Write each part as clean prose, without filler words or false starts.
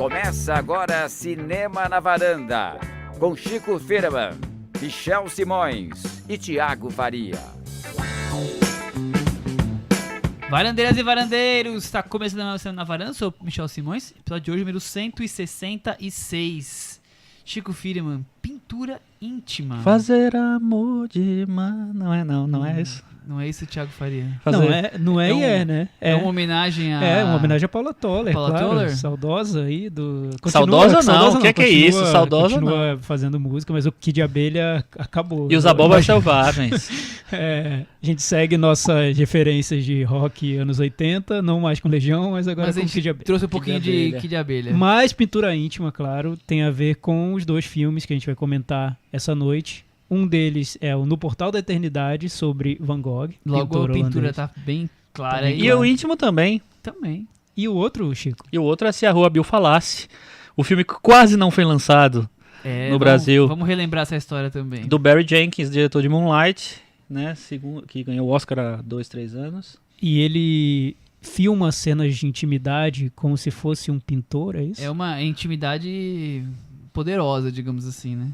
Começa agora Cinema na Varanda, com Chico Firman, Michel Simões e Thiago Faria. Varandeiras e varandeiros, está começando a Cinema na Varanda, sou Michel Simões, episódio de hoje número 166. Chico Firman, pintura íntima. Fazer amor de não é isso. Não é isso, Thiago Faria? Né? É uma homenagem a... É uma homenagem a Paula Toller, Paula Toller? saudosa aí do... Saudosa não, o que é isso? Saudosa continua não. fazendo música, mas o Kid Abelha acabou. E os Abóboras Selvagens. A gente segue nossas referências de rock anos 80, não mais com Legião, mas agora com Kid Abelha. Trouxe um pouquinho de Kid Abelha. Mas pintura íntima, claro, tem a ver com os dois filmes que a gente vai comentar essa noite. Um deles é o No Portal da Eternidade, sobre Van Gogh. Logo a pintura tá bem clara. E o íntimo também. Também. E o outro, Chico? E o outro é Se a Rua Bill Falasse. O filme que quase não foi lançado no Brasil. Vamos relembrar essa história também. Do Barry Jenkins, diretor de Moonlight, né? Que ganhou o Oscar há 2-3 anos. E ele filma cenas de intimidade como se fosse um pintor, é isso? É uma intimidade poderosa, digamos assim, né?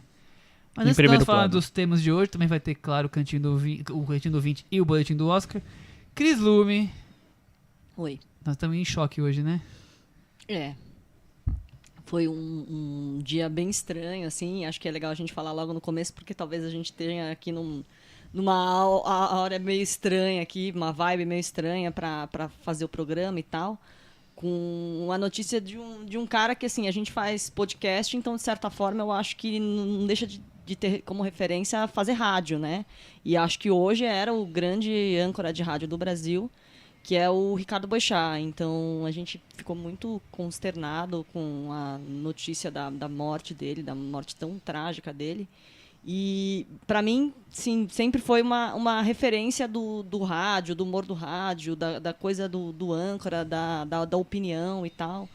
Mas antes de primeiro nós falar plano dos temas de hoje, também vai ter, claro, o Cantinho do 20 e o Boletim do Oscar. Cris Lume. Oi. Nós estamos em choque hoje, né? Foi um dia bem estranho, assim. Acho que é legal a gente falar logo no começo, porque talvez a gente tenha aqui numa hora meio estranha aqui, uma vibe meio estranha para fazer o programa e tal. Com a notícia de um cara que, assim, a gente faz podcast, então, de certa forma, eu acho que não deixa de ter como referência fazer rádio, né? E acho que hoje era o grande âncora de rádio do Brasil, que é o Ricardo Boechat. Então, a gente ficou muito consternado com a notícia da morte dele, da morte tão trágica dele. E, para mim, sim, sempre foi uma referência do rádio, do humor do rádio, da coisa do âncora, da opinião e tal.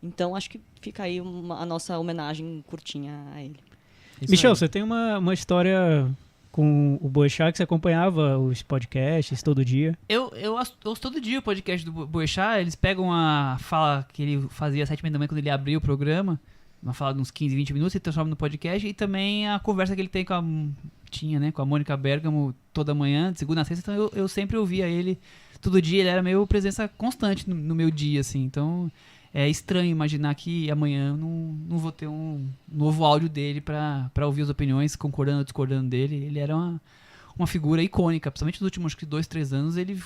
Então, acho que fica aí a nossa homenagem curtinha a ele. Michel, você tem uma história com o Boechat que você acompanhava os podcasts todo dia. Eu ouço todo dia o podcast do Boechat. Eles pegam a fala que ele fazia às 7h30 da manhã quando ele abriu o programa, uma fala de uns 15, 20 minutos, e transforma no podcast, e também a conversa que ele tem com a Mônica Bergamo toda manhã, de segunda a sexta. Então eu sempre ouvia ele todo dia, ele era meio presença constante no meu dia, assim. Então é estranho imaginar que amanhã eu não vou ter um novo áudio dele pra ouvir as opiniões, concordando ou discordando dele. Ele era uma figura icônica, principalmente nos últimos 2-3 anos. Ele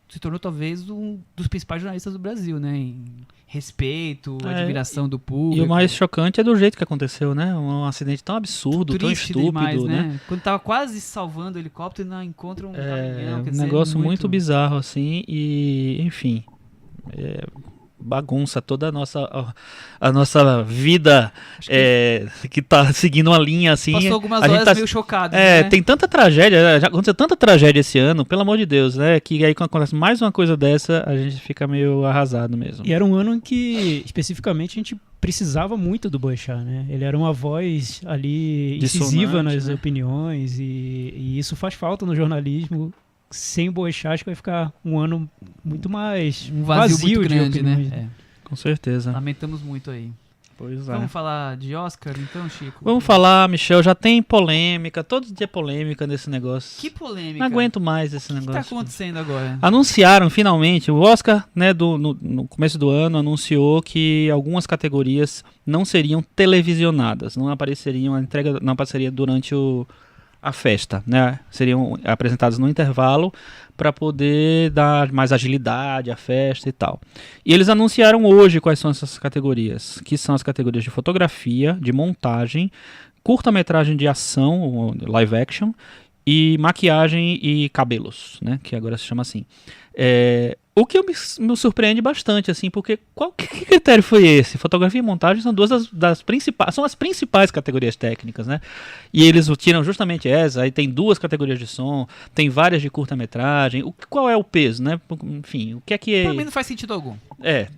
se tornou talvez um dos principais jornalistas do Brasil, né? Em respeito, admiração do público. E o mais chocante é do jeito que aconteceu, né? Um acidente tão absurdo, tão estúpido, demais, né? Quando tava quase salvando o helicóptero, encontra um caminhão. Um negócio muito bizarro, assim, e, enfim, bagunça toda a nossa vida que tá seguindo uma linha assim. Passou algumas horas meio chocado, né? Tem tanta tragédia, já aconteceu tanta tragédia esse ano, pelo amor de Deus, né? Que aí quando acontece mais uma coisa dessa, a gente fica meio arrasado mesmo. E era um ano em que, especificamente, a gente precisava muito do Boechat, né? Ele era uma voz ali incisiva nas opiniões, e isso faz falta no jornalismo. Sem o Boechat, acho que vai ficar um ano muito mais vazio muito grande, de opiniões, né? Com certeza. Lamentamos muito aí. Pois é. Vamos falar de Oscar, então, Chico? Vamos falar, Michel, já tem polêmica, todo dia polêmica nesse negócio. Que polêmica? Não aguento mais esse negócio. O que tá acontecendo agora? Anunciaram, finalmente, o Oscar, né, no começo do ano, anunciou que algumas categorias não seriam televisionadas, não apareceriam, a entrega não apareceria durante a festa, né? Seriam apresentadas no intervalo para poder dar mais agilidade à festa e tal. E eles anunciaram hoje quais são essas categorias, que são as categorias de fotografia, de montagem, curta-metragem de ação, live action, e maquiagem e cabelos, né? Que agora se chama assim. O que me surpreende bastante, assim, porque que critério foi esse? Fotografia e montagem são duas das principais, são as principais categorias técnicas, né? E eles tiram justamente essa, aí tem 2 categorias de som, tem várias de curta-metragem. Qual é o peso, né? Enfim, o que é que... Pra mim não faz sentido algum.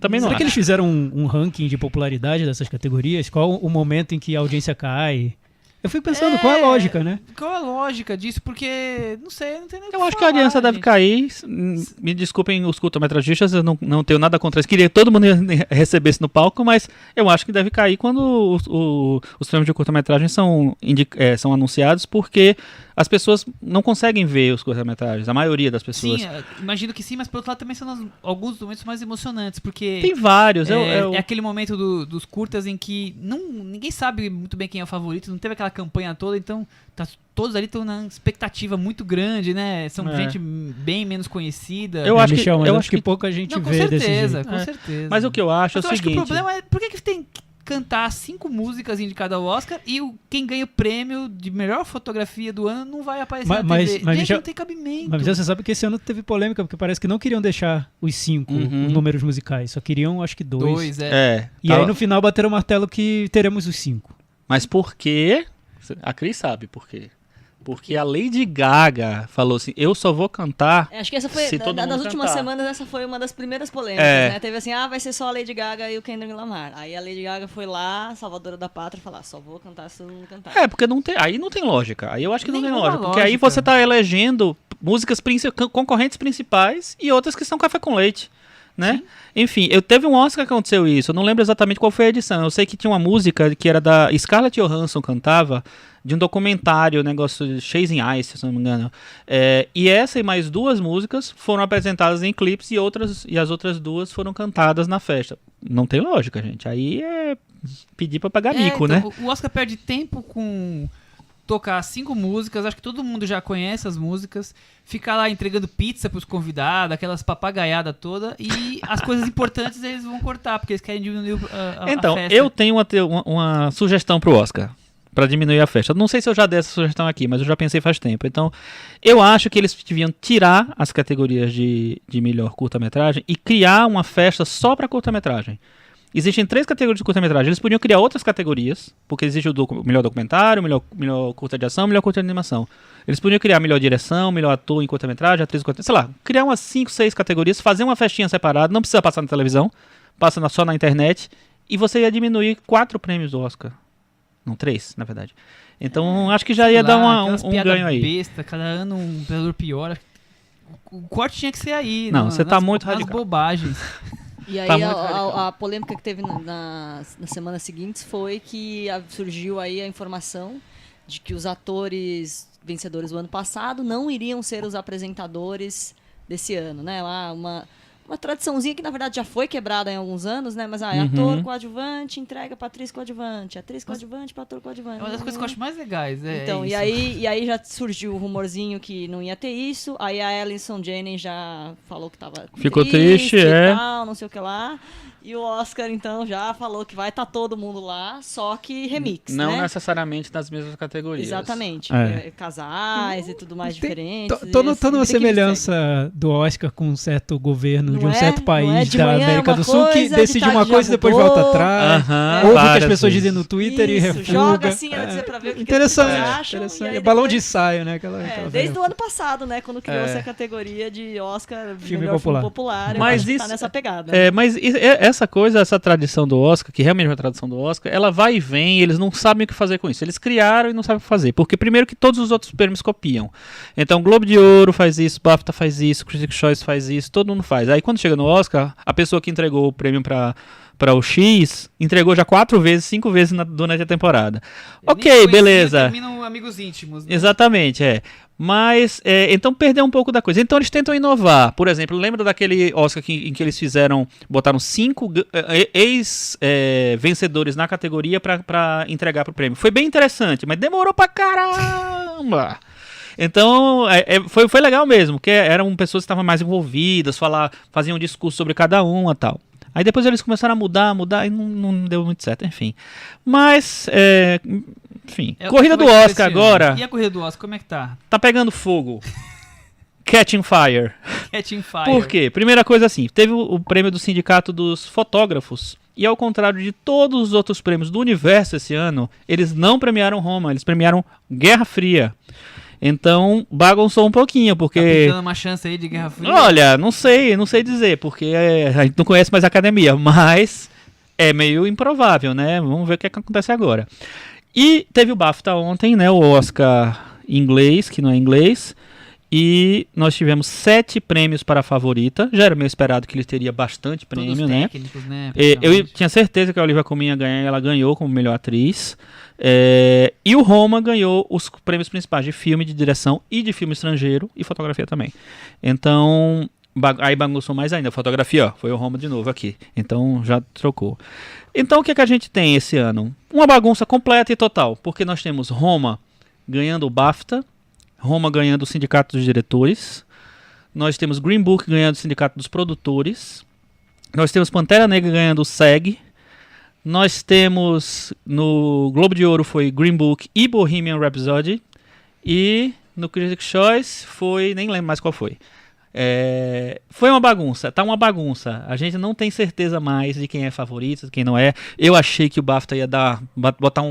Também não. Será que eles fizeram um ranking de popularidade dessas categorias? Qual o momento em que a audiência cai? Eu fico pensando, qual é a lógica, né? Qual é a lógica disso? Porque, não sei, não tem nem o Eu que acho que a aliança falar, deve cair. Me desculpem os curta-metragistas, eu não tenho nada contra isso. Queria que todo mundo recebesse no palco, mas eu acho que deve cair quando os prêmios de curta-metragem são anunciados, porque as pessoas não conseguem ver os curta-metragens, a maioria das pessoas. Sim, imagino que sim, mas por outro lado também são alguns momentos mais emocionantes, porque... Tem vários. É aquele momento dos curtas em que ninguém sabe muito bem quem é o favorito, não teve aquela campanha toda, então todos ali estão na expectativa muito grande, né? São gente bem menos conhecida. Eu acho que pouca gente vê desse jeito. Com certeza. Mas o que eu acho é o seguinte... acho que o problema é por que tem que cantar 5 músicas indicadas ao Oscar e quem ganha o prêmio de melhor fotografia do ano não vai aparecer na TV. Gente, não tem cabimento. Mas você sabe que esse ano teve polêmica, porque parece que não queriam deixar os 5 números musicais, só queriam, acho que 2. E aí no final bateram o martelo que teremos os 5. Mas por quê? A Cris sabe por quê. Porque a Lady Gaga falou assim, eu só vou cantar acho que essa foi, se todo mundo nas últimas cantar. semanas, essa foi uma das primeiras polêmicas, né? Teve assim, vai ser só a Lady Gaga e o Kendrick Lamar. Aí a Lady Gaga foi lá, salvadora da pátria, falar, só vou cantar se todo mundo cantar. Porque aí não tem lógica. Aí eu acho que não tem Nenhuma lógica. Porque aí você tá elegendo músicas concorrentes principais e outras que são café com leite. Né? Enfim, teve um Oscar que aconteceu isso, eu não lembro exatamente qual foi a edição, eu sei que tinha uma música que era da Scarlett Johansson, cantava, de um documentário, negócio de Chasing Ice, se não me engano, e essa e mais 2 músicas foram apresentadas em clipes e as outras 2 foram cantadas na festa. Não tem lógica, gente, aí é pedir pra pagar mico, então, né? O Oscar perde tempo com tocar 5 músicas, acho que todo mundo já conhece as músicas, ficar lá entregando pizza pros convidados, aquelas papagaiadas toda, e as coisas importantes eles vão cortar, porque eles querem diminuir a festa. Eu tenho uma sugestão pro Oscar, pra diminuir a festa. Não sei se eu já dei essa sugestão aqui, mas eu já pensei faz tempo. Então, eu acho que eles deviam tirar as categorias de melhor curta-metragem e criar uma festa só pra curta-metragem. Existem 3 categorias de curta-metragem. Eles podiam criar outras categorias, porque existe o melhor documentário, melhor curta de ação, melhor curta de animação. Eles podiam criar melhor direção, melhor ator em curta-metragem, atriz em curta-metragem, sei lá, criar umas 5, 6 categorias, fazer uma festinha separada, não precisa passar na televisão, passa só na internet, e você ia diminuir 4 prêmios do Oscar. Não, 3, na verdade. Então, acho que já ia dar um ganho aí. Besta, cada ano um valor pior. O corte tinha que ser aí. Não, você tá muito radical. Nas bobagens. E aí Tá a polêmica que teve nas semanas seguintes foi que surgiu aí a informação de que os atores vencedores do ano passado não iriam ser os apresentadores desse ano, né? Uma tradiçãozinha que na verdade já foi quebrada em alguns anos, né? Mas ator coadjuvante entrega para atriz coadjuvante para ator coadjuvante. É uma das coisas que eu acho mais legais. Então, e aí já surgiu o rumorzinho que não ia ter isso. Aí a Allison Janney já falou que ficou triste, e tal, não sei o que lá. E o Oscar, então, já falou que vai estar todo mundo lá, só que remix, não né? necessariamente nas mesmas categorias. Exatamente. Casais e tudo mais diferentes. Tô notando uma semelhança do Oscar com um certo governo de um certo país da América do Sul que decide uma coisa e depois volta atrás. Ouve o que as pessoas dizem no Twitter e refuga. Joga assim, pra ver o que interessante, eles acham. Interessante. Balão de ensaio, né? Desde o ano passado, né? Quando criou-se a categoria de Oscar filme melhor popular. Filme popular. Mas isso tá nessa pegada. Mas essa tradição do Oscar, que realmente é uma tradição do Oscar, ela vai e vem, e eles não sabem o que fazer com isso. Eles criaram e não sabem o que fazer. Porque primeiro que todos os outros prêmios copiam. Então, Globo de Ouro faz isso, BAFTA faz isso, Critics' Choice faz isso, todo mundo faz. Aí quando chega no Oscar, a pessoa que entregou o prêmio para o X, entregou já 4 vezes, 5 vezes durante a temporada. Ok, beleza. Terminam amigos íntimos. Né? Exatamente, Mas, então perdeu um pouco da coisa. Então eles tentam inovar. Por exemplo, lembra daquele Oscar em que eles botaram 5 ex-vencedores na categoria para entregar pro prêmio. Foi bem interessante, mas demorou pra caramba. Então, foi legal mesmo, porque eram pessoas que estavam mais envolvidas, faziam um discurso sobre cada uma e tal. Aí depois eles começaram a mudar e não deu muito certo, enfim. Mas, enfim. Corrida do Oscar agora. E a corrida do Oscar, como é que tá? Tá pegando fogo. Catching Fire. Catching Fire. Por quê? Primeira coisa assim, teve o prêmio do Sindicato dos Fotógrafos. E ao contrário de todos os outros prêmios do universo esse ano, eles não premiaram Roma, eles premiaram Guerra Fria. Então, bagunçou um pouquinho, porque... Tá pintando uma chance aí de Guerra Fria? Olha, não sei dizer, porque a gente não conhece mais a academia, mas é meio improvável, né? Vamos ver o que acontece agora. E teve o BAFTA ontem, né? O Oscar inglês, que não é inglês. E nós tivemos 7 prêmios para a favorita. Já era meio esperado que ele teria bastante prêmio, Todos né? técnicos, né? Eu tinha certeza que a Olivia Colman ia ganhar, ela ganhou como melhor atriz. E o Roma ganhou os prêmios principais de filme, de direção e de filme estrangeiro e fotografia também. Então, aí bagunçou mais ainda. Fotografia, ó, foi o Roma de novo aqui. Então já trocou. Então o que é que a gente tem esse ano? Uma bagunça completa e total, porque nós temos Roma ganhando o BAFTA, Roma ganhando o Sindicato dos Diretores, nós temos Green Book ganhando o Sindicato dos Produtores, nós temos Pantera Negra ganhando o SEG, nós temos no Globo de Ouro foi Green Book e Bohemian Rhapsody, e no Critics' Choice foi, nem lembro mais qual foi. Foi uma bagunça, tá uma bagunça. A gente não tem certeza mais de quem é favorito, de quem não é. Eu achei que o BAFTA ia botar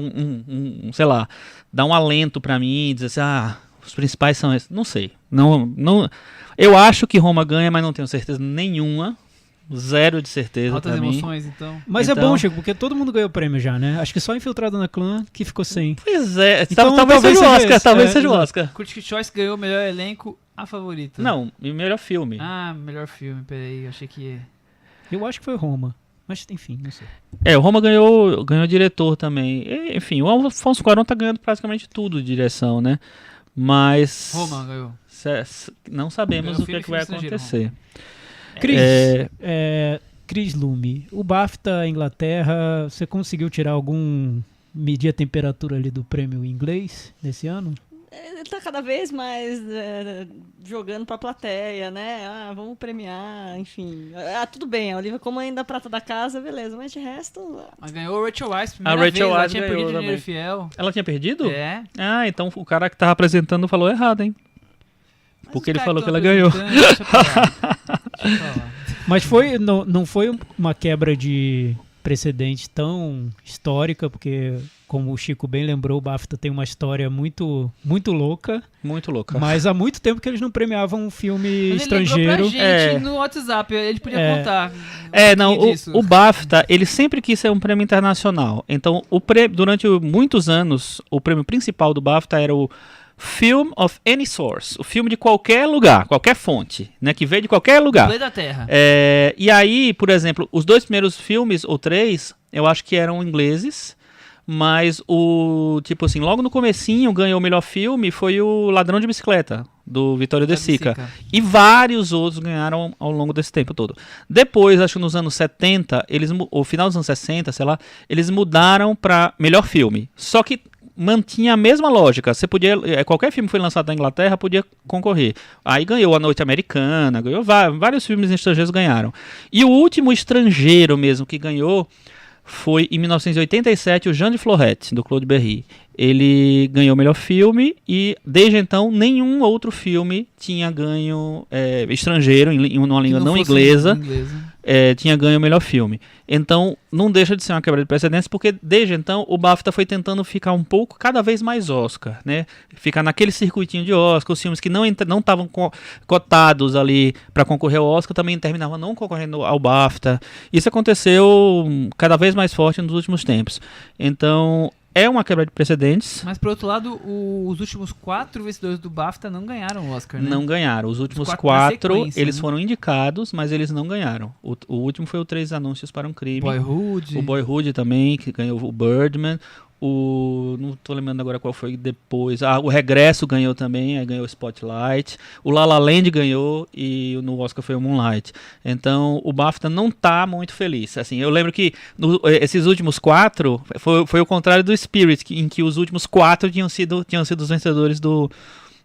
sei lá, dar um alento pra mim, dizer assim, os principais são esses. Não sei. Não, eu acho que Roma ganha, mas não tenho certeza nenhuma. Zero de certeza. Altas pra emoções, mim. então. Mas então, é bom, Chico, porque todo mundo ganhou prêmio já, né? Acho que só Infiltrado na Clã que ficou sem. Pois é. Então, talvez seja o Oscar. esse. Talvez seja o Oscar. Critics' Choice ganhou o melhor elenco, a favorita. Não, e melhor filme. Melhor filme, peraí, eu achei que... Eu acho que foi Roma. Mas, enfim, não sei. O Roma ganhou diretor também. Enfim, o Alfonso Cuarón tá ganhando praticamente tudo de direção, né? Mas... Roma ganhou. Não sabemos Ganhou o que, é que vai acontecer. Cris Lume, o BAFTA Inglaterra, você conseguiu tirar medir a temperatura ali do prêmio inglês nesse ano? Ele tá cada vez mais jogando pra plateia, né? Vamos premiar, enfim. Tudo bem, a Olivia Colman ainda prata da casa, beleza, mas de resto... Mas ganhou o Rachel Weisz, A primeira Rachel vez, ela Weisz tinha ganhou perdido também. Dinheiro Fiel. Ela tinha perdido? É. Então o cara que tava apresentando falou errado, hein? Mas Porque os ele caras falou tão que ela ganhou. Deixa pra lá. Mas não foi uma quebra de precedente tão histórica, porque, como o Chico bem lembrou, o BAFTA tem uma história muito, muito louca. Muito louca. Mas há muito tempo que eles não premiavam um filme Mas estrangeiro. ele lembrou pra gente no WhatsApp, ele podia contar. O BAFTA, ele sempre quis ser um prêmio internacional. Então, durante muitos anos, o prêmio principal do BAFTA era o Film of Any Source, o filme de qualquer lugar, qualquer fonte, né, que veio de qualquer lugar. Da Terra. E aí, por exemplo, os 2 primeiros filmes, ou 3, eu acho que eram ingleses, mas tipo assim, logo no comecinho ganhou o melhor filme, foi o Ladrão de Bicicleta, do Vittorio De Sica. E vários outros ganharam ao longo desse tempo todo. Depois, acho que nos anos 70, ou final dos anos 60, sei lá, eles mudaram para melhor filme. Só que mantinha a mesma lógica. Você podia, qualquer filme que foi lançado na Inglaterra podia concorrer. Aí ganhou A Noite Americana, ganhou vários filmes estrangeiros ganharam. E o último estrangeiro mesmo que ganhou foi em 1987 o Jean de Florette, do Claude Berry. Ele ganhou o melhor filme e desde então nenhum outro filme tinha ganho estrangeiro em uma língua não inglesa. Tinha ganho o melhor filme. Então, não deixa de ser uma quebra de precedentes, porque desde então o BAFTA foi tentando ficar um pouco, cada vez mais Oscar, né? Ficar naquele circuitinho de Oscar, os filmes que não estavam cotados ali para concorrer ao Oscar também terminavam não concorrendo ao BAFTA. Isso aconteceu cada vez mais forte nos últimos tempos. Então, é uma quebra de precedentes. Mas, por outro lado, os últimos 4 vencedores do BAFTA não ganharam o Oscar, né? Não ganharam. Os últimos 4 eles foram indicados, mas eles não ganharam. O último foi o 3 Anúncios para um Crime. Boyhood. O Boyhood também, que ganhou o Birdman. Não tô lembrando agora qual foi depois. O Regresso ganhou também, aí ganhou o Spotlight. O La La Land ganhou e no Oscar foi o Moonlight. Então o BAFTA não tá muito feliz. Assim, eu lembro que esses últimos 4 foi o contrário do Spirit, em que os últimos 4 tinham sido os vencedores do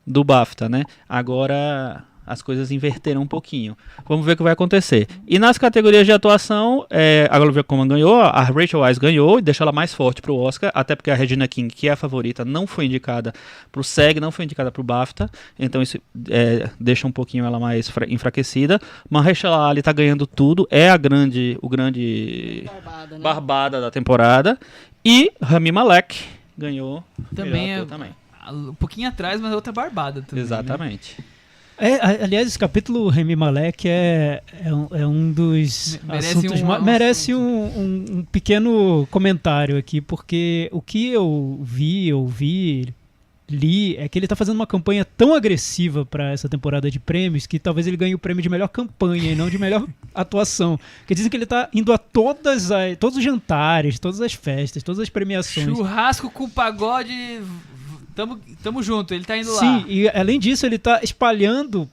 BAFTA, né? Agora as coisas inverteram um pouquinho. Vamos ver o que vai acontecer. E nas categorias de atuação, a Olivia Colman ganhou, a Rachel Weisz ganhou, e deixa ela mais forte pro Oscar, até porque a Regina King, que é a favorita, não foi indicada pro SEG, não foi indicada pro BAFTA, então isso deixa um pouquinho ela mais enfraquecida. Mahershala Ali tá ganhando tudo, é o grande barbada da temporada, e Rami Malek ganhou também também. Um pouquinho atrás, mas outra barbada também. Exatamente. Né? Aliás, esse capítulo Rami Malek é um dos assuntos... Merece um pequeno comentário aqui, porque o que eu li, é que ele tá fazendo uma campanha tão agressiva para essa temporada de prêmios que talvez ele ganhe o prêmio de melhor campanha e não de melhor atuação. Porque dizem que ele tá indo a todos os jantares, todas as festas, todas as premiações. Churrasco com pagode... Tamo junto, ele tá indo lá. Sim, e além disso, ele tá espalhando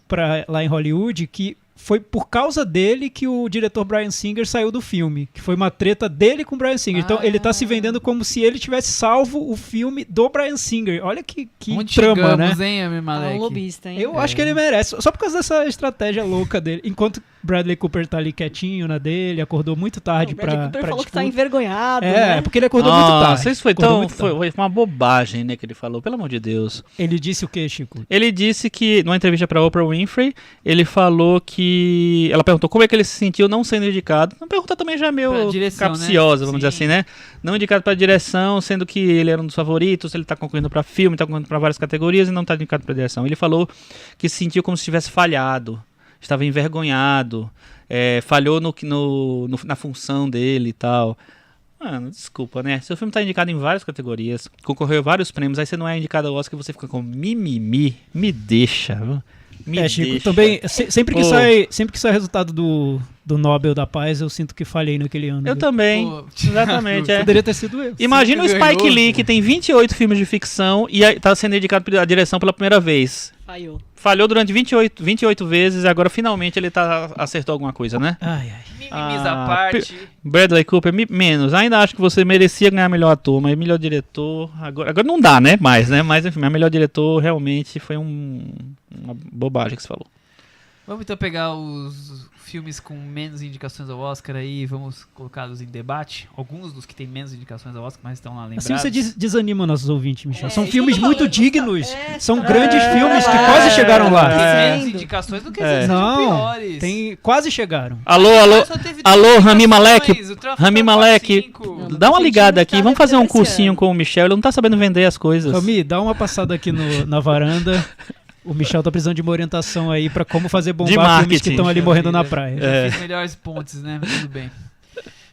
lá em Hollywood que foi por causa dele que o diretor Bryan Singer saiu do filme. Que foi uma treta dele com o Bryan Singer. Então ele tá se vendendo como se ele tivesse salvo o filme do Bryan Singer. Olha que onde trama, chegamos, né? Hein, Rami Malek? É um lobista, hein? Eu acho que ele merece. Só por causa dessa estratégia louca dele. Enquanto Bradley Cooper tá ali quietinho na dele, acordou muito tarde pra... O Bradley Cooper falou que disputa. tá envergonhado, É, né? porque ele acordou muito tarde. Isso foi uma bobagem, né, que ele falou, pelo amor de Deus. Ele disse o quê, Chico? Ele disse que, numa entrevista pra Oprah Winfrey, ele falou que... Ela perguntou como é que ele se sentiu não sendo indicado. Uma pergunta também já meio capciosa, vamos dizer assim, né? Não indicado pra direção, sendo que ele era um dos favoritos, ele tá concorrendo pra filme, tá concorrendo pra várias categorias e não tá indicado pra direção. Ele falou que se sentiu como se tivesse falhado, estava envergonhado, falhou na função dele e tal. Mano, desculpa, né? Seu filme tá indicado em várias categorias, concorreu a vários prêmios, aí você não é indicado ao Oscar e você fica com mimimi. Me deixa, viu? Chico, também, sempre que sai resultado do Nobel da Paz, eu sinto que falhei naquele ano. Eu também, exatamente. Poderia ter sido eu. Imagina o Spike Lee, que tem 28 filmes de ficção e tá sendo indicado à direção pela primeira vez. Falhou durante 28 vezes e agora finalmente ele acertou alguma coisa, né? Ai. Mimimis à parte. Bradley Cooper, menos. Ainda acho que você merecia ganhar melhor ator, mas melhor diretor... Agora não dá, né? Mas enfim, a melhor diretor realmente foi uma bobagem que você falou. Vamos então pegar os filmes com menos indicações ao Oscar aí e vamos colocá-los em debate. Alguns dos que têm menos indicações ao Oscar, mas estão lá lembrados. Assim você desanima nossos ouvintes, Michel. São filmes isso muito falando, dignos. São grandes filmes que quase chegaram lá. Menos indicações não quer dizer que sejam piores. Quase chegaram. Alô, Rami Malek. Rami Malek, dá uma ligada aqui. Vamos fazer um cursinho com o Michel. Ele não tá sabendo vender as coisas. Rami, dá uma passada aqui na varanda. O Michel tá precisando de uma orientação aí pra como fazer bombar filmes que estão ali morrendo na praia. Já fiz melhores pontes, né? Mas tudo bem.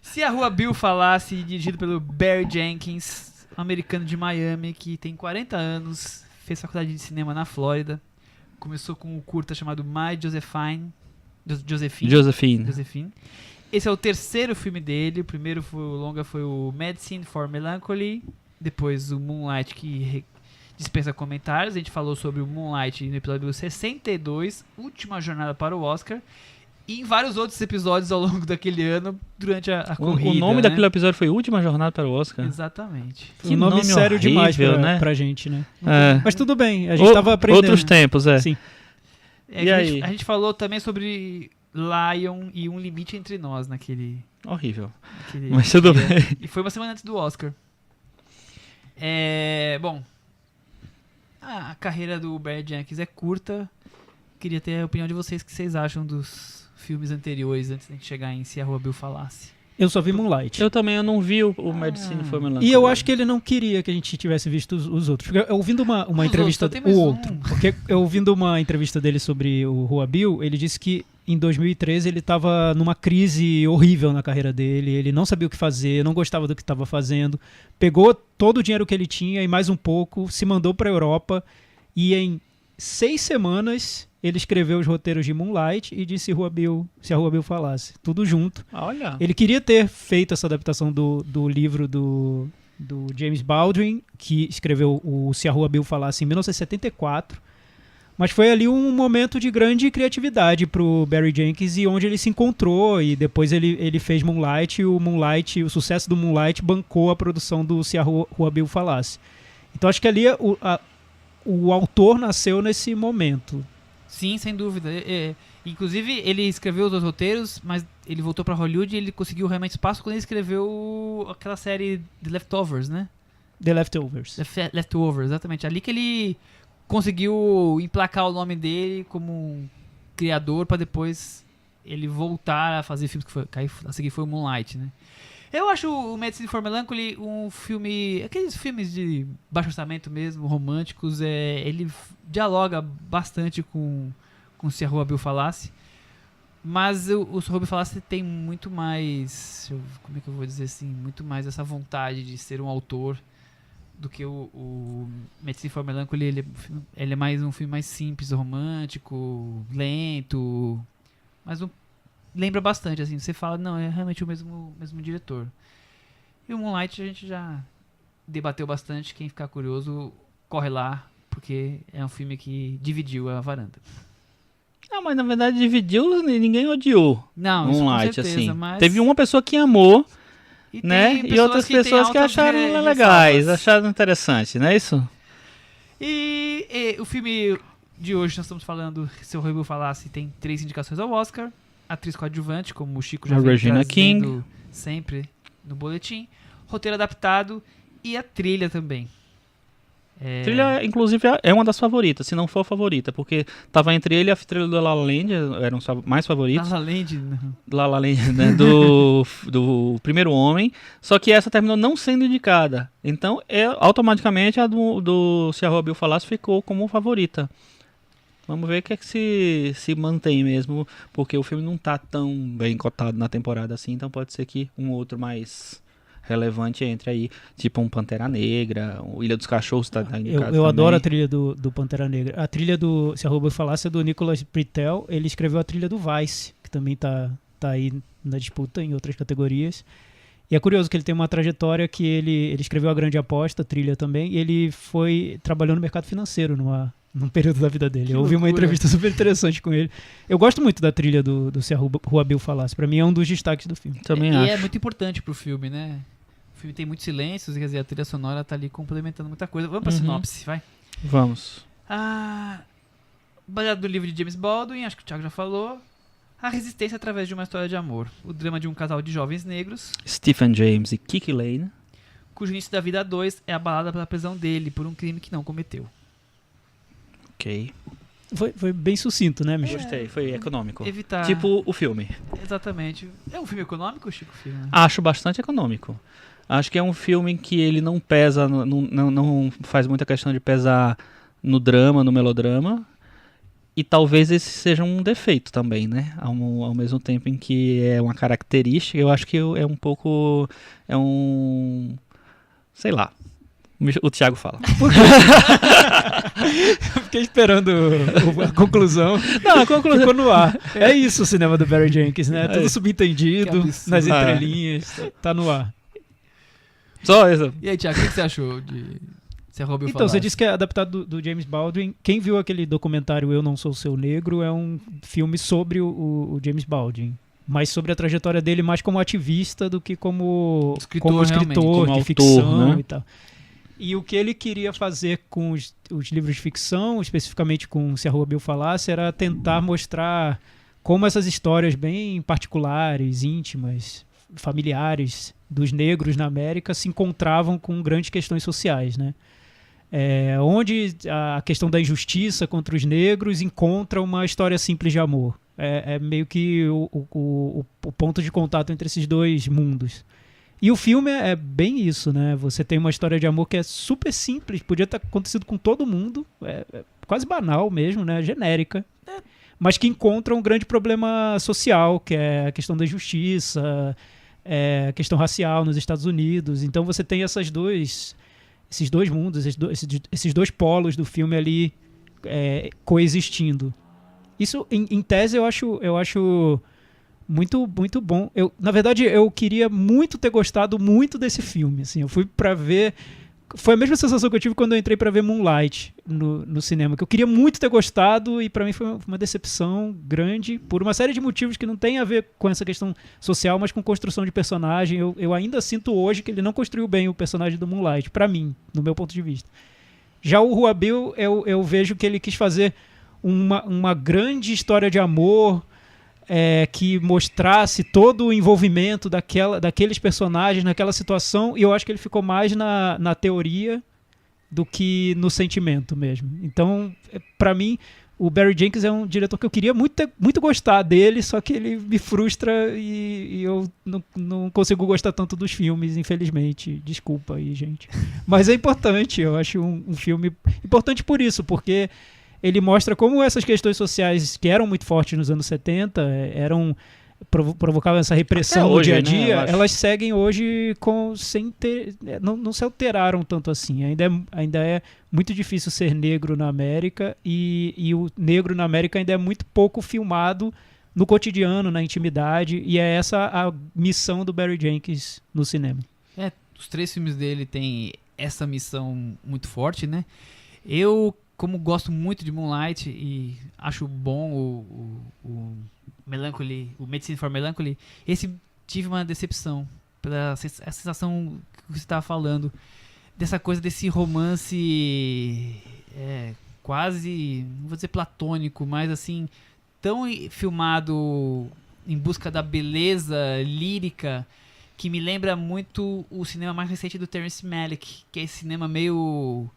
Se a Rua Bill Falasse, dirigido pelo Barry Jenkins, um americano de Miami que tem 40 anos, fez faculdade de cinema na Flórida, começou com um curta chamado My Josephine. Esse é o terceiro filme dele. O primeiro longa foi o Medicine for Melancholy, depois o Moonlight, que dispensa comentários. A gente falou sobre o Moonlight no episódio 62, Última Jornada para o Oscar, e em vários outros episódios ao longo daquele ano, durante a corrida. O nome daquele episódio foi Última Jornada para o Oscar? Exatamente. Que nome sério horrível, demais pra gente, né? Mas tudo bem, a gente tava aprendendo. Outros tempos, Sim. A gente falou também sobre Lion e Um Limite Entre Nós naquele... Horrível. Mas tudo bem. E foi uma semana antes do Oscar. Bom... A carreira do Barry Jenkins é curta. Queria ter a opinião de vocês, o que vocês acham dos filmes anteriores, antes de a gente chegar em Se a Rua Bill Falasse. Eu só vi Moonlight. Eu também não vi o Medicine for Melancholy. E eu acho que ele não queria que a gente tivesse visto os outros. Porque eu ouvindo uma entrevista... Porque eu ouvindo uma entrevista dele sobre o Rua Bill, ele disse que em 2013 ele estava numa crise horrível na carreira dele, ele não sabia o que fazer, não gostava do que estava fazendo, pegou todo o dinheiro que ele tinha e mais um pouco, se mandou para a Europa e em 6 semanas ele escreveu os roteiros de Moonlight e de Se a Rua Bill Falasse, tudo junto. Olha. Ele queria ter feito essa adaptação do livro do James Baldwin, que escreveu o Se a Rua Bill Falasse em 1974, mas foi ali um momento de grande criatividade pro Barry Jenkins e onde ele se encontrou, e depois ele fez Moonlight, e o sucesso do Moonlight bancou a produção do Se a Rua Bill Falasse. Então acho que ali o autor nasceu nesse momento. Sim, sem dúvida. Inclusive, ele escreveu os dois roteiros, mas ele voltou pra Hollywood e ele conseguiu realmente espaço quando ele escreveu aquela série The Leftovers, né? The Leftovers. Leftovers, exatamente. Ali que ele conseguiu emplacar o nome dele como um criador pra depois ele voltar a fazer filmes a seguir foi o Moonlight, né? Eu acho o Medicine for Melancholy um filme... Aqueles filmes de baixo orçamento mesmo, românticos. Ele dialoga bastante com com o Cerro Abil Falassi. Mas o Cerro Abil Falassi tem muito mais, como é que eu vou dizer assim, muito mais essa vontade de ser um autor do que o Medicine for Melancholy. Ele é mais um filme mais simples, romântico, lento, mas lembra bastante, assim, você fala, não, é realmente o mesmo diretor. E o Moonlight a gente já debateu bastante, quem ficar curioso, corre lá, porque é um filme que dividiu a varanda. Não, mas na verdade dividiu, ninguém odiou. Não, isso com Moonlight, certeza, assim. mas... Teve uma pessoa que amou, E né? tem E outras que têm pessoas que altas acharam legais, ressalvas. acharam interessante, não é isso? E o filme de hoje, nós estamos falando, se o Roy falasse, tem 3 indicações ao Oscar. Atriz coadjuvante, como o Chico já A vem Regina trazendo King. sempre no boletim. Roteiro adaptado e a trilha também. Trilha, inclusive, é uma das favoritas, se não for a favorita, porque tava entre ele e a trilha do La La Land, eram os mais favoritos. La La Land, não. La La Land, né, do Primeiro Homem, só que essa terminou não sendo indicada. Então, automaticamente a do Cerro Abil Falassi ficou como favorita. Vamos ver o que é que se mantém mesmo, porque o filme não tá tão bem cotado na temporada assim, então pode ser que um outro mais relevante entre aí, tipo um Pantera Negra, o Ilha dos Cachorros tá indicado. Eu adoro a trilha do Pantera Negra. A trilha do Se a Rouba Falasse é do Nicholas Britell. Ele escreveu a trilha do Vice, que também tá aí na disputa em outras categorias. E é curioso que ele tem uma trajetória que ele escreveu A Grande Aposta, trilha também, e ele trabalhou no mercado financeiro num período da vida dele. Eu ouvi uma entrevista super interessante com ele. Eu gosto muito da trilha do Se a Rua Abil Falasse. Pra mim é um dos destaques do filme. Também acho. E é muito importante pro filme, né? O filme tem muitos silêncios, quer dizer, a trilha sonora tá ali complementando muita coisa. Vamos pra sinopse, vai. Vamos. Baseado no livro de James Baldwin, acho que o Thiago já falou. A resistência através de uma história de amor. O drama de um casal de jovens negros, Stephen James e Kiki Lane. cujo início da vida a 2 é abalada pela prisão dele por um crime que não cometeu. Ok. Foi bem sucinto, né, Michel? Gostei, foi econômico. Evitar. Tipo o filme. Exatamente. É um filme econômico, Chico Filho? Acho bastante econômico. Acho que é um filme que ele não pesa, não faz muita questão de pesar no drama, no melodrama. E talvez esse seja um defeito também, né? Ao mesmo tempo em que é uma característica, eu acho que é um pouco... sei lá. O Thiago fala. Eu fiquei esperando a conclusão. Não, a conclusão... Ficou no ar. É isso o cinema do Barry Jenkins, né? Tudo subentendido, nas entrelinhas. Tá no ar. Só isso. E aí, Thiago, o que você achou de Se a Rouba Então, você disse que é adaptado do James Baldwin. Quem viu aquele documentário Eu Não Sou Seu Negro é um filme sobre o James Baldwin. Mas sobre a trajetória dele mais como ativista do que como escritor como de autor, ficção, né? e tal. E o que ele queria fazer com os livros de ficção, especificamente com Se a Rua Abil Falasse, era tentar mostrar como essas histórias bem particulares, íntimas, familiares dos negros na América se encontravam com grandes questões sociais, né? Onde a questão da injustiça contra os negros encontra uma história simples de amor. É meio que o ponto de contato entre esses dois mundos. E o filme é bem isso, né? Você tem uma história de amor que é super simples, podia ter acontecido com todo mundo, é quase banal mesmo, né? Genérica. Mas que encontra um grande problema social, que é a questão da injustiça, a questão racial nos Estados Unidos. Então você tem esses dois mundos, esses dois polos do filme ali coexistindo. Isso, em tese, eu acho muito, muito bom. Na verdade, eu queria muito ter gostado muito desse filme. Assim, eu fui pra ver... Foi a mesma sensação que eu tive quando eu entrei pra ver Moonlight no cinema, que eu queria muito ter gostado e pra mim foi uma decepção grande por uma série de motivos que não tem a ver com essa questão social, mas com construção de personagem. Eu ainda sinto hoje que ele não construiu bem o personagem do Moonlight, pra mim, no meu ponto de vista. Já o Rua Abil, eu vejo que ele quis fazer uma grande história de amor que mostrasse todo o envolvimento daqueles personagens naquela situação, e eu acho que ele ficou mais na teoria do que no sentimento mesmo. Então, pra mim, o Barry Jenkins é um diretor que eu queria muito gostar dele, só que ele me frustra e eu não consigo gostar tanto dos filmes, infelizmente. Desculpa aí, gente. Mas é importante, eu acho um filme importante por isso, porque ele mostra como essas questões sociais que eram muito fortes nos anos 70, provocavam essa repressão no dia a dia, né, elas seguem hoje sem ter, não se alteraram tanto assim. Ainda é muito difícil ser negro na América e o negro na América ainda é muito pouco filmado no cotidiano, na intimidade, e é essa a missão do Barry Jenkins no cinema. Os 3 filmes dele têm essa missão muito forte, né? Eu, como gosto muito de Moonlight e acho bom o Melancholy, o Medicine for Melancholy, tive uma decepção pela a sensação que você estava falando, dessa coisa desse romance quase, não vou dizer platônico, mas assim, tão filmado em busca da beleza lírica, que me lembra muito o cinema mais recente do Terrence Malick, que é esse cinema meio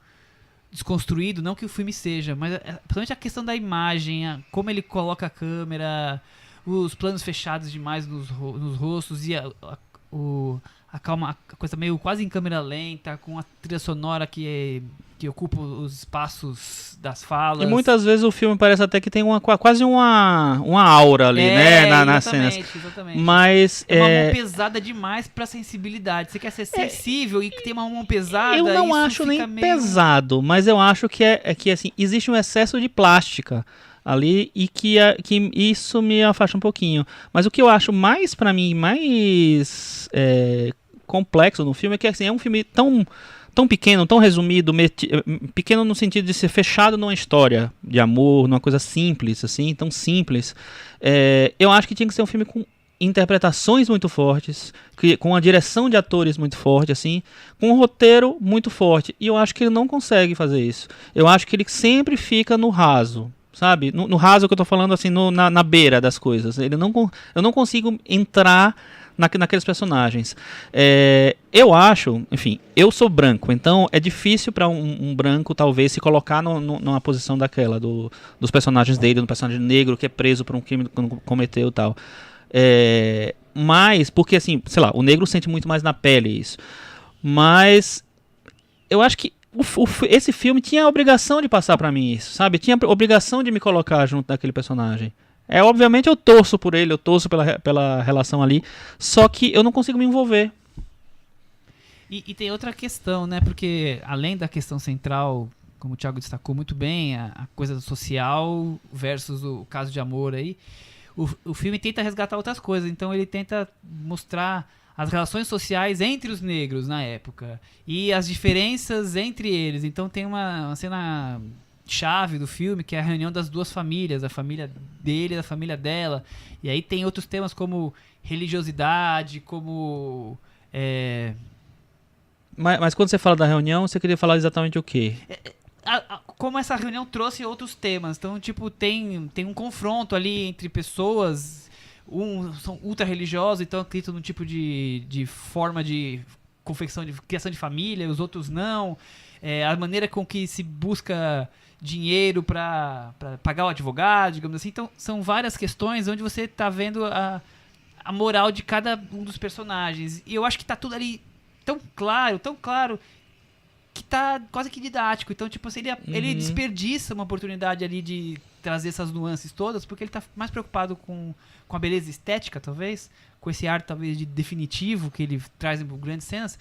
desconstruído, não que o filme seja, mas principalmente a questão da imagem, como ele coloca a câmera, os planos fechados demais nos rostos e a coisa meio quase em câmera lenta, com a trilha sonora que ocupa os espaços das falas. E muitas vezes o filme parece até que tem quase uma aura ali, né, nas cenas. Exatamente. Mas é uma mão pesada demais pra sensibilidade. Você quer ser sensível e tem uma mão pesada. Eu não acho nem pesado, mas eu acho que que assim, existe um excesso de plástica ali e que isso me afasta um pouquinho. Mas o que eu acho mais, pra mim, mais complexo no filme é que assim, é um filme tão pequeno, tão resumido, pequeno no sentido de ser fechado numa história de amor, numa coisa simples, assim, tão simples. Eu acho que tinha que ser um filme com interpretações muito fortes, com uma direção de atores muito forte, assim, com um roteiro muito forte. E eu acho que ele não consegue fazer isso. Eu acho que ele sempre fica no raso, sabe? No raso que eu tô falando, assim, na beira das coisas. Eu não consigo entrar naqueles personagens. Eu acho, enfim, eu sou branco, então é difícil para um branco talvez se colocar numa posição daquela, dos personagens dele, do personagem negro que é preso por um crime que cometeu e tal. Mas, porque assim, sei lá, o negro sente muito mais na pele isso. Mas eu acho que esse filme tinha a obrigação de passar para mim isso, sabe? Tinha a obrigação de me colocar junto daquele personagem. Obviamente eu torço por ele, eu torço pela relação ali, só que eu não consigo me envolver. E tem outra questão, né? Porque além da questão central, como o Thiago destacou muito bem, a coisa social versus o caso de amor aí, o filme tenta resgatar outras coisas. Então ele tenta mostrar as relações sociais entre os negros na época e as diferenças entre eles. Então tem uma cena chave do filme, que é a reunião das duas famílias, a família dele e a família dela. E aí tem outros temas como religiosidade, como... Mas quando você fala da reunião, você queria falar exatamente o quê? Como essa reunião trouxe outros temas. Então, tipo, tem um confronto ali entre pessoas, são ultra religiosos, então acreditam num tipo de forma de confecção, de criação de família, os outros não. A maneira com que se busca dinheiro para pagar o advogado, digamos assim. Então, são várias questões onde você está vendo a moral de cada um dos personagens. E eu acho que tá tudo ali tão claro, que tá quase que didático. Então, tipo, ele desperdiça uma oportunidade ali de trazer essas nuances todas, porque ele tá mais preocupado com a beleza estética, talvez, com esse ar, talvez, de definitivo que ele traz em grandes cenas,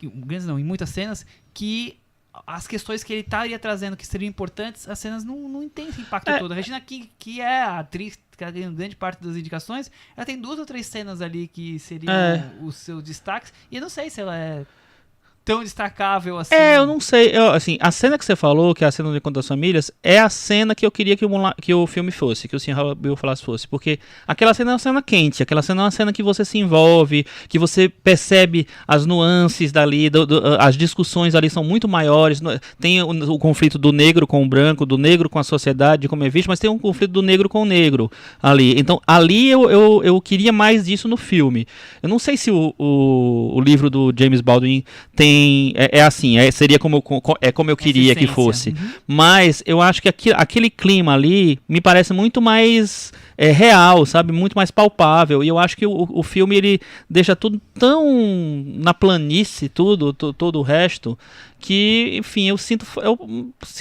em muitas cenas, que as questões que ele estaria trazendo que seriam importantes, as cenas não têm esse impacto todo. A Regina King, que é a atriz que tem grande parte das indicações, ela tem 2 ou 3 cenas ali que seriam os seus destaques, e eu não sei se ela é tão destacável assim. Eu não sei. Assim, a cena que você falou, que é a cena do Encontro das Famílias, é a cena que eu queria que o filme fosse, que o Sr. Bill falasse fosse. Porque aquela cena é uma cena quente, aquela cena é uma cena que você se envolve, que você percebe as nuances dali, as discussões ali são muito maiores. Tem o conflito do negro com o branco, do negro com a sociedade, como é visto, mas tem um conflito do negro com o negro ali. Então, ali eu queria mais disso no filme. Eu não sei se o livro do James Baldwin tem tem... seria como eu queria que fosse. Mas eu acho que aquele clima ali me parece muito mais real, sabe? Muito mais palpável. E eu acho que o filme, ele deixa tudo tão na planície, todo o resto, que, enfim, eu sinto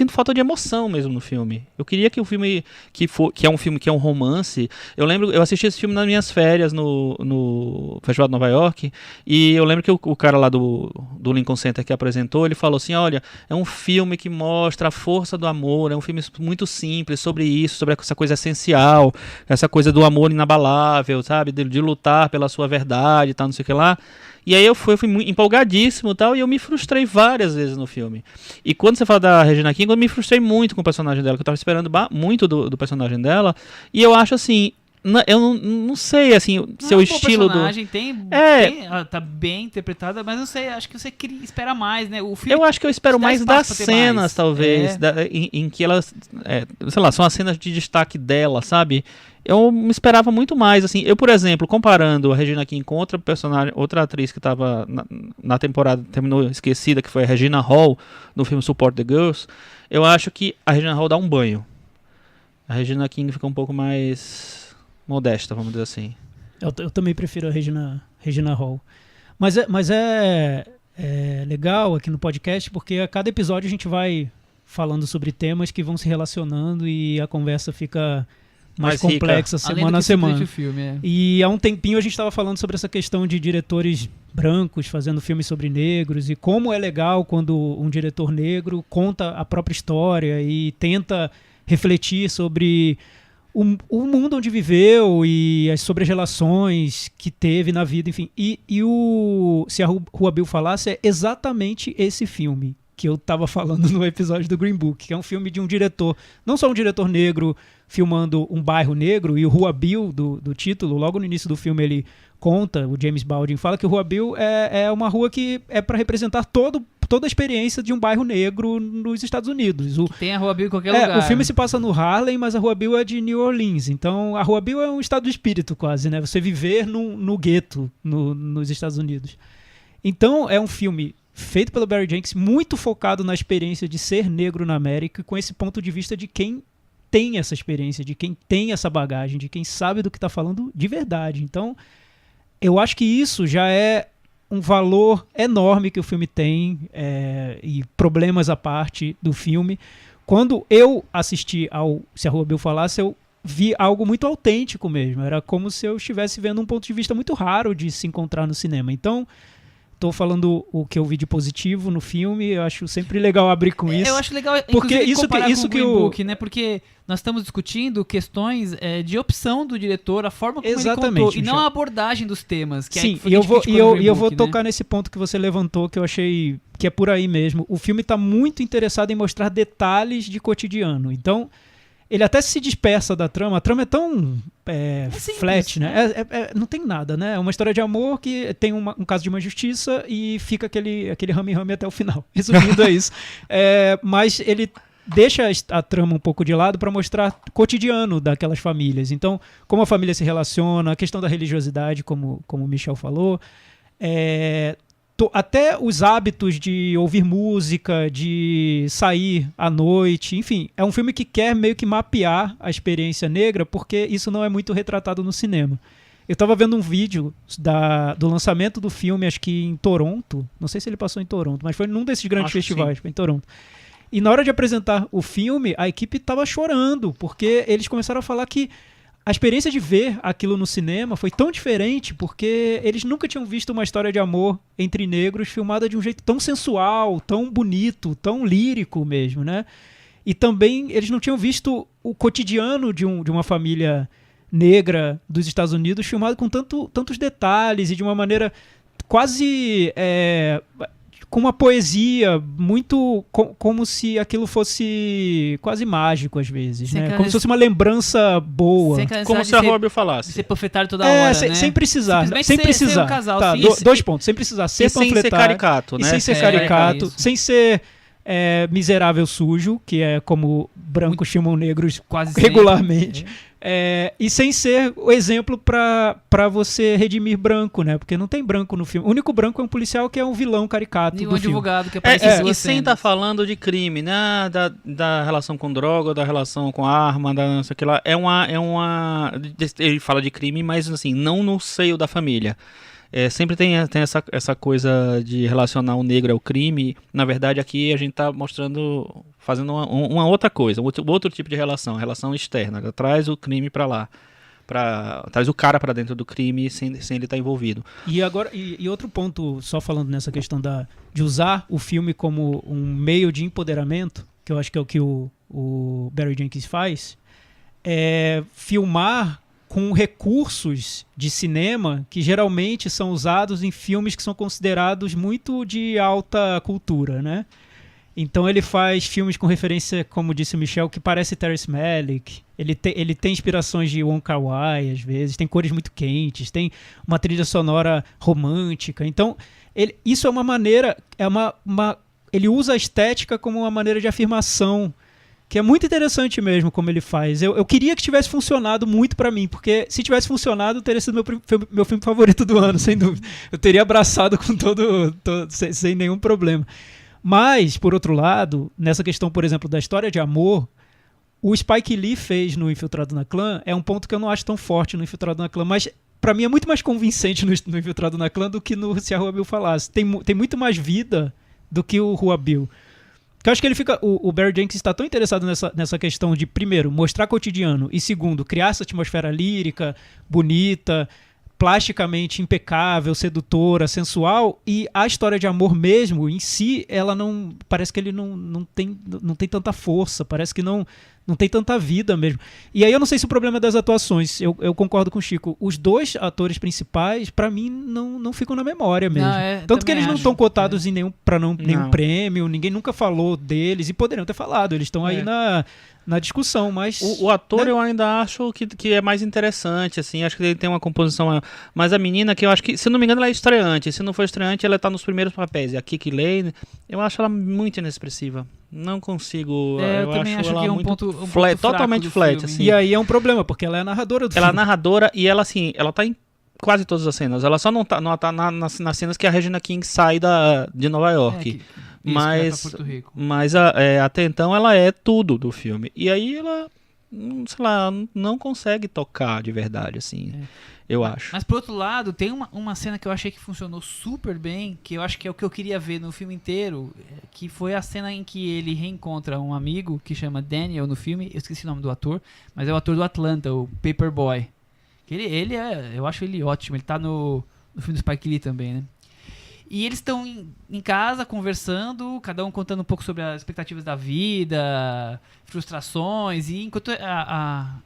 falta de emoção mesmo no filme. Eu queria que o filme, que é um filme que é um romance... Eu assisti esse filme nas minhas férias no Festival de Nova York, e eu lembro que o cara lá do Lincoln Center que apresentou, ele falou assim, olha, é um filme que mostra a força do amor, é um filme muito simples sobre isso, sobre essa coisa essencial, essa coisa do amor inabalável, sabe, de lutar pela sua verdade e tal, não sei o que lá. E aí eu fui muito empolgadíssimo e tal, e eu me frustrei várias vezes no filme. E quando você fala da Regina King, eu me frustrei muito com o personagem dela, que eu tava esperando muito do personagem dela, e eu acho assim... Eu não sei, assim, seu estilo do... personagem tá bem interpretada, mas não sei, acho que você espera mais, né? O filme eu acho que eu espero mais das cenas, talvez, em que elas, sei lá, são as cenas de destaque dela, sabe? Eu me esperava muito mais, assim. Eu, por exemplo, comparando a Regina King com outra atriz que estava na temporada, terminou esquecida, que foi a Regina Hall, no filme Support the Girls, eu acho que a Regina Hall dá um banho. A Regina King fica um pouco mais... modesta, vamos dizer assim. Eu também prefiro a Regina Hall. Mas é legal aqui no podcast, porque a cada episódio a gente vai falando sobre temas que vão se relacionando e a conversa fica mais complexa semana a semana. Filme, E há um tempinho a gente estava falando sobre essa questão de diretores brancos fazendo filmes sobre negros e como é legal quando um diretor negro conta a própria história e tenta refletir sobre... o mundo onde viveu e sobre as relações que teve na vida, enfim. E Se a Rua Bill Falasse é exatamente esse filme que eu estava falando no episódio do Green Book, que é um filme de um diretor, não só um diretor negro filmando um bairro negro, e o Rua Bill do título, logo no início do filme ele conta, o James Baldwin fala que o Rua Bill é uma rua que é para representar toda a experiência de um bairro negro nos Estados Unidos. Tem a Rua Bill em qualquer lugar. O filme se passa no Harlem, mas a Rua Bill é de New Orleans. Então, a Rua Bill é um estado do espírito quase, né? Você viver no gueto nos Estados Unidos. Então, é um filme feito pelo Barry Jenkins, muito focado na experiência de ser negro na América, com esse ponto de vista de quem tem essa experiência, de quem tem essa bagagem, de quem sabe do que está falando de verdade. Então, eu acho que isso já é um valor enorme que o filme tem, e problemas à parte do filme. Quando eu assisti ao Se a Rua Bill Falasse, eu vi algo muito autêntico mesmo. Era como se eu estivesse vendo um ponto de vista muito raro de se encontrar no cinema. Então, estou falando o que eu vi de positivo no filme. Eu acho sempre legal abrir com isso. Eu acho legal, porque isso com o Green Book, né? Porque nós estamos discutindo questões de opção do diretor, a forma como ele contou, e não a abordagem dos temas. Que sim, e eu vou tocar nesse ponto que você levantou, que eu achei que é por aí mesmo. O filme está muito interessado em mostrar detalhes de cotidiano. Então, ele até se dispersa da trama. A trama é tão flat, né? Não tem nada, né? É uma história de amor que tem um caso de uma justiça e fica aquele rame-rame até o final. Resumindo, é isso. Mas ele deixa a trama um pouco de lado para mostrar o cotidiano daquelas famílias. Então, como a família se relaciona, a questão da religiosidade, como o Michel falou, até os hábitos de ouvir música, de sair à noite, enfim, é um filme que quer meio que mapear a experiência negra, porque isso não é muito retratado no cinema. Eu estava vendo um vídeo do lançamento do filme, acho que em Toronto, não sei se ele passou em Toronto, mas foi num desses grandes festivais, foi em Toronto. E na hora de apresentar o filme, a equipe estava chorando, porque eles começaram a falar que a experiência de ver aquilo no cinema foi tão diferente, porque eles nunca tinham visto uma história de amor entre negros filmada de um jeito tão sensual, tão bonito, tão lírico mesmo, né? E também eles não tinham visto o cotidiano de uma família negra dos Estados Unidos filmado com tantos detalhes e de uma maneira quase... com uma poesia muito como se aquilo fosse quase mágico às vezes, né? Como se fosse uma lembrança boa. Como se a Rua Bill Falasse. Ser panfletário toda hora, né? Sem precisar. Ser um casal, tá, dois pontos. Sem precisar ser panfletário. Sem ser caricato, né? E sem ser caricato. Sem ser miserável sujo, que é como brancos chamam negros quase regularmente. E sem ser o exemplo pra você redimir branco, né? Porque não tem branco no filme. O único branco é um policial que é um vilão caricato E do um filme. advogado que aparece E sem estar falando de crime, né? Da relação com droga, da relação com arma, não sei o que lá. Ele fala de crime, mas assim, não no seio da família. Sempre tem essa coisa de relacionar o negro ao crime. Na verdade, aqui a gente está fazendo uma outra coisa, outro tipo de relação externa. Traz o crime para lá, traz o cara para dentro do crime sem ele estar envolvido. E agora, e outro ponto, só falando nessa questão de usar o filme como um meio de empoderamento, que eu acho que é o que o Barry Jenkins faz, é filmar com recursos de cinema que geralmente são usados em filmes que são considerados muito de alta cultura, né? Então ele faz filmes com referência, como disse o Michel, que parece Terrence Malick. Ele tem inspirações de Wong Kar-wai, às vezes, tem cores muito quentes, tem uma trilha sonora romântica. Então, isso é uma maneira, ele usa a estética como uma maneira de afirmação, que é muito interessante mesmo como ele faz. Eu queria que tivesse funcionado muito pra mim, porque se tivesse funcionado, teria sido meu filme favorito do ano, sem dúvida. Eu teria abraçado com sem nenhum problema. Mas, por outro lado, nessa questão, por exemplo, da história de amor, o Spike Lee fez no Infiltrado na Clã é um ponto que eu não acho tão forte no Infiltrado na Clã, mas pra mim é muito mais convincente no Infiltrado na Clã do que no Se a Rua Bill Falasse. Tem muito mais vida do que o Rua Bill. Eu acho que o Barry Jenkins está tão interessado nessa questão de, primeiro, mostrar cotidiano e, segundo, criar essa atmosfera lírica, bonita, plasticamente impecável, sedutora, sensual, e a história de amor mesmo, em si, ela não... Parece que ele não tem tanta força, parece que não tem tanta vida mesmo. E aí eu não sei se o problema é das atuações, eu concordo com o Chico. Os dois atores principais, pra mim, não ficam na memória mesmo. Tanto que eles não estão cotados em nenhum prêmio, ninguém nunca falou deles, e poderiam ter falado, eles estão aí na discussão, mas... O ator, né? Eu ainda acho que é mais interessante, assim, acho que ele tem uma composição... Mas a menina, que eu acho que, se não me engano, ela é estreante, se não for estreante, ela tá nos primeiros papéis, e a Kiki Lane, eu acho ela muito inexpressiva. Não consigo. Eu também acho que é um ponto totalmente flat, assim. E aí é um problema, porque ela é a narradora do filme. Ela é narradora e ela, assim, ela tá em quase todas as cenas. Ela só não tá nas cenas que a Regina King sai de Nova York. Mas até então ela é tudo do filme. E aí ela, sei lá, não consegue tocar de verdade, assim. Eu acho. Mas por outro lado, tem uma cena que eu achei que funcionou super bem, que eu acho que é o que eu queria ver no filme inteiro, que foi a cena em que ele reencontra um amigo que chama Daniel no filme, eu esqueci o nome do ator, mas é o ator do Atlanta, o Paperboy. Eu acho ele ótimo, ele tá no filme do Spike Lee também, né? E eles estão em casa conversando, cada um contando um pouco sobre as expectativas da vida, frustrações, e enquanto a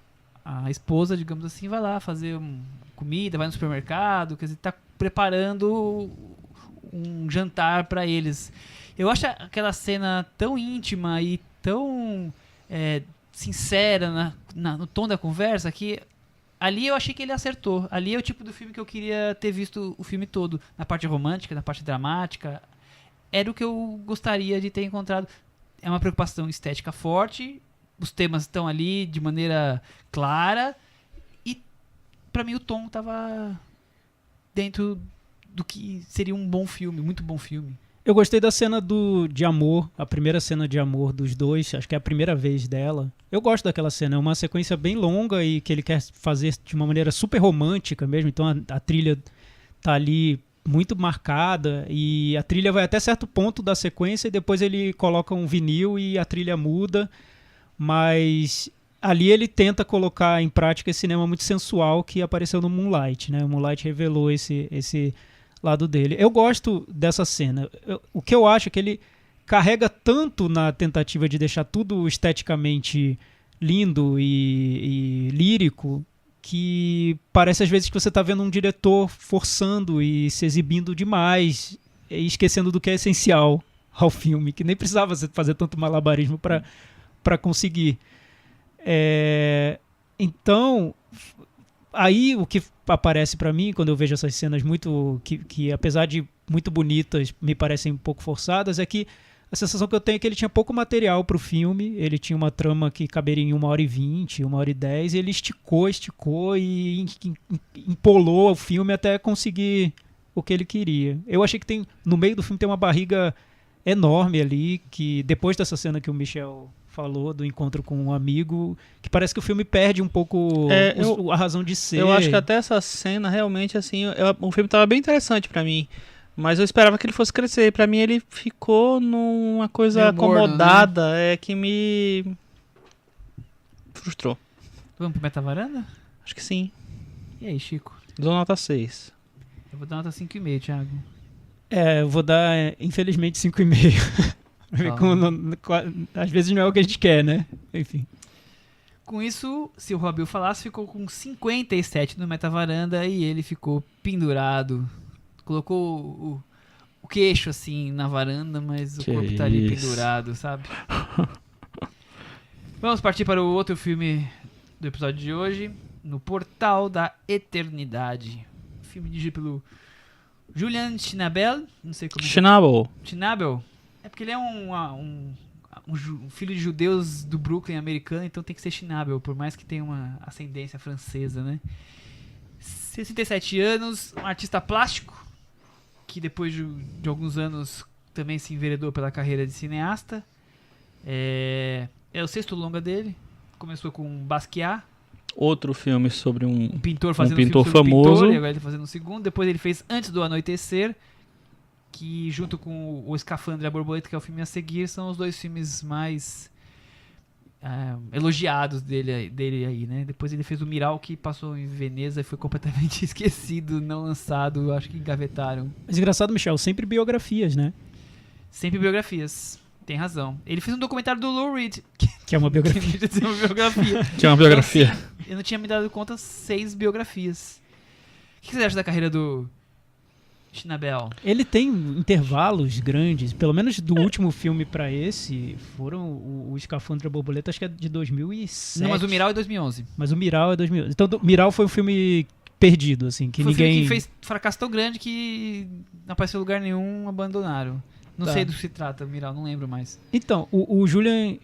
esposa, digamos assim, vai lá fazer comida, vai no supermercado, quer dizer, tá preparando um jantar para eles. Eu acho aquela cena tão íntima e tão sincera no tom da conversa que ali eu achei que ele acertou. Ali é o tipo do filme que eu queria ter visto o filme todo, na parte romântica, na parte dramática. Era o que eu gostaria de ter encontrado. É uma preocupação estética forte, os temas estão ali de maneira clara e pra mim o tom tava dentro do que seria um bom filme, muito bom filme. Eu gostei da cena de amor, a primeira cena de amor dos dois, acho que é a primeira vez dela. Eu gosto daquela cena, é uma sequência bem longa e que ele quer fazer de uma maneira super romântica mesmo, então a trilha tá ali muito marcada e a trilha vai até certo ponto da sequência e depois ele coloca um vinil e a trilha muda. Mas ali ele tenta colocar em prática esse cinema muito sensual que apareceu no Moonlight, né? O Moonlight revelou esse lado dele. Eu gosto dessa cena. O que eu acho é que ele carrega tanto na tentativa de deixar tudo esteticamente lindo e lírico que parece às vezes que você está vendo um diretor forçando e se exibindo demais e esquecendo do que é essencial ao filme, que nem precisava fazer tanto malabarismo para conseguir. Então, aí o que aparece para mim quando eu vejo essas cenas muito que apesar de muito bonitas me parecem um pouco forçadas é que A sensação que eu tenho é que ele tinha pouco material pro filme, ele tinha uma trama que caberia em 1h20, 1h10, e ele esticou e empolou o filme até conseguir o que ele queria. Eu achei que no meio do filme tem uma barriga enorme ali, que depois dessa cena que o Michel falou, do encontro com um amigo, que parece que o filme perde um pouco a razão de ser. Eu acho que até essa cena, realmente, assim, o filme tava bem interessante pra mim. Mas eu esperava que ele fosse crescer. Pra mim, ele ficou numa coisa meio morno, acomodada, que me frustrou. Vamos pro Metavaranda? Acho que sim. E aí, Chico? Dou nota 6. Eu vou dar nota 5,5, Thiago. Eu vou dar, infelizmente, 5,5. Às vezes não é o que a gente quer, né? Enfim. Com isso, se o Robil falasse, ficou com 57 no Metavaranda e ele ficou pendurado. Colocou o queixo assim na varanda, mas o corpo tá ali pendurado, sabe? Vamos partir para o outro filme do episódio de hoje, No Portal da Eternidade. Filme dirigido pelo Julian Schnabel, não sei como Schnabel. É porque ele é um filho de judeus do Brooklyn americano, então tem que ser Schnabel, por mais que tenha uma ascendência francesa, né? 67 anos, um artista plástico, que depois de alguns anos também se enveredou pela carreira de cineasta. É o 6º longa dele. Começou com Basquiat. Outro filme sobre um pintor fazendo um pintor filme sobre famoso. Pintor, e agora ele tá fazendo o segundo. Depois ele fez Antes do Anoitecer, que junto com o Escafandro e a Borboleta, que é o filme a seguir, são os 2 filmes mais elogiados dele aí, né? Depois ele fez o Miral, que passou em Veneza e foi completamente esquecido, não lançado, acho que engavetaram. Mas engraçado, Michel, sempre biografias, né? Sempre biografias, tem razão. Ele fez um documentário do Lou Reed, que é uma biografia. Que é uma biografia. Que é uma biografia. Então, assim, eu não tinha me dado conta, 6 biografias. O que você acha da carreira do Schnabel? Ele tem intervalos grandes, pelo menos do último filme pra esse, foram o Escafandro e a Borboleta, acho que é de 2007. Não, mas o Miral é 2011. Mas o Miral é 2011. Então, Miral foi um filme perdido, assim, que foi ninguém... um filme que fez fracasso tão grande que não apareceu em lugar nenhum, abandonaram. Não sei do que se trata, Miral, não lembro mais. Então, o Julian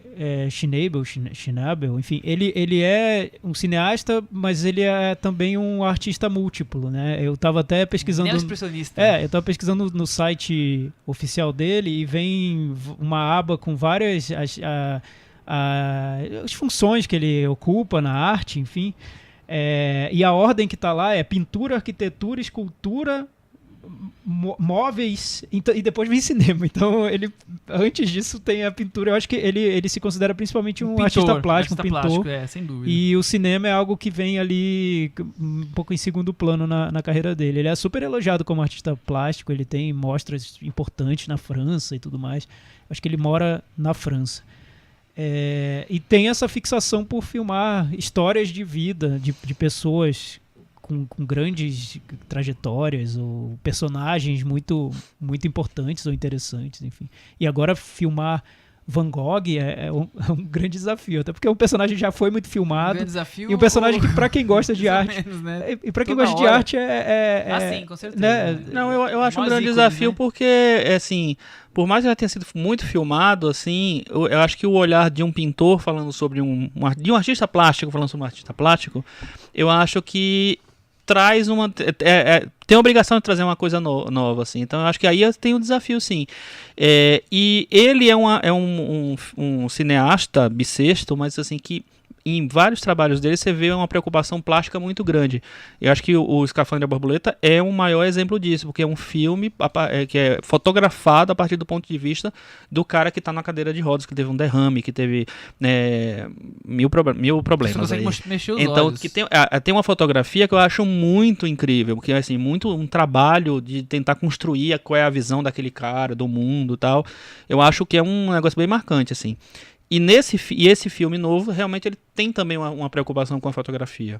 Schnabel, enfim, ele é um cineasta, mas ele é também um artista múltiplo, né? Eu tava até pesquisando... Neo-expressionista. Eu tava pesquisando no site oficial dele e vem uma aba com várias as funções que ele ocupa na arte, enfim. E a ordem que tá lá é pintura, arquitetura, escultura, móveis, e depois vem cinema. Então, ele, antes disso, tem a pintura. Eu acho que ele se considera principalmente um artista plástico, um pintor. Plástico, sem dúvida. E o cinema é algo que vem ali um pouco em segundo plano na carreira dele. Ele é super elogiado como artista plástico, ele tem mostras importantes na França e tudo mais. Acho que ele mora na França. E tem essa fixação por filmar histórias de vida de pessoas com grandes trajetórias ou personagens muito, muito importantes ou interessantes, enfim. E agora filmar Van Gogh é um grande desafio, até porque o personagem já foi muito filmado. Um grande desafio, e um personagem que, pra quem gosta de arte... menos, né? E pra quem gosta de arte sim, com certeza. Né? Não, eu acho um grande desafio, né? Porque, assim, por mais que já tenha sido muito filmado, assim, eu acho que o olhar de um pintor falando sobre de um artista plástico falando sobre um artista plástico, eu acho que traz tem a obrigação de trazer uma coisa nova, assim. Então eu acho que aí tem um desafio, sim. E ele é um cineasta bissexto, mas assim que em vários trabalhos dele você vê uma preocupação plástica muito grande. Eu acho que o Escafandro e a Borboleta é o maior exemplo disso, porque é um filme que é fotografado a partir do ponto de vista do cara que está na cadeira de rodas, que teve um derrame, que teve mil problemas. Você consegue mexer os então, olhos. Que tem uma fotografia que eu acho muito incrível, porque assim, muito um trabalho de tentar construir qual é a visão daquele cara, do mundo e tal. Eu acho que é um negócio bem marcante, assim. E esse filme novo, realmente, ele tem também uma preocupação com a fotografia.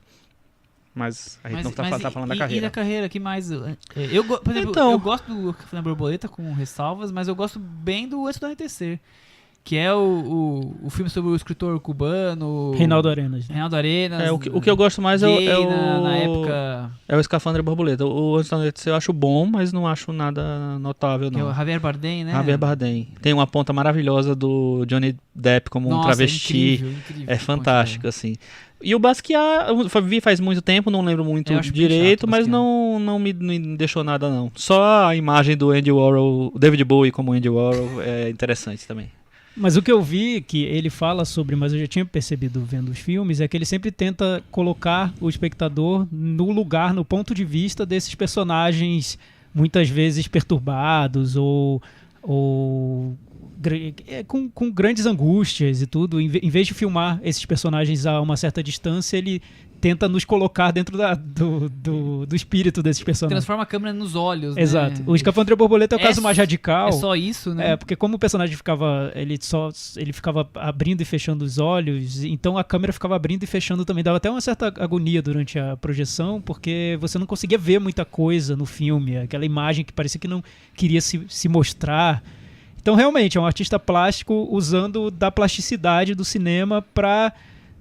Mas a gente não tá falando da carreira. E da carreira, que mais? Por exemplo, eu gosto do Café na Borboleta com ressalvas, mas eu gosto bem do Antes do Anoitecer. que é o filme sobre o escritor cubano... Reinaldo Arenas. Reinaldo Arenas. O que eu gosto mais na época... É o Escafandra Borboleta. O Antes da Noite eu acho bom, mas não acho nada notável, não. Que é o Javier Bardem, né? Javier Bardem. Tem uma ponta maravilhosa do Johnny Depp como um travesti. Incrível, é fantástico, assim. E o Basquiat, eu vi faz muito tempo, não lembro muito direito, chato, mas não me deixou nada, não. Só a imagem do Andy Warhol, o David Bowie como Andy Warhol, é interessante também. Mas o que eu vi que ele fala sobre, mas eu já tinha percebido vendo os filmes, é que ele sempre tenta colocar o espectador no lugar, no ponto de vista desses personagens muitas vezes perturbados ou com grandes angústias e tudo. Em vez de filmar esses personagens a uma certa distância, ele tenta nos colocar dentro do espírito desses personagens. Transforma a câmera nos olhos, Exato. né? O Escafandra Borboleta é o caso mais radical. É só isso, né? É, porque como o personagem ficava... Ele ficava abrindo e fechando os olhos, então a câmera ficava abrindo e fechando também. Dava até uma certa agonia durante a projeção, porque você não conseguia ver muita coisa no filme. Aquela imagem que parecia que não queria se mostrar. Então, realmente, é um artista plástico usando da plasticidade do cinema para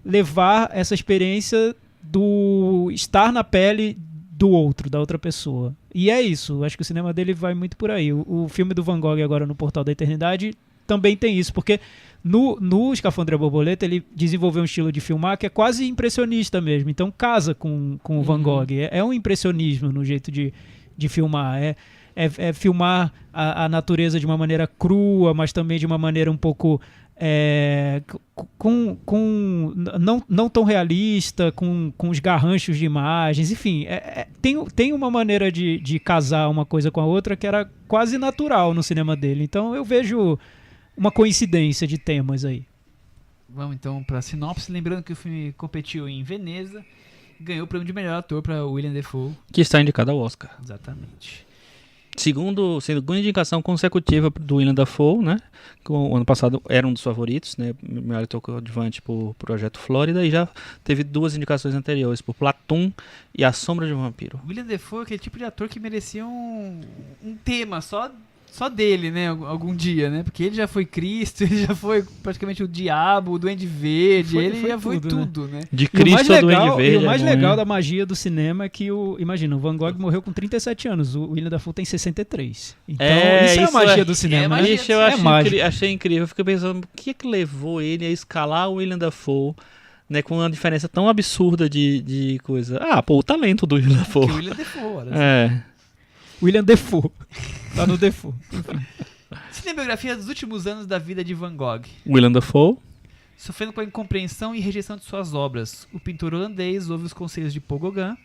levar essa experiência do estar na pele do outro, da outra pessoa. E é isso, acho que o cinema dele vai muito por aí. O filme do Van Gogh agora no Portal da Eternidade também tem isso, porque no Escafandra Borboleta ele desenvolveu um estilo de filmar que é quase impressionista mesmo, então casa com o Van Gogh. É um impressionismo no jeito de filmar, é filmar a natureza de uma maneira crua, mas também de uma maneira um pouco não tão realista, com os garranchos de imagens, enfim, tem uma maneira de casar uma coisa com a outra que era quase natural no cinema dele. Então eu vejo uma coincidência de temas aí. Vamos então para a sinopse, lembrando que o filme competiu em Veneza e ganhou o prêmio de melhor ator para William Dafoe, que está indicado ao Oscar. Exatamente. Segunda indicação consecutiva do William Dafoe, né? O ano passado era um dos favoritos, né? Melhor ator coadjuvante por Projeto Flórida, e já teve 2 indicações anteriores, por Platoon e A Sombra de um Vampiro. William Dafoe é aquele tipo de ator que merecia um tema só dele, né? Algum dia, né? Porque ele já foi Cristo, ele já foi praticamente o diabo, o Duende Verde, ele já foi tudo, né? De Cristo ao Duende Verde. E o mais legal da magia do cinema é que imagina, o Van Gogh morreu com 37 anos, o William Dafoe tem 63. Então, isso é a magia do cinema. Isso eu achei incrível. Eu fiquei pensando, o que é que levou ele a escalar o William Dafoe, né, com uma diferença tão absurda de coisa. O talento do William Dafoe. O William Dafoe, William Dafoe. Tá no Dafoe. Cinebiografia dos últimos anos da vida de Van Gogh. William Dafoe. Sofrendo com a incompreensão e rejeição de suas obras, o pintor holandês ouve os conselhos de Paul Gauguin,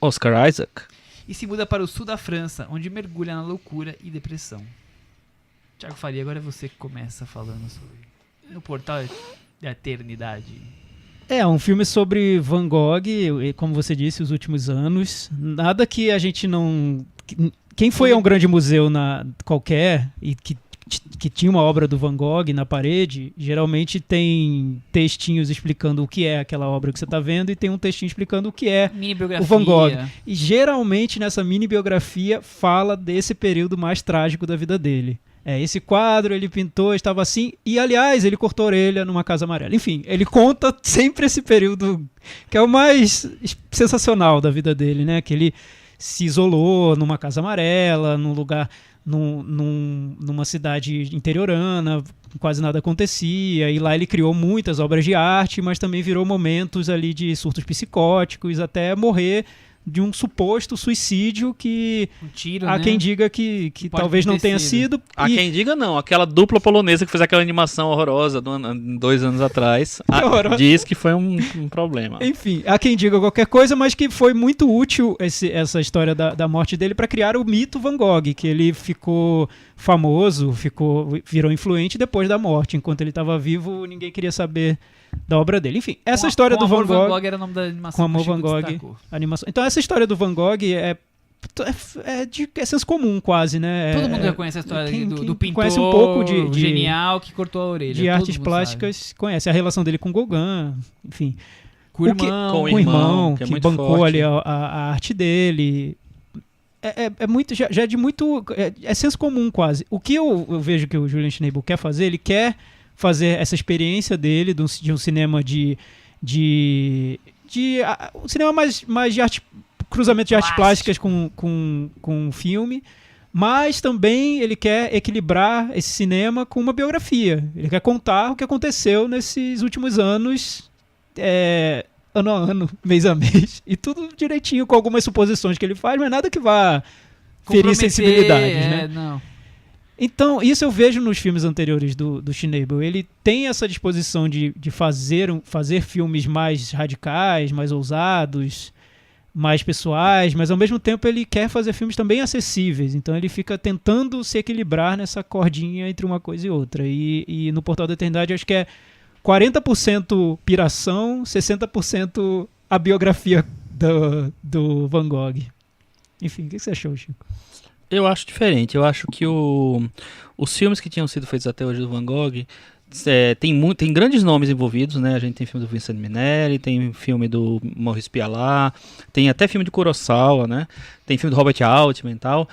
Oscar Isaac, e se muda para o sul da França, onde mergulha na loucura e depressão. Thiago Faria, agora é você que começa falando sobre No Portal da Eternidade. É um filme sobre Van Gogh, como você disse, os últimos anos. Nada que a gente não... Quem foi a um grande museu qualquer e que tinha uma obra do Van Gogh na parede, geralmente tem textinhos explicando o que é aquela obra que você está vendo e tem um textinho explicando o que é o Van Gogh. E geralmente nessa mini biografia fala desse período mais trágico da vida dele. Esse quadro ele pintou, estava assim, e aliás, ele cortou a orelha numa casa amarela. Enfim, ele conta sempre esse período que é o mais sensacional da vida dele, né? Que ele se isolou numa casa amarela, num lugar, numa cidade interiorana, quase nada acontecia, e lá ele criou muitas obras de arte, mas também virou momentos ali de surtos psicóticos, até morrer de um suposto suicídio que tiro, há quem diga que talvez não tenha sido. Há quem diga não, aquela dupla polonesa que fez aquela animação horrorosa 2 anos atrás, diz que foi um problema. Enfim, há quem diga qualquer coisa, mas que foi muito útil essa história da morte dele para criar o mito Van Gogh, que ele ficou famoso, virou influente depois da morte. Enquanto ele estava vivo, ninguém queria saber da obra dele. Enfim, essa história do Van Gogh... Van Gogh era o nome da animação. Com Amor Van Gogh, animação. Então essa história do Van Gogh é senso comum quase, né? Todo mundo já conhece a história do pintor conhece um pouco de genial que cortou a orelha. De artes plásticas, sabe. Conhece a relação dele com Gauguin, enfim. Com o irmão, que bancou forte ali a arte dele. é muito, já é de muito, é senso comum quase. O que eu vejo que o Julian Schnabel quer fazer, ele quer fazer essa experiência dele de um cinema um cinema mais de arte, cruzamento de artes plásticas com filme, mas também ele quer equilibrar esse cinema com uma biografia. Ele quer contar o que aconteceu nesses últimos anos, ano a ano, mês a mês, e tudo direitinho, com algumas suposições que ele faz, mas nada que vá ferir sensibilidades, né? Não. Então, isso eu vejo nos filmes anteriores do Schnabel. Ele tem essa disposição de fazer filmes mais radicais, mais ousados, mais pessoais, mas ao mesmo tempo ele quer fazer filmes também acessíveis. Então ele fica tentando se equilibrar nessa cordinha entre uma coisa e outra. E no Portal da Eternidade, acho que é 40% piração, 60% a biografia do Van Gogh. Enfim, o que você achou, Chico? Eu acho diferente. Eu acho que os filmes que tinham sido feitos até hoje do Van Gogh tem grandes nomes envolvidos, né? A gente tem filme do Vincent Minnelli, tem filme do Maurice Pialat, tem até filme de Kurosawa, né? Tem filme do Robert Altman e tal.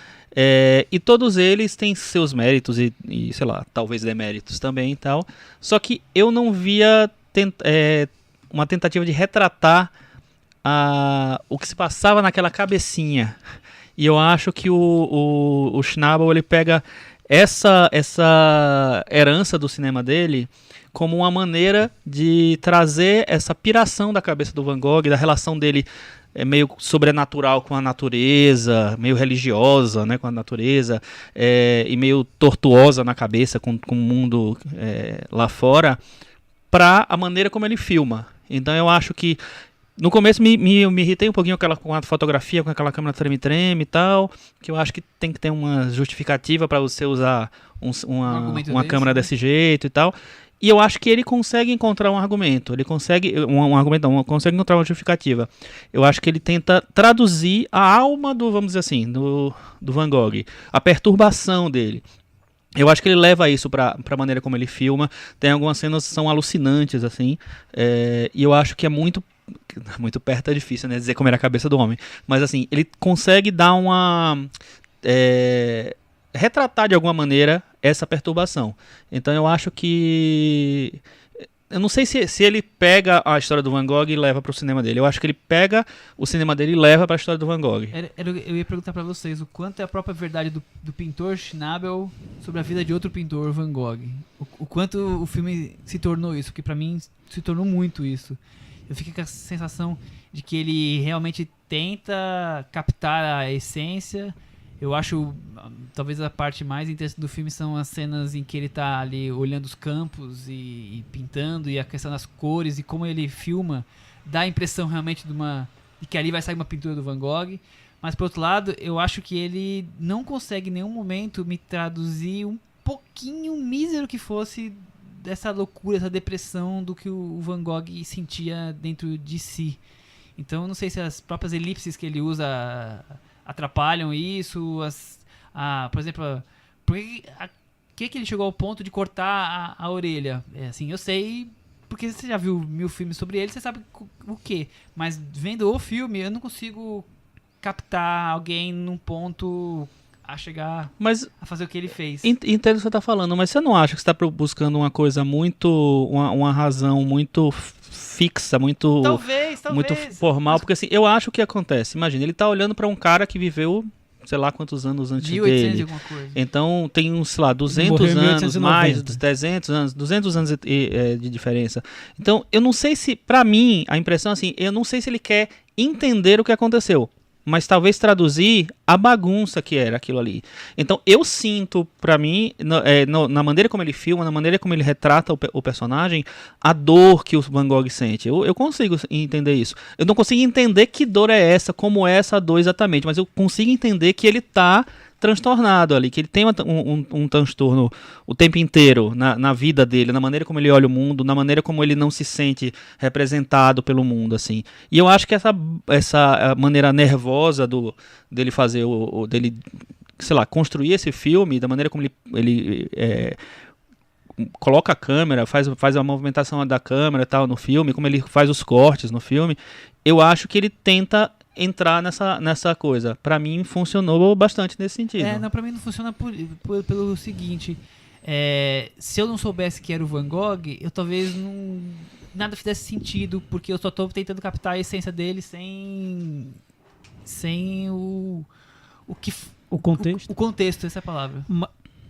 E todos eles têm seus méritos e, sei lá, talvez deméritos também e tal. Só que eu não via uma tentativa de retratar o que se passava naquela cabecinha. E eu acho que o Schnabel, ele pega essa herança do cinema dele como uma maneira de trazer essa piração da cabeça do Van Gogh, da relação dele meio sobrenatural com a natureza, meio religiosa, né, com a natureza, e meio tortuosa na cabeça com o mundo lá fora, para a maneira como ele filma. Então eu acho que no começo me irritei um pouquinho com a fotografia, com aquela câmera treme-treme e tal, que eu acho que tem que ter uma justificativa para você usar uma câmera desse jeito e tal. E eu acho que ele consegue encontrar um argumento, ele consegue consegue encontrar uma justificativa. Eu acho que ele tenta traduzir a alma vamos dizer assim, do Van Gogh, a perturbação dele. Eu acho que ele leva isso para a maneira como ele filma. Tem algumas cenas que são alucinantes, assim, e eu acho que é muito perto, é difícil, né, dizer como era a cabeça do homem, mas assim, ele consegue dar retratar de alguma maneira essa perturbação. Então eu acho que eu não sei se ele pega a história do Van Gogh e leva para o cinema dele. Eu acho que ele pega o cinema dele e leva para a história do Van Gogh. Eu ia perguntar para vocês o quanto é a própria verdade do pintor Schnabel sobre a vida de outro pintor, Van Gogh. O quanto o filme se tornou isso, porque para mim se tornou muito isso. Eu fico com a sensação de que ele realmente tenta captar a essência. Eu acho, talvez a parte mais interessante do filme são as cenas em que ele tá ali olhando os campos e pintando, e a questão das cores e como ele filma dá a impressão realmente de que ali vai sair uma pintura do Van Gogh. Mas, por outro lado, eu acho que ele não consegue em nenhum momento me traduzir um pouquinho mísero que fosse dessa loucura, essa depressão do que o Van Gogh sentia dentro de si. Então eu não sei se as próprias elipses que ele usa atrapalham isso, por exemplo, por que ele chegou ao ponto de cortar a orelha? Assim, eu sei, porque você já viu 1000 filmes sobre ele, você sabe o que, mas vendo o filme eu não consigo captar alguém num ponto a chegar a fazer o que ele fez. Entendo o que você está falando, mas você não acha que você está buscando uma coisa muito, uma razão muito fixa, muito formal? Porque assim, eu acho que acontece. Imagina, ele está olhando para um cara que viveu, sei lá quantos anos antes 1800 dele. Alguma coisa. Então tem uns, sei lá, 200 anos, mais 300 anos, 200 anos de diferença. Então eu não sei se, para mim, a impressão assim, eu não sei se ele quer entender o que aconteceu, mas talvez traduzir a bagunça que era aquilo ali. Então eu sinto, pra mim, na maneira como ele filma, na maneira como ele retrata o personagem, a dor que o Van Gogh sente. Eu consigo entender isso. Eu não consigo entender que dor é essa, como é essa dor exatamente, mas eu consigo entender que ele tá transtornado ali, que ele tem um transtorno o tempo inteiro na vida dele, na maneira como ele olha o mundo, na maneira como ele não se sente representado pelo mundo, assim. E eu acho que essa maneira nervosa dele fazer, dele, sei lá, construir esse filme, da maneira como ele coloca a câmera, faz a movimentação da câmera e tal no filme, como ele faz os cortes no filme, eu acho que ele tenta entrar nessa coisa. Pra mim funcionou bastante nesse sentido. Não, pra mim não funciona pelo seguinte, se eu não soubesse que era o Van Gogh, eu talvez nada fizesse sentido, porque eu só tô tentando captar a essência dele sem o contexto. O contexto, essa é a palavra.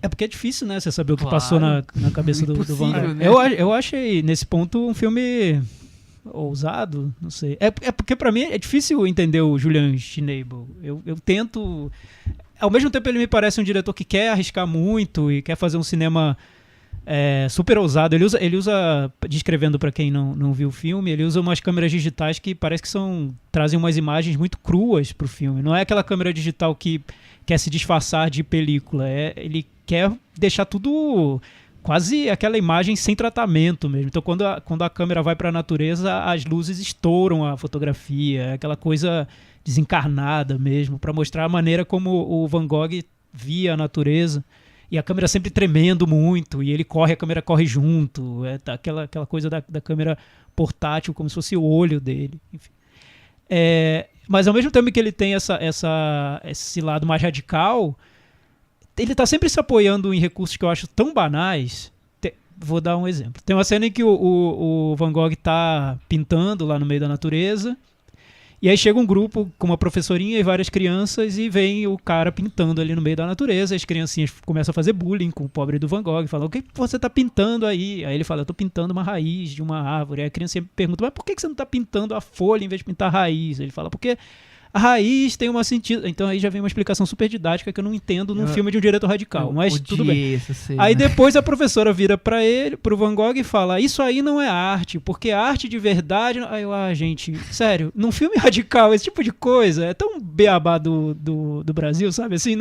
É porque é difícil, né? Você saber o que Claro. passou na cabeça do Van Gogh. Né? Eu achei, nesse ponto, um filme ousado, não sei. É porque pra mim é difícil entender o Julian Schnabel. Eu tento... Ao mesmo tempo ele me parece um diretor que quer arriscar muito e quer fazer um cinema super ousado. Ele usa, descrevendo pra quem não viu o filme, ele usa umas câmeras digitais que parece que trazem umas imagens muito cruas pro filme. Não é aquela câmera digital que quer se disfarçar de película. Ele quer deixar tudo quase aquela imagem sem tratamento mesmo. Então quando a câmera vai para a natureza, as luzes estouram a fotografia, aquela coisa desencarnada mesmo, para mostrar a maneira como o Van Gogh via a natureza. E a câmera sempre tremendo muito, e ele corre, a câmera corre junto. Aquela coisa da câmera portátil, como se fosse o olho dele. Enfim. Mas ao mesmo tempo que ele tem esse lado mais radical, ele tá sempre se apoiando em recursos que eu acho tão banais. Vou dar um exemplo. Tem uma cena em que o Van Gogh tá pintando lá no meio da natureza, e aí chega um grupo com uma professorinha e várias crianças, e vem o cara pintando ali no meio da natureza. As criancinhas começam a fazer bullying com o pobre do Van Gogh, falam: o que você tá pintando aí? Aí ele fala: eu tô pintando uma raiz de uma árvore. Aí a criança pergunta: mas por que você não tá pintando a folha em vez de pintar a raiz? Ele fala: porque a raiz tem um sentido. Então aí já vem uma explicação super didática que eu não entendo num filme de um diretor radical, mas tudo bem. Aí depois a professora vira pro Van Gogh e fala: isso aí não é arte, porque arte de verdade... Aí eu, gente, sério, num filme radical, esse tipo de coisa é tão beabá do Brasil, sabe? Assim,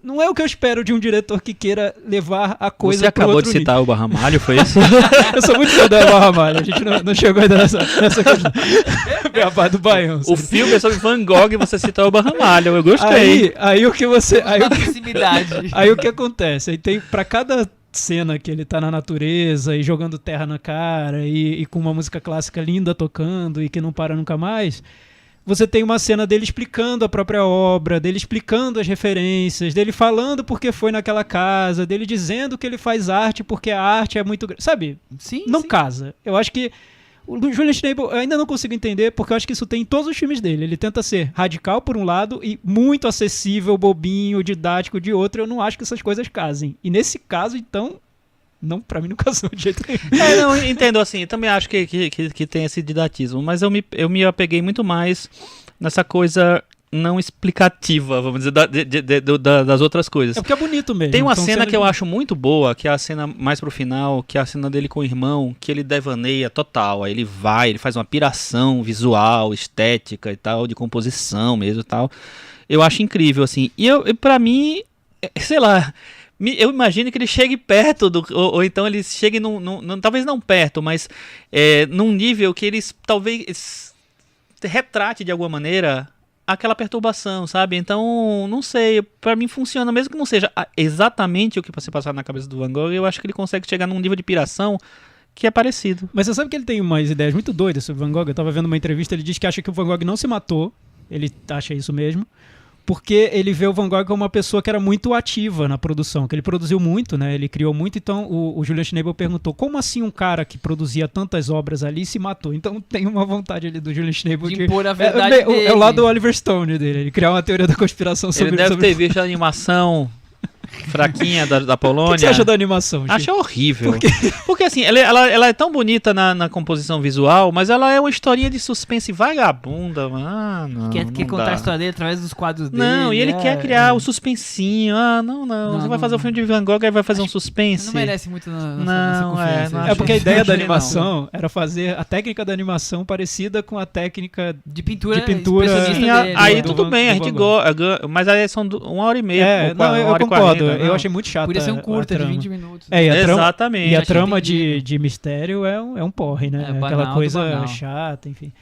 não é o que eu espero de um diretor que queira levar a coisa Você acabou de nível. citar o Elba Ramalho, foi isso? Eu sou muito fã do Elba Ramalho, a gente não chegou ainda nessa questão. Beabá do Baião. O filme é sobre Van Gogh e você citou o Elba Ramalho, eu gostei. Aí o que você... proximidade. Aí o que acontece? Aí tem, pra cada cena que ele tá na natureza e jogando terra na cara e com uma música clássica linda tocando e que não para nunca mais, você tem uma cena dele explicando a própria obra, dele explicando as referências, dele falando porque foi naquela casa, dele dizendo que ele faz arte porque a arte é muito... Sabe? Sim, não sim. casa. Eu acho que o Julian Schnabel, eu ainda não consigo entender, porque eu acho que isso tem em todos os filmes dele. Ele tenta ser radical por um lado e muito acessível, bobinho, didático de outro. Eu não acho que essas coisas casem. E nesse caso, então, não, pra mim não casou de jeito nenhum. Não, entendo assim, eu também acho que tem esse didatismo, mas eu me apeguei muito mais nessa coisa não explicativa, vamos dizer, das outras coisas. É porque é bonito mesmo. Tem uma Então, cena que eu acho muito boa, que é a cena mais pro final, que é a cena dele com o irmão, que ele devaneia total. Aí ele faz uma piração visual, estética e tal, de composição mesmo e tal. Eu acho incrível, assim. E pra mim, sei lá, eu imagino que ele chegue perto ou então ele chegue talvez não perto, mas num nível que eles talvez retrate de alguma maneira aquela perturbação, sabe? Então, não sei, pra mim funciona, mesmo que não seja exatamente o que você passar na cabeça do Van Gogh, eu acho que ele consegue chegar num nível de piração que é parecido. Mas você sabe que ele tem umas ideias muito doidas sobre o Van Gogh? Eu tava vendo uma entrevista, ele diz que acha que o Van Gogh não se matou, ele acha isso mesmo, porque ele vê o Van Gogh como uma pessoa que era muito ativa na produção, que ele produziu muito, né? Ele criou muito, então o Julian Schnabel perguntou: como assim um cara que produzia tantas obras ali se matou? Então tem uma vontade ali do Julian Schnabel de impor a verdade dele. É o lado do Oliver Stone dele, ele criar uma teoria da conspiração sobre... Ele deve ter visto a animação fraquinha da Polônia. O que você acha da animação, Chico? Acho horrível. Porque assim, ela é tão bonita na composição visual, mas ela é uma historinha de suspense vagabunda, mano. Quer contar a história dele através dos quadros dele. Não, e ele quer criar o suspensinho. Não. Você vai fazer o filme de Van Gogh e vai fazer um suspense. Não merece muito Não, confiança. É porque a ideia da animação era fazer a técnica da animação parecida com a técnica de pintura. Sim, dele, aí tudo bem, a gente gosta. Mas aí são 1h30. Eu concordo. Eu achei muito chato. Podia ser um curta de 20 minutos. Exatamente. E a trama de mistério é um porre, né? Aquela coisa chata, enfim.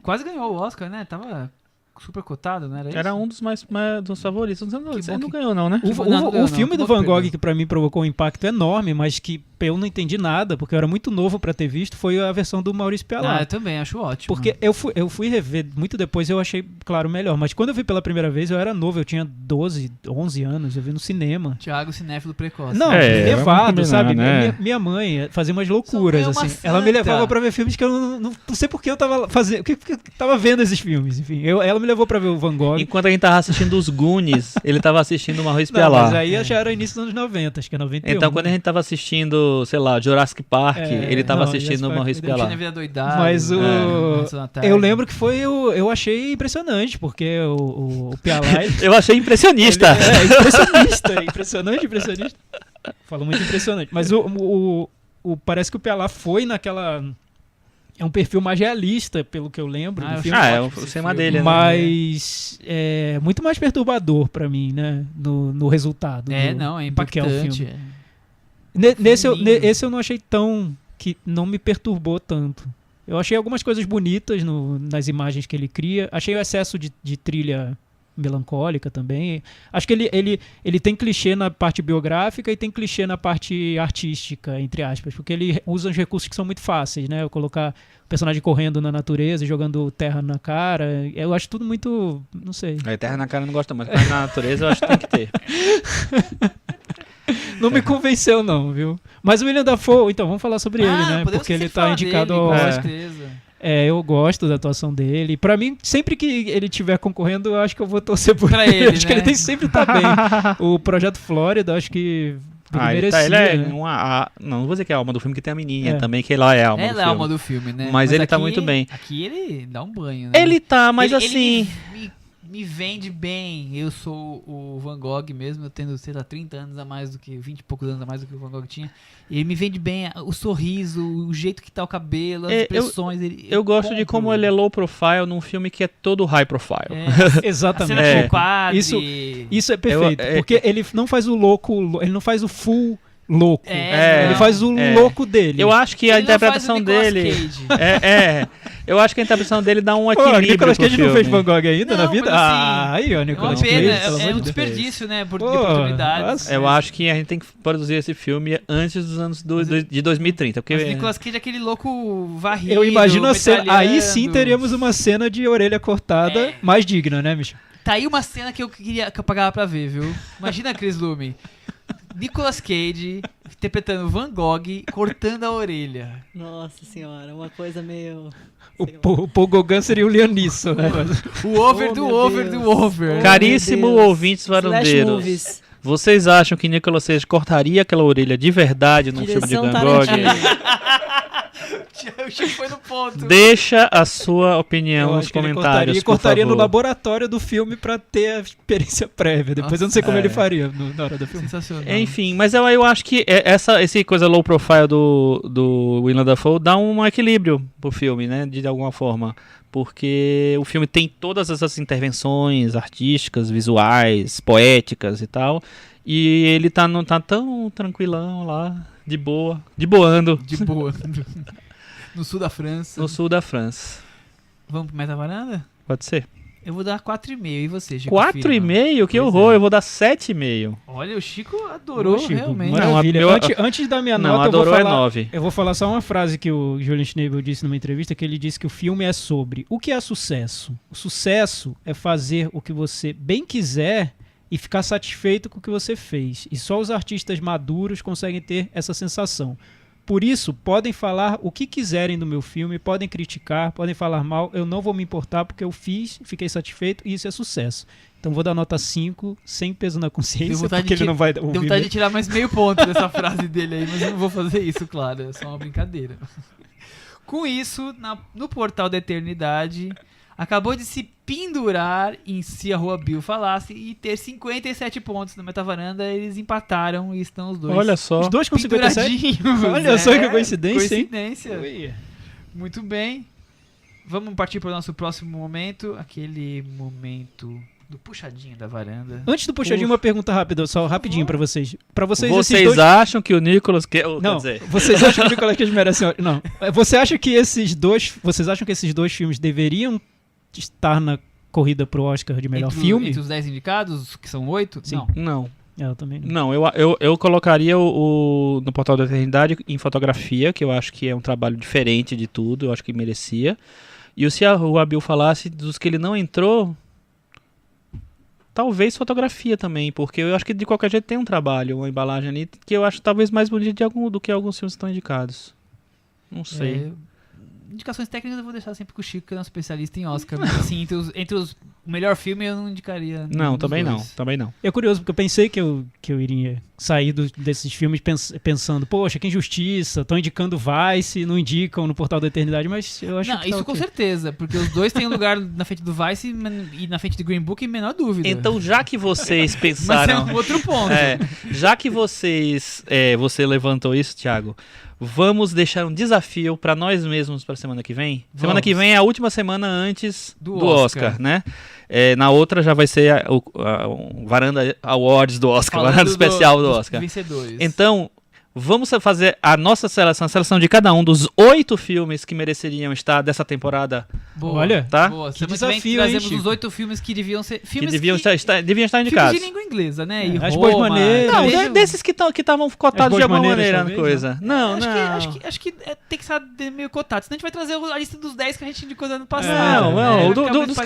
Quase ganhou o Oscar, né? Tava super cotado, não era isso? Era um dos mais dos favoritos. Ele não que- ganhou, não, né? O filme do Van Gogh, perdão. que pra mim provocou um impacto enorme, mas que eu não entendi nada, porque eu era muito novo pra ter visto, foi a versão do Maurício Ah, Pialat. eu também acho ótimo. Porque eu fui rever muito depois, eu achei, claro, melhor. Mas quando eu vi pela primeira vez, eu era novo, eu tinha 12, 11 anos, eu vi no cinema. Thiago cinéfilo precoce. Não, vamos levado, combinar, sabe? né? Minha mãe fazia umas loucuras, Sou eu, uma assim. Ela me santa. levava pra ver filmes que eu não sei por que eu tava fazendo, que eu tava vendo esses filmes, enfim. Ela me levou pra ver o Van Gogh. Enquanto a gente tava assistindo os Goonies, ele tava assistindo o Maurício Não, Pialat. mas aí já era início dos anos 90, acho que é 91. Então, quando a gente tava assistindo, sei lá, Jurassic Park, ele tava não, assistindo Jurassic o Park, Maurício Curtindo a Pialat. vida doidada. Mas É. eu lembro que eu achei impressionante, porque o Pialat... Eu achei impressionista. Impressionante. Falo muito impressionante. Mas parece que o Pialat foi naquela... É um perfil mais realista, pelo que eu lembro do filme. É o cinema dele, né? Mas é muito mais perturbador pra mim, né? No resultado. É do que é o impactante. filme. É. Esse eu não achei tão... que não me perturbou tanto. Eu achei algumas coisas bonitas nas imagens que ele cria. Achei o excesso de trilha melancólica também. Acho que ele tem clichê na parte biográfica e tem clichê na parte artística, entre aspas, porque ele usa uns recursos que são muito fáceis, né? Eu colocar o personagem correndo na natureza, jogando terra na cara. Eu acho tudo muito... não sei. A terra na cara eu não gosto, mas na natureza eu acho que tem que ter. Não me convenceu não, viu? Mas o William Dafoe, então, vamos falar sobre ele, né? podemos Porque ele sempre tá falar indicado dele, ao... com certeza. eu gosto da atuação dele. Pra mim, sempre que ele estiver concorrendo, eu acho que eu vou torcer por Pra ele. ele, Acho que né? ele tem que sempre tá bem. O Projeto Flórida, acho que ele merecia, ele é né? não vou dizer que é a alma do filme, que tem a menininha É. também, que ela é a alma do Ela é filme. a alma do filme, né? Mas ele tá aqui- muito bem. Aqui ele dá um banho, né? Ele tá, mas Ele assim... me vende bem. Eu sou o Van Gogh mesmo, eu tendo, sei lá, 30 anos a mais do que... 20 e poucos anos a mais do que o Van Gogh tinha. E ele me vende bem o sorriso, o jeito que tá o cabelo, as expressões. Eu gosto de como ele é low profile num filme que é todo high profile. A Exatamente. cena com o quadro. Isso é perfeito. Porque ele não faz o louco, ele não faz o full louco. Ele faz o louco dele. Eu acho que a interpretação dele... Eu acho que a interpretação dele dá um equilíbrio. O Nicolas Cage pro não fez filme. Van Gogh ainda Não, na vida? mas assim, Aí, ó, É uma Nicolas pena, Cage. pelo é amor um de Deus. desperdício, né? De Pô, oportunidades. nossa. Eu acho que a gente tem que produzir esse filme antes dos anos de 2030. Porque Mas o Nicolas Cage é aquele louco varrido, Eu imagino a cena. Aí metralhando. sim teríamos uma cena de orelha cortada mais digna, né, Michel? Tá aí uma cena que eu pagava pra ver, viu? Imagina, Chris Lume. Nicolas Cage interpretando Van Gogh cortando a orelha. Nossa senhora, uma coisa meio... O Paul Gauguin seria o Lianisso, né? O over Oh, do meu over Deus. do over. Caríssimo meu Deus. ouvintes Slash varandeiros, movies. vocês acham que Nicolas Cage cortaria aquela orelha de verdade num filme de Direção Van Gogh? Tarantino. O Chico foi no ponto. Deixa a sua opinião Eu nos acho que ele comentários, cortaria por no favor. laboratório do filme pra ter a experiência prévia. Depois eu não sei como ele faria na hora do filme. Sensacional. Enfim, mas eu acho que esse coisa low profile do William Dafoe dá um equilíbrio pro filme, né? De alguma forma. Porque o filme tem todas essas intervenções artísticas, visuais, poéticas e tal. E ele tá tão tranquilão lá, de boando, De boa. No sul da França. no sul da França. Vamos pro Meta Varanda? Pode ser. Eu vou dar 4,5. E você, Chico? 4,5? Que Pois horror, é. eu vou dar 7,5. Olha, o Chico adorou, Chico, realmente. Maravilha. Não, Antes da minha Não, nota, adorou eu é vou falar... 9. Eu vou falar só uma frase que o Julian Schnabel disse numa entrevista, que ele disse que o filme é sobre o que é sucesso. O sucesso é fazer o que você bem quiser e ficar satisfeito com o que você fez. E só os artistas maduros conseguem ter essa sensação. Por isso, podem falar o que quiserem do meu filme, podem criticar, podem falar mal, eu não vou me importar porque eu fiz, fiquei satisfeito e isso é sucesso. Então vou dar nota 5, sem peso na consciência, Deu vontade porque de ele não vai Deu ouvir. vontade de tirar mais meio ponto dessa frase dele aí, mas eu não vou fazer isso, claro. É só uma brincadeira. Com isso, no Portal da Eternidade, acabou de se pendurar em Se a Rua Bill Falasse e ter 57 pontos no Metavaranda. Eles empataram e estão os dois Olha só. Os dois com 57? penduradinhos. Olha só que coincidência, hein? Coincidência. Ui. Muito bem. Vamos partir para o nosso próximo momento. Aquele momento do puxadinho da varanda. Antes do puxadinho, uma pergunta rápida, só rapidinho pra vocês. Pra vocês, esses Vocês dois... acham que o Nicolas quer Não, dizer, vocês acham que o Nicolas Cage merece... Não. Você acha que esses dois... Vocês acham que esses dois filmes deveriam estar corrida pro Oscar de melhor filme. Entre os 10 indicados, que são 8? Sim. Não. Eu também não. Não, eu colocaria no Portal da Eternidade em fotografia, que eu acho que é um trabalho diferente de tudo, eu acho que merecia. E se o Abil falasse dos que ele não entrou, talvez fotografia também, porque eu acho que de qualquer jeito tem um trabalho, uma embalagem ali, que eu acho talvez mais bonito do que alguns filmes que estão indicados. Não sei. Indicações técnicas eu vou deixar sempre com o Chico, que é um especialista em Oscar. Mas assim, entre os o melhor filme eu não indicaria. Não, também não. É curioso, porque eu pensei que eu iria sair desses filmes pensando, poxa, que injustiça, estão indicando Vice, não indicam no Portal da Eternidade, mas eu acho que isso com certeza, porque os dois têm um lugar na frente do Vice e na frente do Green Book, em menor dúvida. Então, já que vocês pensaram... Mas é um outro ponto. Já que você levantou isso, Thiago, vamos deixar um desafio para nós mesmos para semana que vem. Vamos. Semana que vem é a última semana antes do Oscar, né? Na outra já vai ser o Varanda Awards do Oscar, Varanda especial do Oscar. Vencedores. Então, vamos fazer a nossa seleção, a seleção de cada um dos 8 filmes que mereceriam estar dessa temporada. Boa, olha, tá? Boa. Que Semana que vem desafio, trazemos hein, os 8 filmes que deviam ser... Filmes deviam estar indicados. Filmes de língua inglesa, né? E As Roma, Boas Maneiras. Não, desses que estavam cotados de alguma maneira na talvez, coisa. Não. Acho que tem que estar meio cotado. Senão a gente vai trazer a lista dos 10 que a gente indicou no ano passado. Não,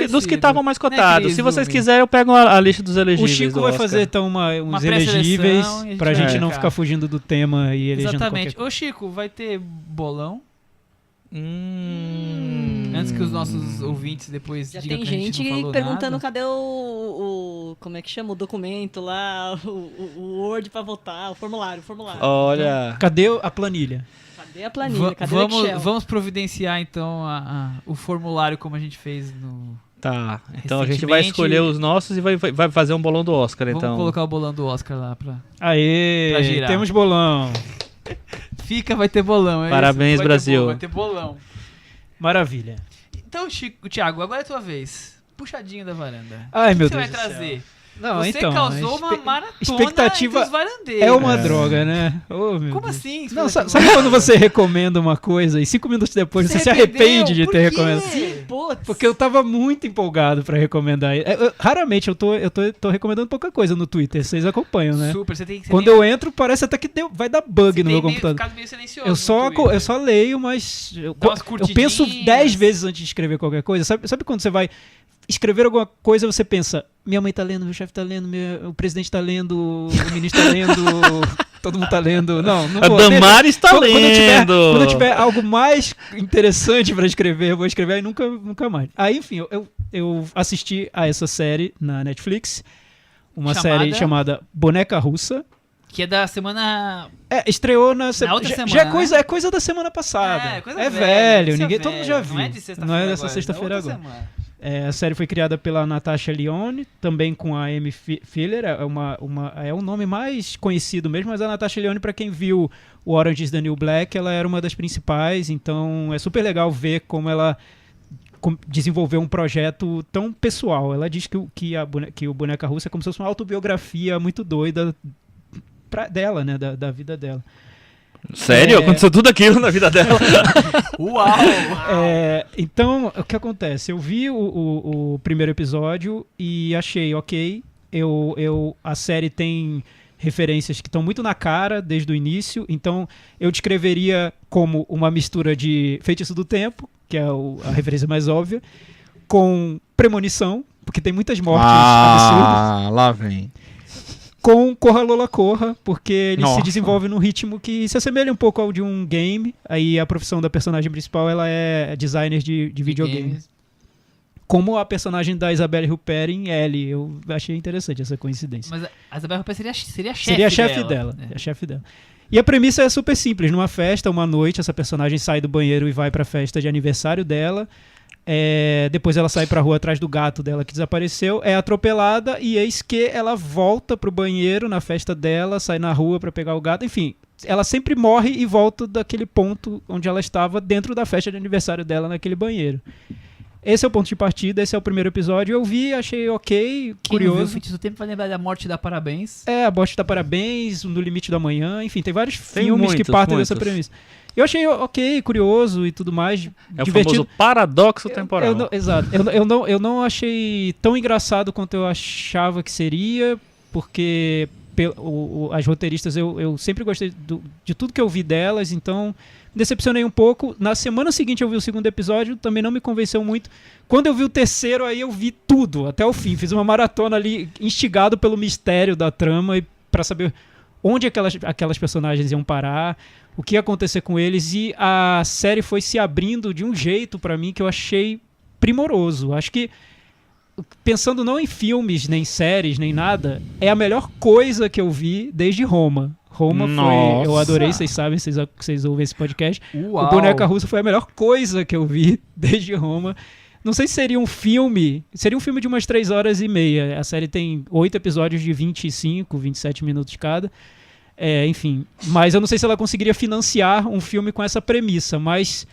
dos que estavam mais cotados. Se vocês quiserem, eu pego a lista dos elegíveis. O Chico vai fazer então uns elegíveis pra gente não ficar fugindo do tema e elegendo Exatamente. qualquer... Ô Chico, vai ter bolão? Antes que os nossos ouvintes depois Já digam tem que a gente gente não falou perguntando nada. cadê o como é que chama? O documento lá, o Word pra votar, o formulário. Olha. Cadê a planilha? Cadê a planilha? Cadê o Excel? Vamos providenciar então o formulário como a gente fez no... Tá, então a gente vai escolher os nossos e vai fazer um bolão do Oscar, então. Vamos colocar o bolão do Oscar lá pra Aê, temos bolão. Vai ter bolão. Parabéns, Brasil. Vai ter bolão. Maravilha. Então, Thiago, agora é a tua vez. Puxadinho da varanda. Ai, meu Deus. O que você vai trazer? Não, você então, causou uma maratona expectativa entre os varandeiros. é uma droga, né? Oh, meu Como Deus. assim? Não, sabe quando você recomenda uma coisa e 5 minutos depois você se arrepende de ter recomendado? Porque eu tava muito empolgado pra recomendar. Raramente eu tô recomendando pouca coisa no Twitter, vocês acompanham, né? Super, quando eu entro, parece até que vai dar bug no meu computador. Meio silencioso eu só leio, mas eu penso 10 vezes antes de escrever qualquer coisa. Sabe quando você vai escrever alguma coisa, você pensa, minha mãe tá lendo, meu chefe tá lendo, o presidente tá lendo, o ministro tá lendo, todo mundo tá lendo. Não vou. A Damares tá lendo. Quando eu tiver algo mais interessante pra escrever, eu vou escrever e nunca mais. Aí, enfim, eu assisti a essa série na Netflix, série chamada Boneca Russa. Que é da semana... estreou na outra semana. Já é coisa da semana passada. É velho, todo mundo já viu. Não é de sexta-feira Não é dessa sexta-feira agora. Semana. A série foi criada pela Natasha Lyonne, também com a Amy Filler, é um nome mais conhecido mesmo, mas a Natasha Lyonne, para quem viu o Orange is the New Black, ela era uma das principais, então é super legal ver como ela desenvolveu um projeto tão pessoal. Ela diz que o Boneca Russa é como se fosse uma autobiografia muito doida dela, né, da vida dela. Sério? Aconteceu tudo aquilo na vida dela? Uau! Então, o que acontece? Eu vi o primeiro episódio e achei ok. A série tem referências que estão muito na cara desde o início, então eu descreveria como uma mistura de Feitiço do Tempo, que é a referência mais óbvia, com Premonição, porque tem muitas mortes absurdas. Lá vem. Com Corra Lola Corra, porque ele se desenvolve num ritmo que se assemelha um pouco ao de um game. Aí a profissão da personagem principal ela é designer de videogames. Como a personagem da Isabelle Huppert em Ellie. Eu achei interessante essa coincidência. Mas a Isabelle Huppert seria a chefe dela. Seria a chefe dela. É a chefe dela. E a premissa é super simples. Numa festa, uma noite, essa personagem sai do banheiro e vai pra festa de aniversário dela. Depois ela sai pra rua atrás do gato dela que desapareceu, é atropelada e eis que ela volta pro banheiro na festa dela, sai na rua pra pegar o gato, enfim, ela sempre morre e volta daquele ponto onde ela estava dentro da festa de aniversário dela naquele banheiro. esse é o ponto de partida, esse é o primeiro episódio. Eu vi, achei ok, Quem não viu o curioso. Feitiço do Tempo vai lembrar da Morte da Parabéns. A Bote dá Parabéns, No Limite do Amanhã, enfim, tem vários Tem filmes que muitos, partem muitos. dessa premissa. Eu achei ok, curioso e tudo mais, É o divertido. famoso paradoxo temporal. Exato. Eu não achei tão engraçado quanto eu achava que seria, porque as roteiristas, eu sempre gostei de tudo que eu vi delas, então me decepcionei um pouco. Na semana seguinte eu vi o segundo episódio, também não me convenceu muito. Quando eu vi o terceiro, aí eu vi tudo, até o fim. Fiz uma maratona ali, instigado pelo mistério da trama e para saber onde aquelas personagens iam parar, o que ia acontecer com eles, e a série foi se abrindo de um jeito pra mim que eu achei primoroso. Acho que, pensando não em filmes, nem séries, nem nada, é a melhor coisa que eu vi desde Roma. Roma foi... Eu adorei, vocês sabem, vocês ouvem esse podcast. Uau. O Boneca Russa foi a melhor coisa que eu vi desde Roma. Não sei se seria um filme de umas 3 horas e meia. A série tem 8 episódios de 25, 27 minutos cada. Enfim, mas eu não sei se ela conseguiria financiar um filme com essa premissa, mas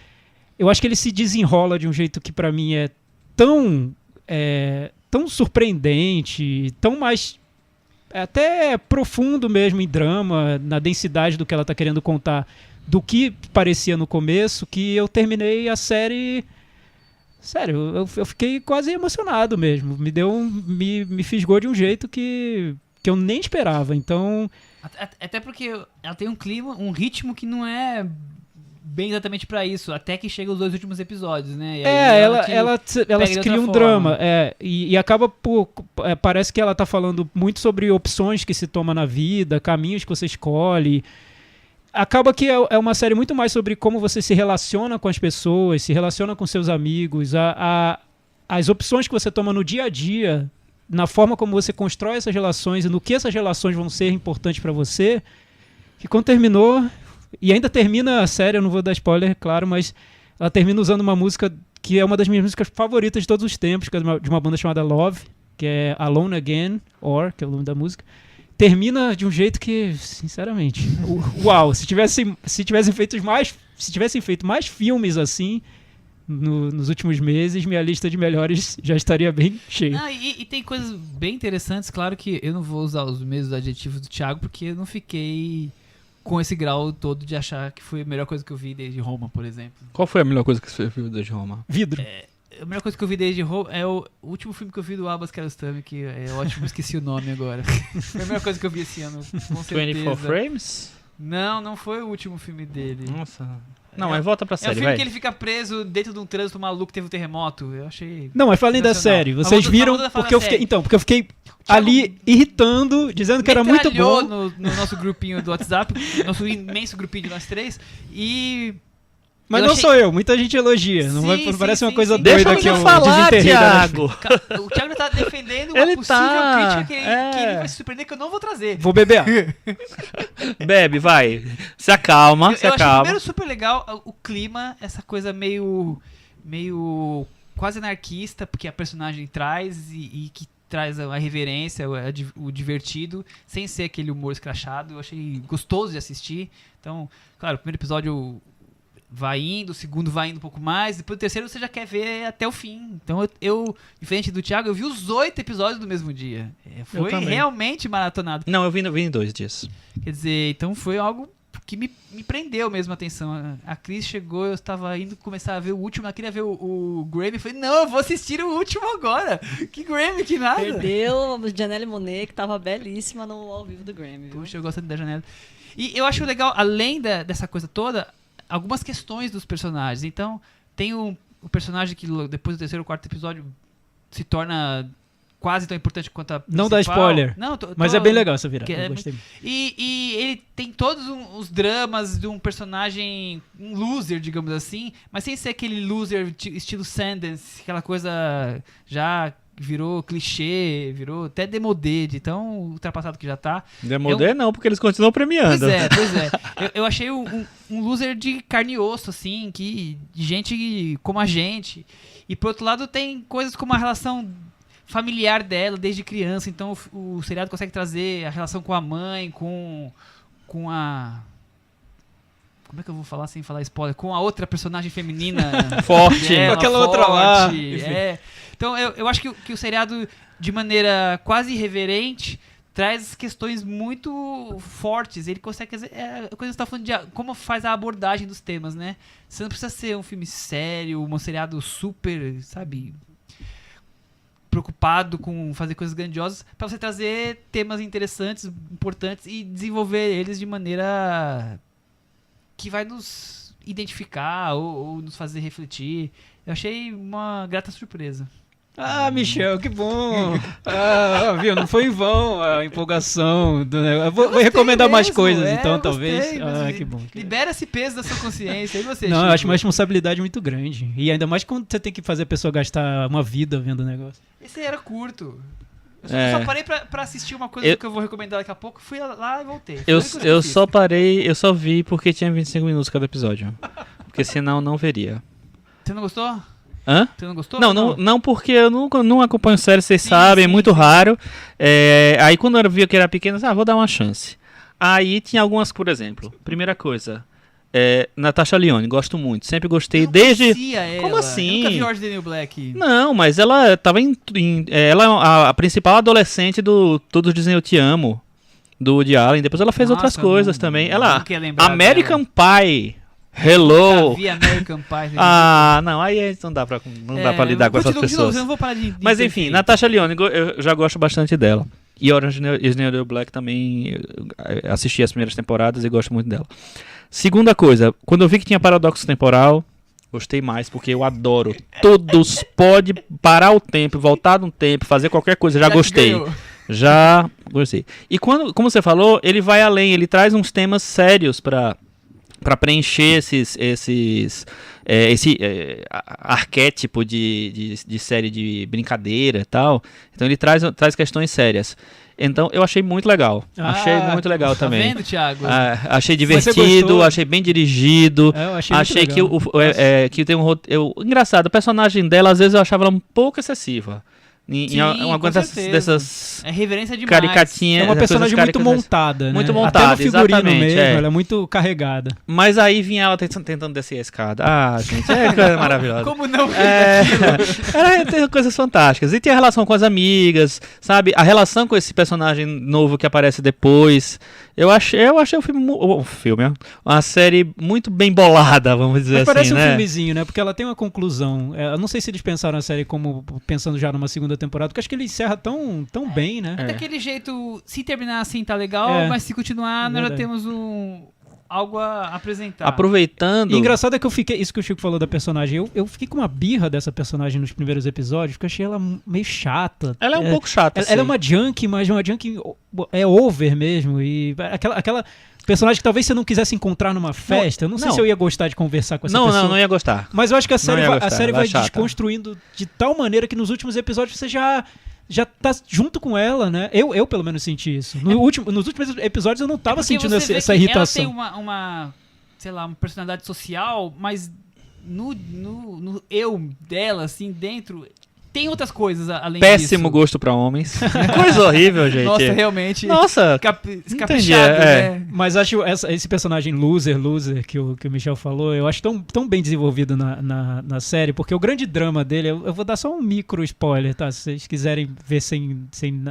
eu acho que ele se desenrola de um jeito que pra mim é tão surpreendente, tão mais até profundo mesmo em drama, na densidade do que ela tá querendo contar, do que parecia no começo, que eu terminei a série... Sério, eu fiquei quase emocionado mesmo. Me fisgou de um jeito que eu nem esperava. Então... Até porque ela tem um clima, um ritmo que não é bem exatamente pra isso, até que chega os 2 últimos episódios, né? E aí ela cria um drama. E acaba por... parece que ela tá falando muito sobre opções que se toma na vida, caminhos que você escolhe. Acaba que é uma série muito mais sobre como você se relaciona com as pessoas, se relaciona com seus amigos, as opções que você toma no dia a dia, na forma como você constrói essas relações e no que essas relações vão ser importantes pra você, que quando terminou, e ainda termina a série, eu não vou dar spoiler, claro, mas ela termina usando uma música que é uma das minhas músicas favoritas de todos os tempos, que é de uma banda chamada Love, que é Alone Again, que é o nome da música. Termina de um jeito que, sinceramente, uau, se tivessem feito mais filmes assim nos últimos meses, minha lista de melhores já estaria bem cheia. E tem coisas bem interessantes, claro que eu não vou usar os mesmos adjetivos do Thiago, porque eu não fiquei com esse grau todo de achar que foi a melhor coisa que eu vi desde Roma, por exemplo. Qual foi a melhor coisa que você viu desde Roma? Vidro. A melhor coisa que eu vi desde Roma é o último filme que eu vi do Abbas Kiarostami, que é ótimo, esqueci o nome agora. Foi a melhor coisa que eu vi esse ano, com certeza. 24 Frames? Não foi o último filme dele. Nossa. Não, mas volta pra É o série, filme vai. que ele fica preso dentro de um trânsito maluco que teve um terremoto. Eu achei... Não, mas falem da sensacional. série. Vocês Mas viram, vamos falar porque eu da fiquei, série. então, porque eu fiquei ali irritando, dizendo que era muito Metralhou bom. no nosso grupinho do WhatsApp, nosso imenso grupinho de nós 3, e... Mas eu não achei- sou eu, muita gente elogia. Não Sim, parece sim, uma sim, coisa sim. doida Deixa que eu eu falar, desenterrei da minha- Thiago. O Thiago tá defendendo uma Ele possível tá, crítica que ele vai se surpreender que eu não vou trazer. Vou beber água. Bebe, vai. Se acalma, se Eu achei acalma. primeiro super legal o clima, essa coisa meio quase anarquista, porque a personagem traz e que traz a reverência, o divertido, sem ser aquele humor escrachado. Eu achei gostoso de assistir. Então, claro, o primeiro episódio vai indo, o segundo vai indo um pouco mais, depois o terceiro você já quer ver até o fim. Então eu diferente do Thiago, eu vi os 8 episódios no mesmo dia. Foi também. realmente maratonado. Não, eu vi em 2 dias. Quer dizer, então foi algo que me prendeu mesmo a atenção. A Cris chegou, eu estava indo começar a ver o último, ela queria ver o Grammy, eu falei, não, eu vou assistir o último agora. Que Grammy, que nada. Perdeu a Janelle Monáe, que tava belíssima no ao vivo do Grammy. Viu? Puxa, eu gosto da Janela. E eu acho legal, além dessa coisa toda, algumas questões dos personagens. Então, tem o personagem que depois do terceiro ou quarto episódio se torna quase tão importante quanto a principal. Não dá spoiler. Não, Mas é bem legal essa virada. que é Eu gostei. E ele tem todos os dramas de um personagem, um loser, digamos assim, mas sem ser aquele loser estilo Sundance, aquela coisa já virou clichê, virou até demodê, de tão ultrapassado que já tá. Demodé não, porque eles continuam premiando. Pois é. Eu achei um loser de carne e osso, assim, de gente como a gente. E por outro lado tem coisas como a relação familiar dela desde criança, então o seriado consegue trazer a relação com a mãe, com Como é que eu vou falar sem falar spoiler? Com a outra personagem feminina Forte. dela, Com aquela outra lá. Então eu acho que o seriado, de maneira quase irreverente, traz questões muito fortes. Ele consegue fazer. Quando você está falando de como faz a abordagem dos temas, né? Você não precisa ser um filme sério, um seriado super, sabe, preocupado com fazer coisas grandiosas, para você trazer temas interessantes, importantes e desenvolver eles de maneira que vai nos identificar ou nos fazer refletir. Eu achei uma grata surpresa. Ah, Michel, que bom! Ah, viu? Não foi em vão a empolgação do negócio. Eu vou recomendar mesmo, mais coisas, então, eu talvez. gostei, Ah, que bom. Libera esse peso da sua consciência. E você, Não, eu Chico? acho uma responsabilidade muito grande. E ainda mais quando você tem que fazer a pessoa gastar uma vida vendo o negócio. Esse aí era curto. Eu É. só parei pra assistir uma coisa que eu vou recomendar daqui a pouco. Fui lá e voltei. Eu só parei, eu só vi porque tinha 25 minutos cada episódio. Porque senão não veria. Você não gostou? Hã? Você não gostou? Não, porque eu não acompanho série, vocês Sim, sabem, é sim, muito sim. raro. Aí quando eu via que era pequeno, vou dar uma chance. Aí tinha algumas, por exemplo, primeira coisa, Natasha Lyonne, gosto muito, sempre gostei, Eu não desde... conhecia ela. Como assim? Eu nunca vi Orange is the New Black. Não, mas ela tava ela é a principal adolescente do Todos Dizem Eu Te Amo, do Woody Allen, depois ela fez Nossa, outras coisas não- também. não Ela, quer lembrar American dela. Pie, Hello... Já vi American Pie. Não, aí não dá pra lidar com essas continua, pessoas. Eu não vou parar de Mas enfim, interferir. Natasha Lyonne, eu já gosto bastante dela. E Orange is the New Black também, eu assisti as primeiras temporadas e gosto muito dela. Segunda coisa, quando eu vi que tinha paradoxo temporal, gostei mais, porque eu adoro. Todos, pode parar o tempo, voltar no tempo, fazer qualquer coisa, já te gostei. ganhou. Já gostei. E como você falou, ele vai além, ele traz uns temas sérios pra preencher esse arquétipo de série de brincadeira e tal. Então ele traz questões sérias. Então eu achei muito legal. Achei muito legal Tá também. vendo, Thiago? Achei você divertido, gostou? achei bem dirigido. Eu achei muito Achei que, legal. que tem um roteiro. Engraçado, a personagem dela, às vezes eu achava ela um pouco excessiva. Sim, Uma com coisa certeza. dessas É reverência demais. caricatinhas. É uma coisas personagem muito caricatas. montada, né? Muito Até montada, no figurino exatamente, mesmo, é. ela é muito carregada. Mas aí vinha ela tentando descer a escada. Gente, é coisa maravilhosa. Como não? Tem coisas fantásticas. E tem a relação com as amigas, sabe? A relação com esse personagem novo que aparece depois. Eu achei o filme, uma série muito bem bolada, vamos dizer Mas assim, parece um né? filmezinho, né? Porque ela tem uma conclusão. Eu não sei se eles pensaram a série como pensando já numa segunda temporada, porque acho que ele encerra tão bem, né? Daquele jeito, se terminar assim tá legal, mas se continuar, nós já Verdade. temos algo a apresentar. Aproveitando. E engraçado é que eu fiquei. Isso que o Chico falou da personagem. Eu fiquei com uma birra dessa personagem nos primeiros episódios, porque eu achei ela meio chata. Ela é um pouco chata, Ela é uma junkie, mas uma junkie over mesmo. E aquela personagem que talvez você não quisesse encontrar numa festa. Eu não sei se eu ia gostar de conversar com essa pessoa. Não ia gostar. Mas eu acho que a série ia vai, gostar, ela é vai chata. desconstruindo de tal maneira que nos últimos episódios você já tá junto com ela, né? Eu pelo menos senti isso. Nos últimos episódios eu não tava Porque sentindo você vê essa que irritação. Ela tem uma, sei lá, uma personalidade social, mas no eu dela, assim, dentro, tem outras coisas além Péssimo disso. gosto pra homens. Coisa horrível, gente. Nossa, realmente. Nossa, Escaprichado, né? Mas acho esse personagem loser que o Michel falou, eu acho tão bem desenvolvido na série, porque o grande drama dele, eu vou dar só um micro spoiler, tá? Se vocês quiserem ver sem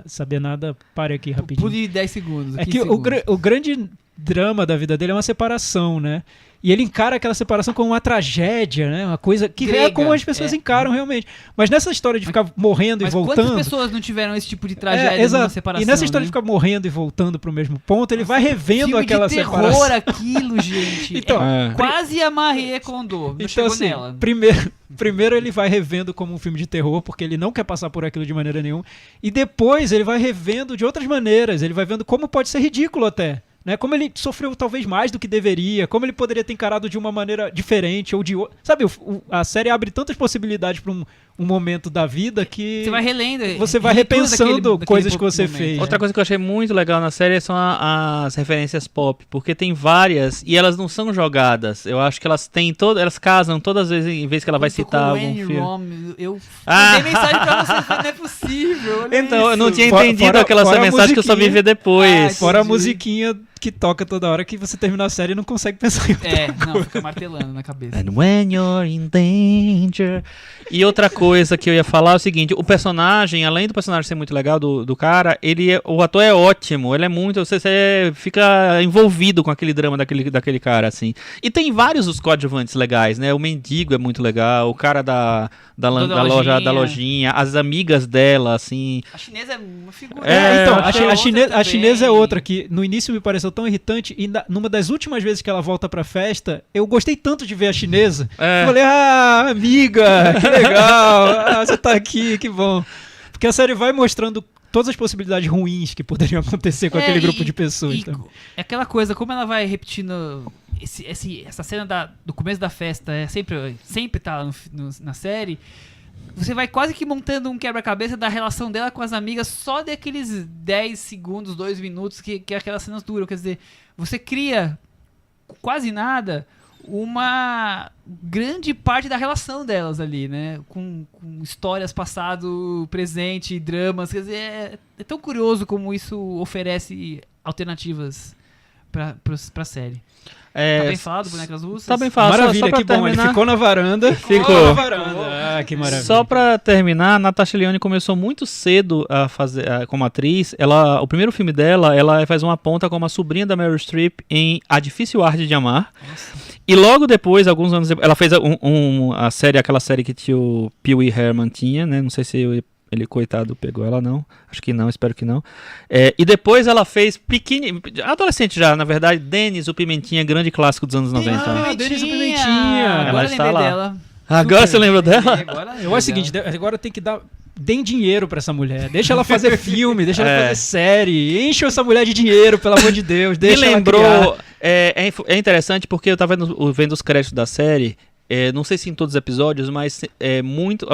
saber nada, pare aqui rapidinho. Pule 10 segundos. É 15 que segundos. o grande drama da vida dele é uma separação, né? E ele encara aquela separação como uma tragédia, né? Uma coisa que é Grega, como as pessoas encaram realmente. Mas nessa história de ficar morrendo Mas e voltando... quantas pessoas não tiveram esse tipo de tragédia exato. numa separação? E nessa história né? de ficar morrendo e voltando pro mesmo ponto, ele vai revendo Filme aquela de terror separação. aquilo, gente. Então, Quase a Marie Kondo. Não chegou assim, nela. primeiro ele vai revendo como um filme de terror, porque ele não quer passar por aquilo de maneira nenhuma. E depois ele vai revendo de outras maneiras. Ele vai vendo como pode ser ridículo até. Né? Como ele sofreu talvez mais do que deveria, como ele poderia ter encarado de uma maneira diferente ou de outra. Sabe, a série abre tantas possibilidades para um momento da vida que Você vai relendo. você vai retusa repensando daquele coisas que você momento. fez. outra coisa que eu achei muito legal na série são as referências pop, porque tem várias e elas não são jogadas. Eu acho que elas têm elas casam todas as vezes em vez que ela vai Eu tô citar com algum Annie filme. Rom, eu mandei mensagem pra você, não é possível. olha Então, eu não isso. tinha Fora- entendido fora- aquela fora a mensagem que eu só vi musiquinha. ver depois. Fora a entendi. musiquinha que toca toda hora que você termina a série e não consegue pensar em outra Não, fica martelando na cabeça. And when you're in danger. E outra coisa que eu ia falar é o seguinte, o personagem, além do personagem ser muito legal do cara, o ator é ótimo, ele é muito, você fica envolvido com aquele drama daquele cara, assim. E tem vários os coadjuvantes legais, né? O mendigo é muito legal, o cara da lojinha, as amigas dela, assim. A chinesa é uma figura. Então, a outra chinesa é também. outra, que no início me pareceu tão irritante, e numa das últimas vezes que ela volta pra festa, eu gostei tanto de ver a chinesa. Eu falei, amiga, que legal, você tá aqui, que bom. Porque a série vai mostrando todas as possibilidades ruins que poderiam acontecer com aquele grupo de pessoas. É aquela coisa, como ela vai repetindo essa cena do começo da festa, sempre tá na série, você vai quase que montando um quebra-cabeça da relação dela com as amigas só daqueles 10 segundos, 2 minutos que aquelas cenas duram. Quer dizer, você cria quase nada uma grande parte da relação delas ali, né? Com histórias passado, presente, dramas. Quer dizer, é tão curioso como isso oferece alternativas pra série. Tá bem falado, Bonecas Russas? Tá bem falado. Maravilha, só pra que bom. terminar, Ele ficou na varanda. Ficou. Que maravilha. Só pra terminar, a Natasha Lyonne começou muito cedo a fazer como atriz. O primeiro filme dela, ela faz uma ponta como a sobrinha da Meryl Streep em A Difícil Arte de Amar. Nossa. E logo depois, alguns anos depois, ela fez aquela série que o Pee Wee Herman tinha, né? Não sei se ele, coitado, pegou ela, não. Acho que não, espero que não. E depois ela fez adolescente já, na verdade, Dennis o Pimentinha, grande clássico dos anos 90. Dennis o Pimentinha. Ela está lá. Dela. Agora você lembra dela? Eu acho o seguinte, agora tem que deem dinheiro pra essa mulher. Deixa ela fazer filme, deixa ela fazer série. Enche essa mulher de dinheiro, pelo amor de Deus. Deixa Me lembrou... ela criar. É interessante porque eu tava vendo os créditos da série. Não sei se em todos os episódios, mas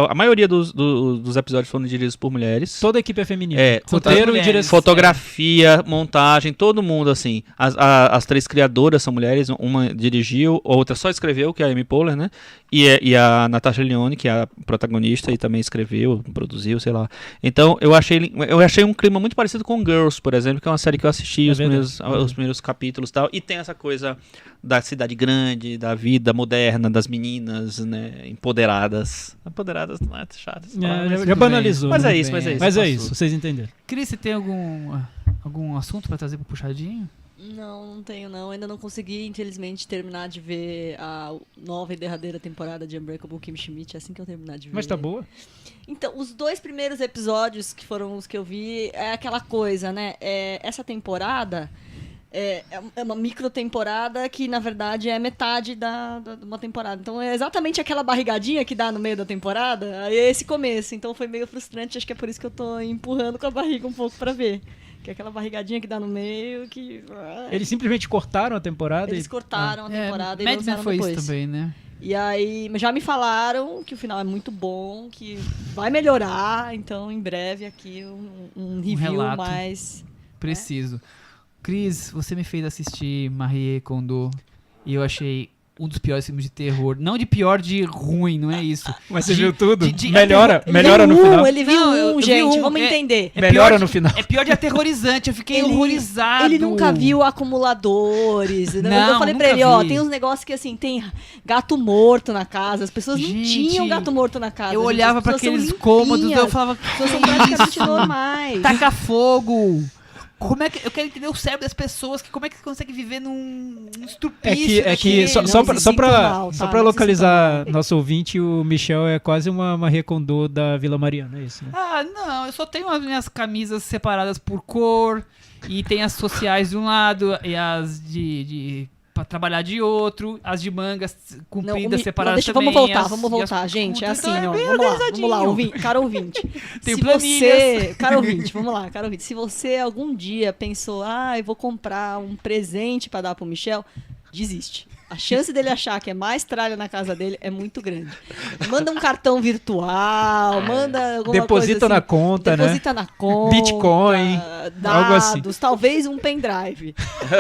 a maioria dos episódios foram dirigidos por mulheres. Toda a equipe é feminina. Roteiro e direção. Fotografia, montagem, todo mundo, assim. As 3 criadoras são mulheres, uma dirigiu, outra só escreveu, que é a Amy Poehler, né? E a Natasha Lyonne, que é a protagonista, e também escreveu, produziu, sei lá. Então, eu achei um clima muito parecido com Girls, por exemplo, que é uma série que eu assisti os primeiros capítulos e tal. E tem essa coisa da cidade grande, da vida moderna, das meninas, né, empoderadas. Empoderadas não é chato. Já banalizou. Mas né? é isso. Mas é isso, vocês entenderam. Cris, você tem algum assunto pra trazer pro Puxadinho? Não tenho não. Ainda não consegui, infelizmente, terminar de ver a nova e derradeira temporada de Unbreakable Kimmy Schmidt. É assim que eu terminar de ver. Mas tá boa. Então, os 2 primeiros episódios, que foram os que eu vi, é aquela coisa, né? Essa temporada é uma micro temporada que, na verdade, é metade de uma temporada. Então, é exatamente aquela barrigadinha que dá no meio da temporada, é esse começo. Então, foi meio frustrante. Acho que é por isso que eu tô empurrando com a barriga um pouco pra ver. Que é aquela barrigadinha que dá no meio, que... Eles simplesmente cortaram a temporada? Eles cortaram a temporada e Mad Men foi depois. isso também, né? E aí, já me falaram que o final é muito bom, que vai melhorar, então em breve aqui um review relato mais... preciso. Cris, você me fez assistir Marie Kondo e eu achei um dos piores filmes de terror. Não de pior, de ruim, não é isso. Mas você viu tudo? de melhora Ele no viu final. Ele viu Não, eu vi gente, um, vamos entender. Melhora no final. É pior de aterrorizante, eu fiquei horrorizado. Ele nunca viu acumuladores. Não, eu falei pra nunca ele, vi. tem uns negócios que assim, tem gato morto na casa. As pessoas não Gente, tinham gato morto na casa. Eu gente. olhava As pra pessoas são aqueles cômodos, limpinhas, eu falava, as pessoas são praticamente normais. taca fogo. Como é que eu quero entender o cérebro das pessoas, como é que consegue viver num estupício? Só pra localizar nosso ouvinte, o Michel é quase uma Marie Kondo da Vila Mariana, é isso, né? Não, eu só tenho as minhas camisas separadas por cor, e tem as sociais de um lado, e as pra trabalhar de outro, as de mangas compridas separadas também. Vamos voltar, gente. É assim, ó. Vamos lá, cara ouvinte. Tem Cara ouvinte, vamos lá, cara ouvinte. Se você algum dia pensou, eu vou comprar um presente pra dar pro Michel, desiste. A chance dele achar que é mais tralha na casa dele é muito grande. Manda um cartão virtual, manda alguma Deposita coisa assim. na conta, Deposita na conta. Bitcoin. Algo assim. dados, talvez um pendrive.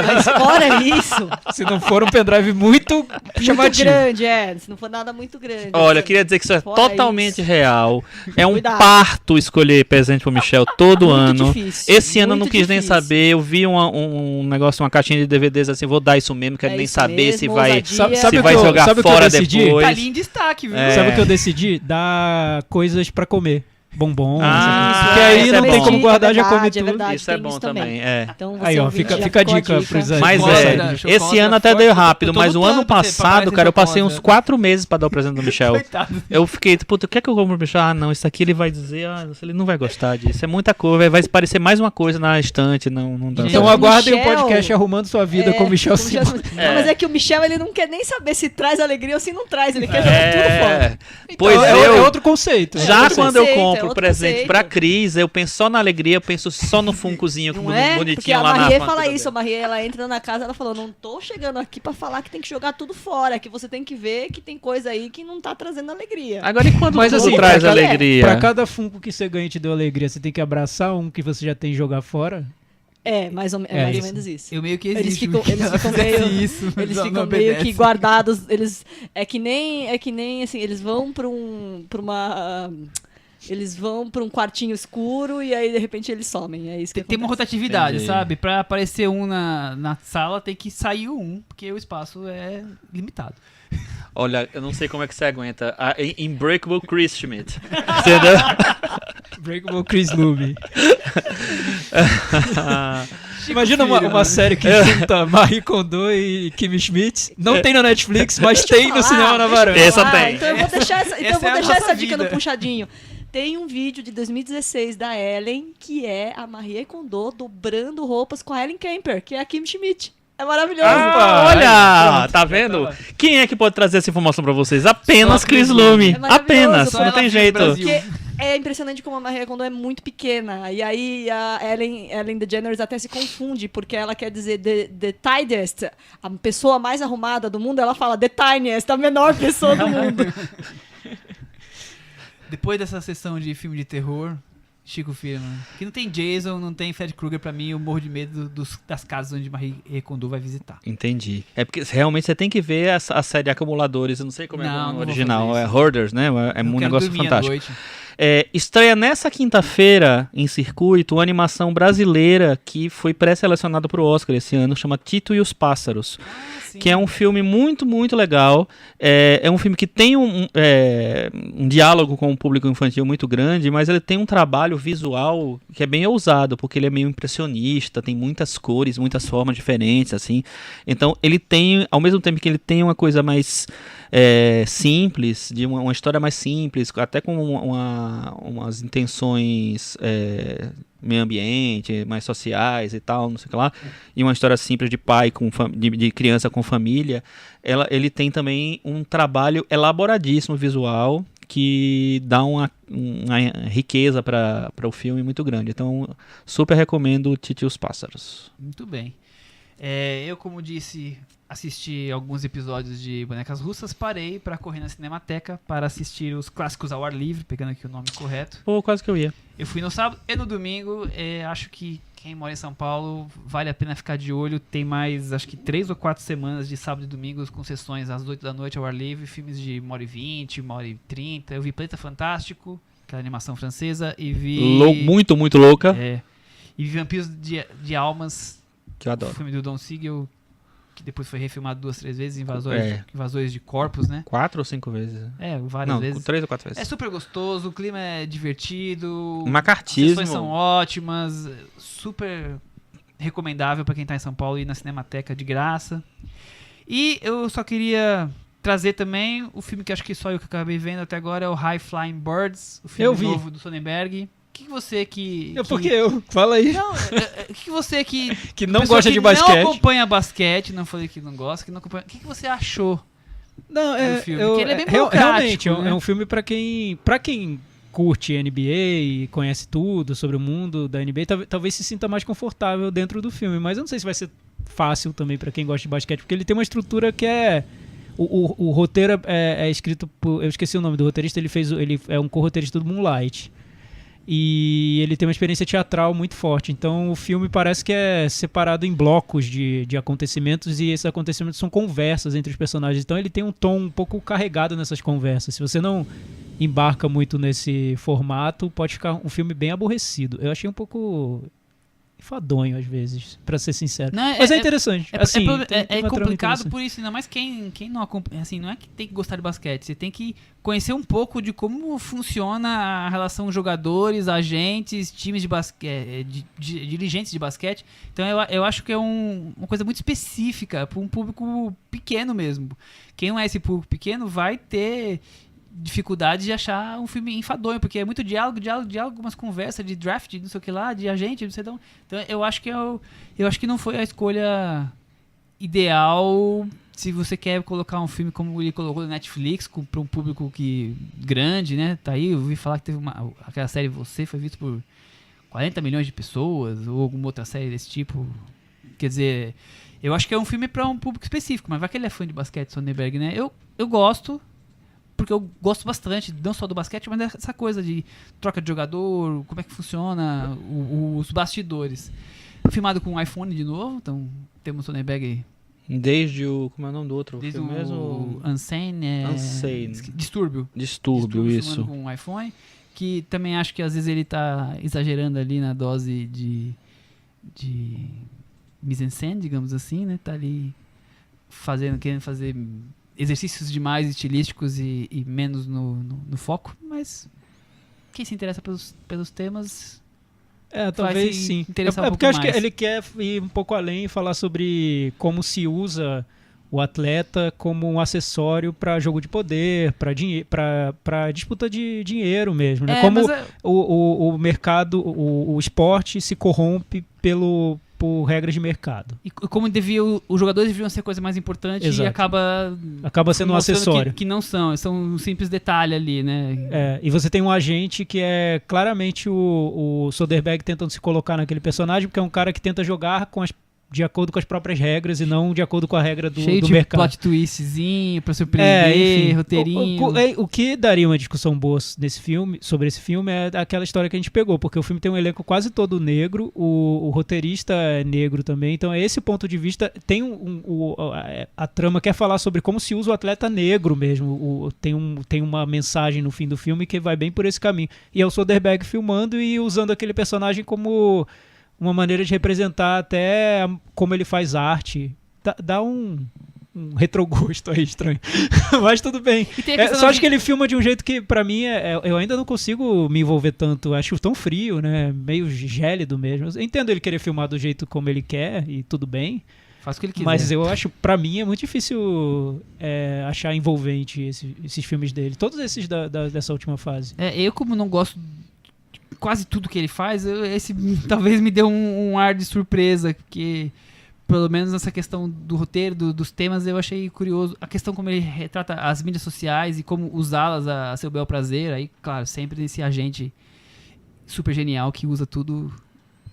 Mas fora isso, Se não for um pendrive muito chamativo. grande, se não for nada muito grande. Olha, eu queria dizer que isso é Fora totalmente isso. real. É um Cuidado. parto escolher presente pro Michel todo Muito ano. difícil, Esse ano eu não muito quis nem difícil. saber. Eu vi um negócio, uma caixinha de DVDs assim, vou dar isso mesmo, quero É nem isso saber mesmo, se vai, ousadia. Sabe se o vai que eu- jogar sabe o que eu fora decidi? depois. Tá ali em destaque, viu? É. Sabe o que eu decidi? Dar coisas pra comer. Bombom. Ah, porque aí isso não é tem bom. como guardar, já come verdade, tudo. é verdade, Isso é tem bom isso também. É. Então, você Aí, ó, ouvinte, fica já a ficou dica pros Mas Chocolate, esse ano até chocolate deu forte. rápido, Eu tô mas o lutando ano pra parar passado, de cara, eu passei chocolate. uns 4 meses pra dar o presente do Michel. Coitado. Eu fiquei, puta, o que é que eu compro pro Michel? Ah, não, isso aqui ele vai dizer, ele não vai gostar disso. É muita coisa, vai parecer mais uma coisa na estante, não dá. Então Então, aguardem o Michel- podcast Arrumando Sua Vida com o Michel Simões. Não, mas é que o Michel, ele não quer nem saber se traz alegria ou se não traz. Ele quer jogar tudo fora. Pois Então, eu... é outro conceito. Já outro quando eu conceito, é compro outro presente conceito. pra Cris, eu penso só na alegria, eu penso só no funcozinho Não é? Porque bonitinho a lá na Marie frente fala dela. isso. A Marie, ela entra na casa, ela falou, não tô chegando aqui pra falar que tem que jogar tudo fora, que você tem que ver que tem coisa aí que não tá trazendo alegria. Agora, e quando Mas, tudo assim, traz pra cada- alegria? Pra cada Funko que você ganha e te deu alegria, você tem que abraçar um que você já tem e jogar fora? Mais ou isso. menos isso. Eu meio que Eles exijo ficam- que eles ela ficam fizesse meio- isso, mas Eles ela não ficam meio que obedece. guardados, eles é que nem assim, eles vão pra um quartinho escuro e aí de repente eles somem. É isso que Tem uma acontece. rotatividade, Entendi. sabe? Pra aparecer um na sala, tem que sair um, porque o espaço é limitado. Olha, eu não sei como é que você aguenta. A Unbreakable Chris Schmidt. Entendeu? Breakable Chris Lube. Imagina uma série que junta Marie Kondo e Kim Schmidt. Não tem na Netflix, mas tem no Cinema na Varanda. Essa tem. Então eu vou deixar essa, então eu Essa vou é a deixar nossa essa dica vida. no puxadinho. Tem um vídeo de 2016 da Ellen, que é a Marie Kondo dobrando roupas com a Ellen Kemper, que é a Kim Schmidt. É maravilhoso. Ah, Aí, olha! pronto. Tá vendo? Quem é que pode trazer essa informação pra vocês? Apenas Só Chris Chris Lume. Lume. É maravilhoso, Apenas. só Não ela tem vive no jeito. Brasil. Porque é impressionante como a Marie Kondo é muito pequena. E aí a Ellen DeGeneres até se confunde, porque ela quer dizer the tidiest, a pessoa mais arrumada do mundo, ela fala the tiniest, a menor pessoa do mundo. Depois dessa sessão de filme de terror, Chico Firman, que não tem Jason, não tem Fred Krueger, pra mim eu morro de medo das casas onde Marie Kondo vai visitar. Entendi. É porque realmente você tem que ver a série Acumuladores. Eu não sei como é Não, o não vou original. fazer É isso. Hoarders, né? É Eu um quero negócio dormir à fantástico. noite. Estreia nessa quinta-feira, em circuito, uma animação brasileira que foi pré-selecionada para o Oscar esse ano, chama Tito e os Pássaros, que é um filme muito, muito legal. É um filme que tem um diálogo com o público infantil muito grande, mas ele tem um trabalho visual que é bem ousado, porque ele é meio impressionista, tem muitas cores, muitas formas diferentes, assim. Então, ele tem, ao mesmo tempo que ele tem uma coisa mais simples, de uma história mais simples, até com umas intenções meio ambiente, mais sociais e tal, não sei o que lá, e uma história simples de pai de criança com família, ele tem também um trabalho elaboradíssimo visual que dá uma riqueza para o filme muito grande. Então, super recomendo o Tito e os Pássaros. Muito bem. Eu, como disse, assisti alguns episódios de Bonecas Russas, parei para correr na Cinemateca para assistir os clássicos ao ar livre, pegando aqui o nome correto. Pô, quase que eu ia. Eu fui no sábado e no domingo. Acho que quem mora em São Paulo vale a pena ficar de olho. Tem mais, acho que 3 ou 4 semanas de sábado e domingo com sessões às 8 da noite ao ar livre, filmes de 1h20, 1h30. Eu vi Planeta Fantástico, aquela animação francesa, e vi... Muito, muito louca. E vi Vampiros de Almas, Que eu o adoro. filme do Don Siegel, que depois foi refilmado 2, 3 vezes, invasores de corpos, né? 4 ou 5 vezes? Várias Não, vezes. 3 ou 4 vezes. É super gostoso, o clima é divertido. As Macartismo. sessões são ótimas, super recomendável para quem tá em São Paulo ir na Cinemateca de graça. E eu só queria trazer também o filme que acho que só eu que acabei vendo até agora, é o High Flying Birds, o filme Eu vi. novo do Sonnenberg. O que você Porque eu, fala aí. Não, o que você Que não pessoa gosta que de basquete. não acompanha basquete, não falei que não gosta, que não acompanha. O que você achou? Não, do filme, porque ele é bem burocrático, realmente, né? é um filme pra quem curte NBA e conhece tudo sobre o mundo da NBA, talvez se sinta mais confortável dentro do filme, mas eu não sei se vai ser fácil também pra quem gosta de basquete, porque ele tem uma estrutura que é... O roteiro é escrito por... Eu esqueci o nome do roteirista, ele é um co-roteirista do Moonlight. E ele tem uma experiência teatral muito forte. Então o filme parece que é separado em blocos de acontecimentos, e esses acontecimentos são conversas entre os personagens. Então ele tem um tom um pouco carregado nessas conversas. Se você não embarca muito nesse formato, pode ficar um filme bem aborrecido. Eu achei um pouco enfadonho às vezes, pra ser sincero. Não, mas é interessante. Assim, é complicado por isso, ainda mais quem não acompanha. Assim, não é que tem que gostar de basquete, você tem que conhecer um pouco de como funciona a relação jogadores, agentes, times de basquete, dirigentes de basquete. Então eu acho que é uma coisa muito específica para um público pequeno mesmo. Quem não é esse público pequeno vai ter dificuldade de achar um filme enfadonho, porque é muito diálogo, umas conversas de draft, não sei o que lá, de agente, não sei então eu acho que não foi a escolha ideal se você quer colocar um filme como ele colocou no Netflix para um público grande, né? Tá aí, eu ouvi falar que teve aquela série Você foi visto por 40 milhões de pessoas ou alguma outra série desse tipo. Quer dizer, eu acho que é um filme para um público específico, mas vai que ele é fã de basquete, Soderbergh, né? Eu gosto, porque eu gosto bastante, não só do basquete, mas dessa coisa de troca de jogador, como é que funciona, os bastidores. Filmado com um iPhone de novo, então temos o Soderbergh desde o... Como é o nome do outro? desde filme o mesmo? Unsane. Distúrbio, isso. Filmando com um iPhone, que também acho que às vezes ele tá exagerando ali na dose de mise-en-scène, digamos assim, né? Tá ali querendo fazer exercícios demais estilísticos e menos no foco, mas quem se interessa pelos temas talvez sim. Interessar Porque eu acho mais. que ele quer ir um pouco além e falar sobre como se usa o atleta como um acessório para jogo de poder, para disputa de dinheiro mesmo, né? Como o mercado, o esporte se corrompe por regras de mercado. E como os jogadores deviam ser a coisa mais importante. Exato. E acaba sendo um acessório. Que não são um simples detalhe ali, né? E você tem um agente que é claramente o Soderbergh tentando se colocar naquele personagem, porque é um cara que tenta jogar de acordo com as próprias regras e não de acordo com a regra do mercado. Cheio de plot twistzinho pra surpreender, roteirinho. O que daria uma discussão boa sobre esse filme é aquela história que a gente pegou, porque o filme tem um elenco quase todo negro, o roteirista é negro também, então esse ponto de vista tem a trama quer falar sobre como se usa o atleta negro mesmo, tem uma mensagem no fim do filme que vai bem por esse caminho, e é o Soderbergh filmando e usando aquele personagem como uma maneira de representar até como ele faz arte. Dá um retrogosto aí estranho. Mas tudo bem. Só acho que ele filma de um jeito que, pra mim, eu ainda não consigo me envolver tanto. Acho tão frio, né? Meio gélido mesmo. Eu entendo ele querer filmar do jeito como ele quer e tudo bem. Faz o que ele quiser. Mas eu acho, pra mim, é muito difícil achar envolvente esses filmes dele. Todos esses dessa última fase. Eu, como não gosto quase tudo que ele faz, esse talvez me deu um ar de surpresa, porque pelo menos nessa questão do roteiro, dos temas, eu achei curioso. A questão como ele retrata as mídias sociais e como usá-las a seu bel prazer, aí, claro, sempre nesse agente super genial que usa tudo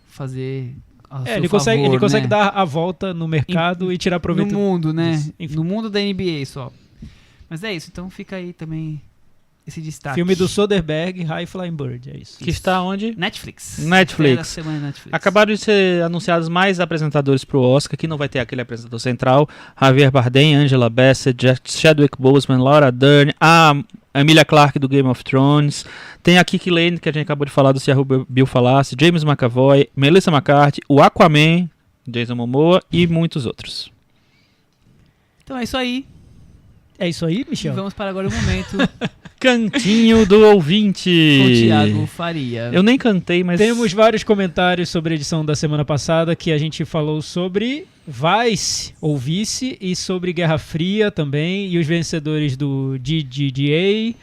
fazer a seu favor, ele consegue né? dar a volta no mercado e tirar proveito. No mundo, né? Enfim. No mundo da NBA só. Mas é isso, então fica aí também esse destaque. Filme do Soderbergh, High Flying Bird, é isso. Que está onde? Netflix. Netflix. Acabaram de ser anunciados mais apresentadores para o Oscar, que não vai ter aquele apresentador central. Javier Bardem, Angela Bassett, Chadwick Boseman, Laura Dern, a Emilia Clarke do Game of Thrones. Tem a Kiki Lane, que a gente acabou de falar, do Se a Bill Falasse, James McAvoy, Melissa McCarthy, o Aquaman, Jason Momoa e muitos outros. Então é isso aí. É isso aí, Michel? E vamos para agora o momento Cantinho do Ouvinte. com o Thiago Faria. Eu nem cantei, mas... Temos vários comentários sobre a edição da semana passada, que a gente falou sobre Vice ou Vice e sobre Guerra Fria também, e os vencedores do DGDA.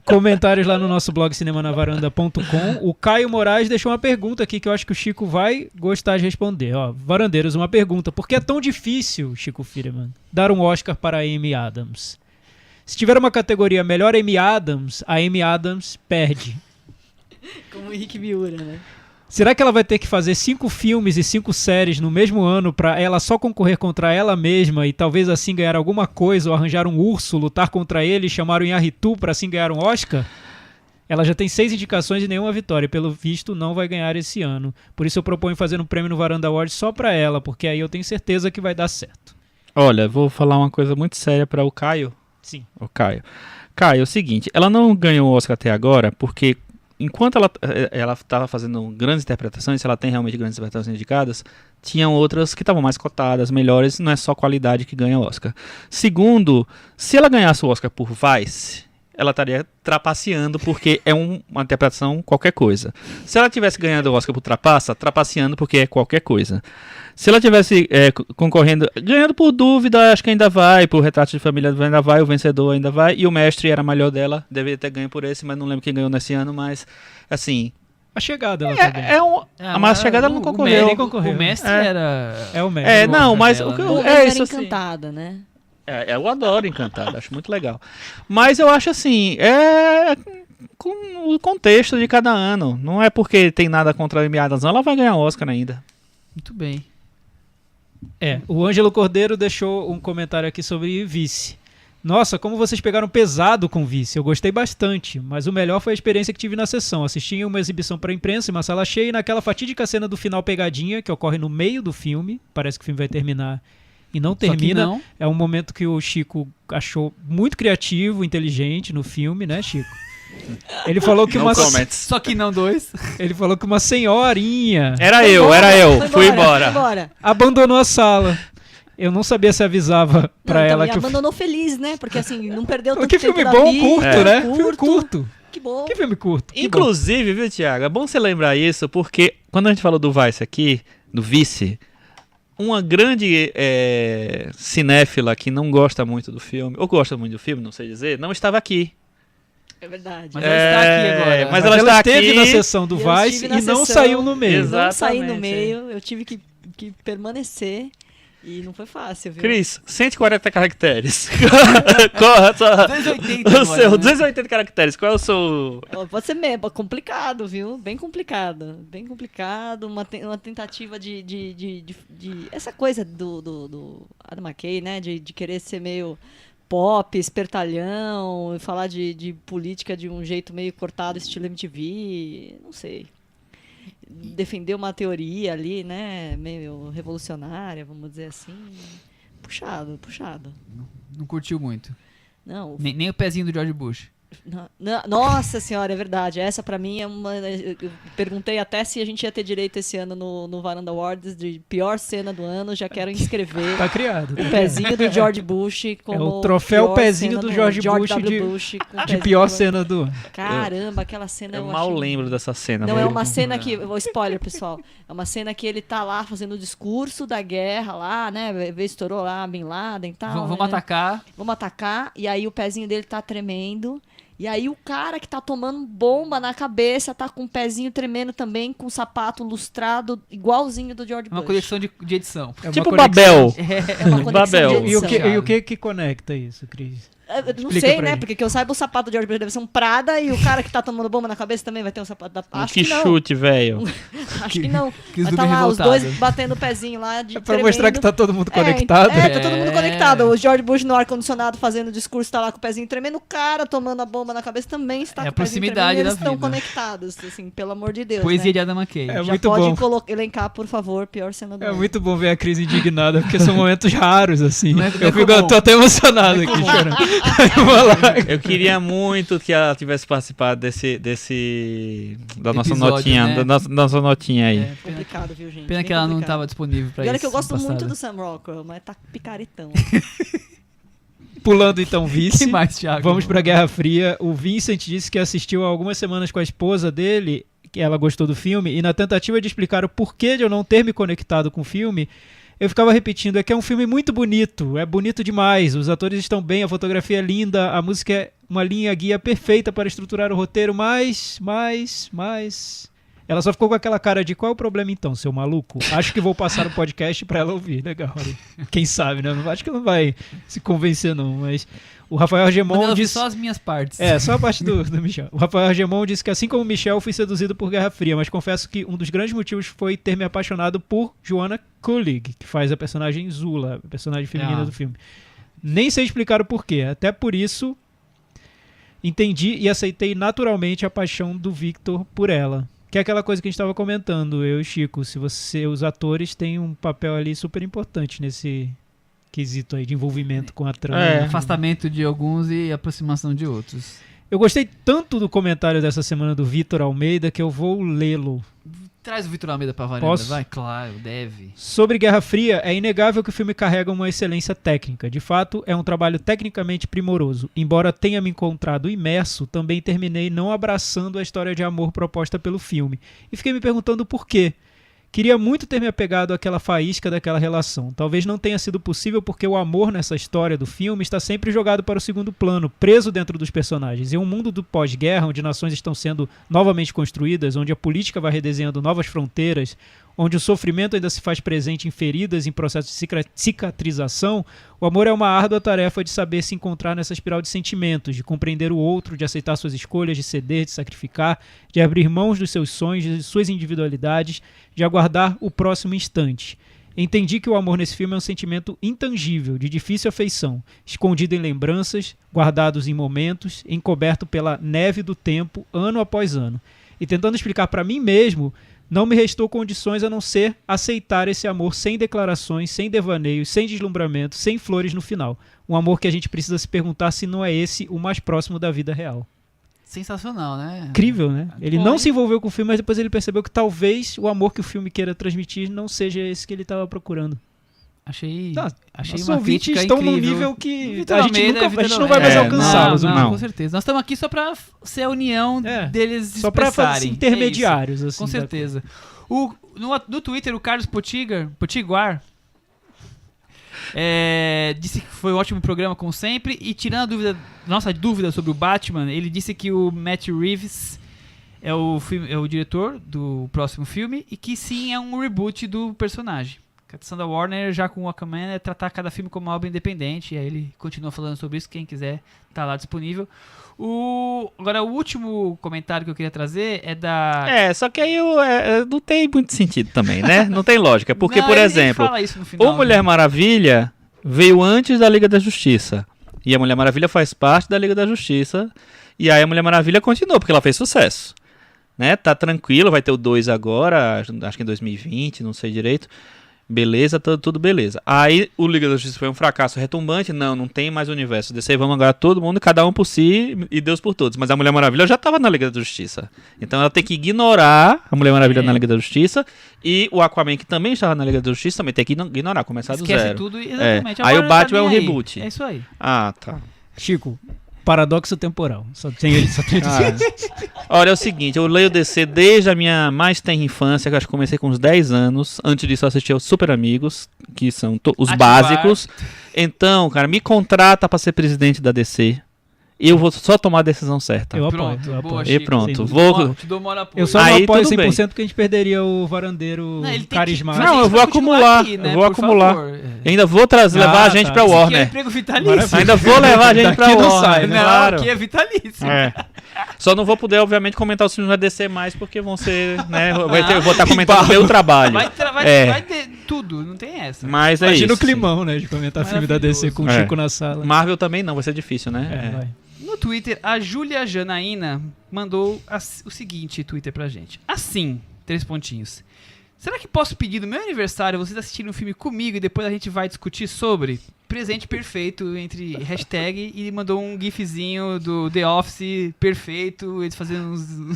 Comentários lá no nosso blog cinemanavaranda.com. O Caio Moraes deixou uma pergunta aqui que eu acho que o Chico vai gostar de responder. Varandeiros, uma pergunta. Por que é tão difícil, Chico Firman, dar um Oscar para a Amy Adams? Se tiver uma categoria melhor Amy Adams, a Amy Adams perde. Como o Henrique Miura, né? Será que ela vai ter que fazer 5 filmes e 5 séries no mesmo ano para ela só concorrer contra ela mesma e talvez assim ganhar alguma coisa, ou arranjar um urso, lutar contra ele e chamar o Inharitu para assim ganhar um Oscar? Ela já tem 6 indicações e nenhuma vitória. Pelo visto, não vai ganhar esse ano. Por isso eu proponho fazer um prêmio no Varanda Awards só pra ela, porque aí eu tenho certeza que vai dar certo. Olha, vou falar uma coisa muito séria para o Caio. Sim. O Caio. Caio, é o seguinte, ela não ganhou o Oscar até agora porque enquanto ela estava fazendo grandes interpretações, se ela tem realmente grandes interpretações indicadas, tinham outras que estavam mais cotadas, melhores, não é só qualidade que ganha o Oscar. Segundo, se ela ganhasse o Oscar por Vice, ela estaria trapaceando porque é uma interpretação qualquer coisa. Se ela tivesse ganhado o Oscar por trapaceando porque é qualquer coisa. Se ela tivesse concorrendo, ganhando por dúvida, acho que ainda vai, por Retrato de Família ainda vai, o Vencedor ainda vai, e o Mestre era melhor dela, deveria ter ganho por esse, mas não lembro quem ganhou nesse ano, mas, assim... A Chegada ela também. Mas a Chegada ela não concorreu. O Mestre era... É o Mestre. Não, mas... Era isso, assim, Encantada, né? eu adoro Encantada, acho muito legal. Mas eu acho assim, com o contexto de cada ano. Não é porque tem nada contra a Amy Adams, não, ela vai ganhar Oscar ainda. Muito bem. O Ângelo Cordeiro deixou um comentário aqui sobre Vice. Nossa, como vocês pegaram pesado com Vice. Eu gostei bastante, mas o melhor foi a experiência que tive na sessão. Assisti em uma exibição para a imprensa, em uma sala cheia, e naquela fatídica cena do final pegadinha, que ocorre no meio do filme. Parece que o filme vai terminar e não termina. Não. É um momento que o Chico achou muito criativo, inteligente no filme, né, Chico? Ele falou que Só que não 2. Ele falou que uma senhorinha Era eu. Fui embora. Abandonou a sala. Eu não sabia se avisava pra ela que abandonou feliz, né? Porque assim, não perdeu tanto que tempo filme da bom, vida, curto, né? Filme curto. Que bom. Que filme curto. Inclusive, viu, Thiago? É bom você lembrar isso, porque quando a gente falou do Vice aqui, do Vice, uma grande cinéfila que não gosta muito do filme, ou gosta muito do filme, não sei dizer, não estava aqui. É verdade. Mas ela está aqui agora. Mas ela está esteve aqui na sessão do Vice e não saiu no meio. Não saí no meio, eu tive que permanecer. E não foi fácil, viu? Cris, 140 caracteres. Corra, 280 o seu, 280 caracteres. Qual é o seu... Pode ser mesmo, complicado, viu? Bem complicado. Bem complicado. Uma tentativa de essa coisa do Adam McKay, né? De querer ser meio pop, espertalhão, e falar de política de um jeito meio cortado, estilo MTV. Não sei. Defender uma teoria ali, né, meio revolucionária, vamos dizer assim. Puxado. Não curtiu muito. Não. Nem o pezinho do George Bush. Nossa senhora, é verdade. Essa pra mim é uma... Eu perguntei até se a gente ia ter direito esse ano no Varanda Awards de pior cena do ano. Já quero inscrever. Tá criado. O pezinho do George Bush como o troféu pezinho do George Bush de pior cena do ano. Caramba, aquela cena eu mal lembro dessa cena. Não, é uma cena que... Spoiler, pessoal. É uma cena que ele tá lá fazendo o discurso da guerra lá, né? Estourou lá Bin Laden e tal. Vamos atacar. Vamos atacar. E aí o pezinho dele tá tremendo. E aí o cara que tá tomando bomba na cabeça tá com o pezinho tremendo também, com o sapato lustrado igualzinho do George Bush. Uma conexão de edição. Tipo Babel. É uma conexão de edição. E o que conecta isso, Cris? Eu não sei, né? Porque que eu saiba, o sapato do George Bush deve ser um Prada e o cara que tá tomando bomba na cabeça também vai ter um sapato da... Acho que não. chute, velho. Acho que não. Vai tá lá os dois batendo o pezinho lá de pra mostrar que tá todo mundo conectado. Tá todo mundo conectado. O George Bush no ar-condicionado fazendo o discurso, tá lá com o pezinho tremendo. O cara tomando a bomba na cabeça também está com o pezinho tremendo. Eles estão conectados, assim, pelo amor de Deus. Poesia de Adam McKay. Já muito pode elencar, por favor, pior cena do ano. É muito bom ver a Cris indignada, porque são momentos raros, assim. Eu tô até emocionado aqui, chorando. Eu queria muito que ela tivesse participado da nossa episódio, notinha, né? da nossa notinha aí. É complicado, viu, gente? Pena que ela não estava disponível pra isso. isso. Olha que eu gosto muito do Sam Rockwell, mas tá picaretão. Pulando então Vice. Que mais, Thiago? Vamos pra Guerra Fria. O Vincent disse que assistiu há algumas semanas com a esposa dele, que ela gostou do filme, e na tentativa de explicar o porquê de eu não ter me conectado com o filme, eu ficava repetindo, é que é um filme muito bonito, é bonito demais, os atores estão bem, a fotografia é linda, a música é uma linha guia perfeita para estruturar o roteiro, mas... Ela só ficou com aquela cara de, qual é o problema então, seu maluco? Acho que vou passar o podcast pra ela ouvir, legal. Quem sabe, né? Acho que não vai se convencer não, mas... O Rafael Argemon disse... só as minhas partes. Só a parte do Michel. O Rafael Argemon disse que assim como o Michel, fui seduzido por Guerra Fria, mas confesso que um dos grandes motivos foi ter me apaixonado por Joanna Kulig, que faz a personagem Zula, a personagem feminina do filme. Nem sei explicar o porquê, até por isso... Entendi e aceitei naturalmente a paixão do Victor por ela. Que é aquela coisa que a gente estava comentando, eu e Chico. Os atores têm um papel ali super importante nesse quesito aí de envolvimento com a trama. Afastamento de alguns e aproximação de outros. Eu gostei tanto do comentário dessa semana do Vitor Almeida que eu vou lê-lo. Traz o Vitor Almeida pra varanda, Posso? vai? Claro, deve. Sobre Guerra Fria, é inegável que o filme carrega uma excelência técnica. De fato, é um trabalho tecnicamente primoroso. Embora tenha me encontrado imerso, também terminei não abraçando a história de amor proposta pelo filme. E fiquei me perguntando por quê. Queria muito ter me apegado àquela faísca daquela relação. Talvez não tenha sido possível porque o amor nessa história do filme está sempre jogado para o segundo plano, preso dentro dos personagens. Em um mundo do pós-guerra, onde nações estão sendo novamente construídas, onde a política vai redesenhando novas fronteiras, onde o sofrimento ainda se faz presente em feridas em processo de cicatrização, o amor é uma árdua tarefa de saber se encontrar nessa espiral de sentimentos, de compreender o outro, de aceitar suas escolhas, de ceder, de sacrificar, de abrir mãos dos seus sonhos, de suas individualidades, de aguardar o próximo instante. Entendi que o amor nesse filme é um sentimento intangível, de difícil afeição, escondido em lembranças, guardados em momentos, encoberto pela neve do tempo, ano após ano. E tentando explicar para mim mesmo, não me restou condições a não ser aceitar esse amor sem declarações, sem devaneios, sem deslumbramento, sem flores no final. Um amor que a gente precisa se perguntar se não é esse o mais próximo da vida real. Sensacional, né? Incrível, né? Ele Bom, não hein? se envolveu com o filme, mas depois ele percebeu que talvez o amor que o filme queira transmitir não seja esse que ele estava procurando. Achei Nossos uma ouvintes crítica estão incrível. num nível que Vitor a gente, Almeida, a gente não vai mais É, alcançá-los. não. Com certeza. Nós estamos aqui só pra ser a união deles Só para fazer expressarem. intermediários. É isso, assim, com certeza. No Twitter, o Carlos Potiguar disse que foi um ótimo programa, como sempre. E tirando nossa dúvida sobre o Batman, ele disse que o Matt Reeves é o diretor do próximo filme e que sim, é um reboot do personagem. A tradição da Warner, já com o Aquaman, é tratar cada filme como uma obra independente. E aí ele continua falando sobre isso, quem quiser tá lá disponível. Agora, o último comentário que eu queria trazer é da... Só que aí não tem muito sentido também, né? Não tem lógica. Porque, Não, por ele exemplo, fala isso no final, o Mulher Maravilha veio antes da Liga da Justiça. E a Mulher Maravilha faz parte da Liga da Justiça. E aí a Mulher Maravilha continuou, porque ela fez sucesso. Né? Tá tranquilo, vai ter o 2 agora, acho que em 2020, não sei direito. Beleza, tudo beleza. Aí o Liga da Justiça foi um fracasso retumbante. Não tem mais universo DC. Vamos agora todo mundo, cada um por si e Deus por todos. Mas a Mulher Maravilha já estava na Liga da Justiça. Então ela tem que ignorar a Mulher Maravilha na Liga da Justiça. E o Aquaman, que também estava na Liga da Justiça, também tem que ignorar, começar do zero. Esquece tudo, exatamente. Aí Agora o Batman é um tá nem aí. reboot. É isso aí. Ah, tá. Chico, paradoxo temporal. Só tem ele. Olha, é o seguinte, eu leio DC desde a minha mais tenra infância, que eu acho que comecei com uns 10 anos. Antes disso eu assisti aos Super Amigos, que são os Ativar. básicos. Então, cara, me contrata pra ser presidente da DC. Eu vou só tomar a decisão certa. Eu Pronto, apoio. boa, E Chico. pronto, Sim. vou... Te dou maior apoio. Eu só não Aí, apoio tudo 100% bem. porque a gente perderia o varandeiro Não, ele tem que- carismático. Mas a Não, gente eu vou vai continuar acumular, aqui, né? eu vou Por acumular. favor. Ainda vou levar a gente tá. pra Isso aqui é Warner. emprego vitalício. Ainda vou levar a gente pra Daqui não Warner, sai, né? Não, claro. aqui é vitalício. É. Só não vou poder, obviamente, comentar os filmes da DC mais, porque vão ser, né, eu vou estar comentando o meu trabalho. Vai É. ter tudo, não tem essa. Mas é Imagina isso. o climão, né? De comentar filme da DC com o É. Chico na sala. Marvel também não, vai ser difícil, né? Vai. No Twitter, a Júlia Janaína mandou o seguinte Twitter pra gente. Assim, 3 pontinhos. Será que posso pedir no meu aniversário vocês assistirem um filme comigo e depois a gente vai discutir sobre? Presente perfeito entre hashtag e mandou um gifzinho do The Office perfeito, eles fazendo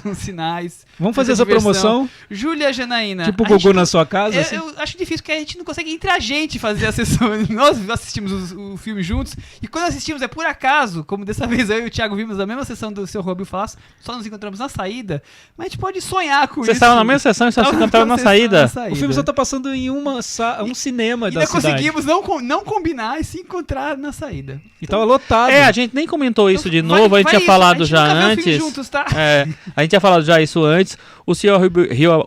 uns sinais. Vamos fazer Muita essa diversão. promoção? Júlia Janaína. Tipo o a Gugu gente- na sua casa? assim? eu acho difícil porque a gente não consegue entre a gente fazer a sessão. Nós assistimos o filme juntos e quando assistimos é por acaso, como dessa vez eu e o Thiago vimos a mesma sessão do seu Robinho Falasso, só nos encontramos na saída, mas a gente pode sonhar com Vocês isso. estavam na mesma sessão e só se encontraram na sessão saída? O filme só tá passando em um cinema E da ainda cidade. conseguimos não combinar e se encontrar na saída. E tava lotado. A gente nem comentou isso de Então, novo, a gente vai tinha isso, falado a gente já nunca viu o filme antes. juntos, tá? A gente tinha falado já isso antes. O senhor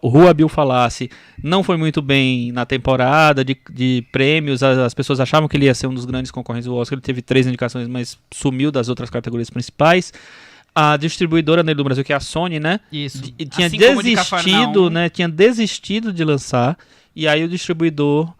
Rua Bill Falassi não foi muito bem na temporada de prêmios. As pessoas achavam que ele ia ser um dos grandes concorrentes do Oscar. Ele teve 3 indicações, mas sumiu das outras categorias principais. A distribuidora dele do Brasil, que é a Sony, né? Isso. Tinha Assim como de desistido, Cafarnaum. né? Tinha desistido de lançar. E aí o distribuidor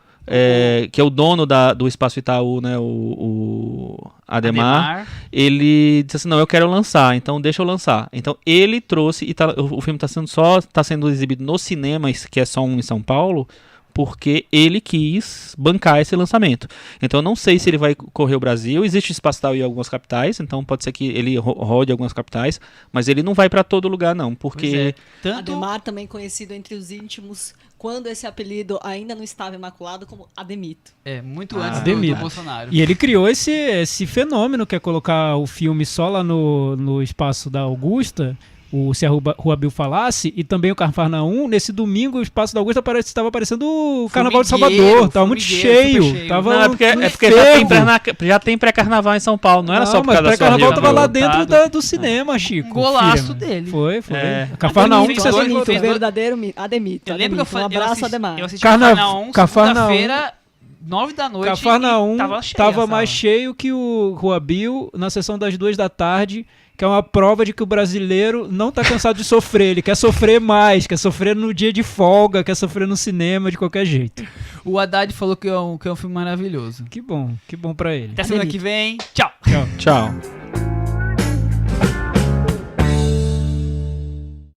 que é o dono do Espaço Itaú, né, o Ademar, ele disse assim, não, eu quero lançar, então deixa eu lançar. Então ele trouxe, e o filme está sendo exibido nos cinemas, que é só um em São Paulo, porque ele quis bancar esse lançamento. Então eu não sei se ele vai correr o Brasil, existe Espaço Itaú em algumas capitais, então pode ser que ele rode algumas capitais, mas ele não vai para todo lugar não, porque... Ademar, também conhecido entre os íntimos, quando esse apelido ainda não estava imaculado, como Ademito. Muito antes do Bolsonaro. E ele criou esse fenômeno que é colocar o filme só lá no espaço da Augusta, se a Ruabil falasse, e também o Cafarnaum, nesse domingo o Espaço da Augusta estava aparecendo o Carnaval de Salvador, estava muito cheio. Tava não, é porque já tem pré-carnaval em São Paulo, não era só por causa da sua pré-carnaval estava lá dentro do cinema, Chico. Um golaço dele. Foi. Cafarnaum fez verdadeiro Ademito. Eu lembro que um abraço, Ademar. Eu assisti Cafarnaum, segunda-feira, 9 da noite, Cafarnaum tava mais cheio que o Ruabil na sessão das 2 da tarde, que é uma prova de que o brasileiro não está cansado de sofrer, ele quer sofrer mais, quer sofrer no dia de folga, quer sofrer no cinema de qualquer jeito. O Haddad falou que é um filme maravilhoso. Que bom pra ele. Até semana que vem. Tchau. Tchau.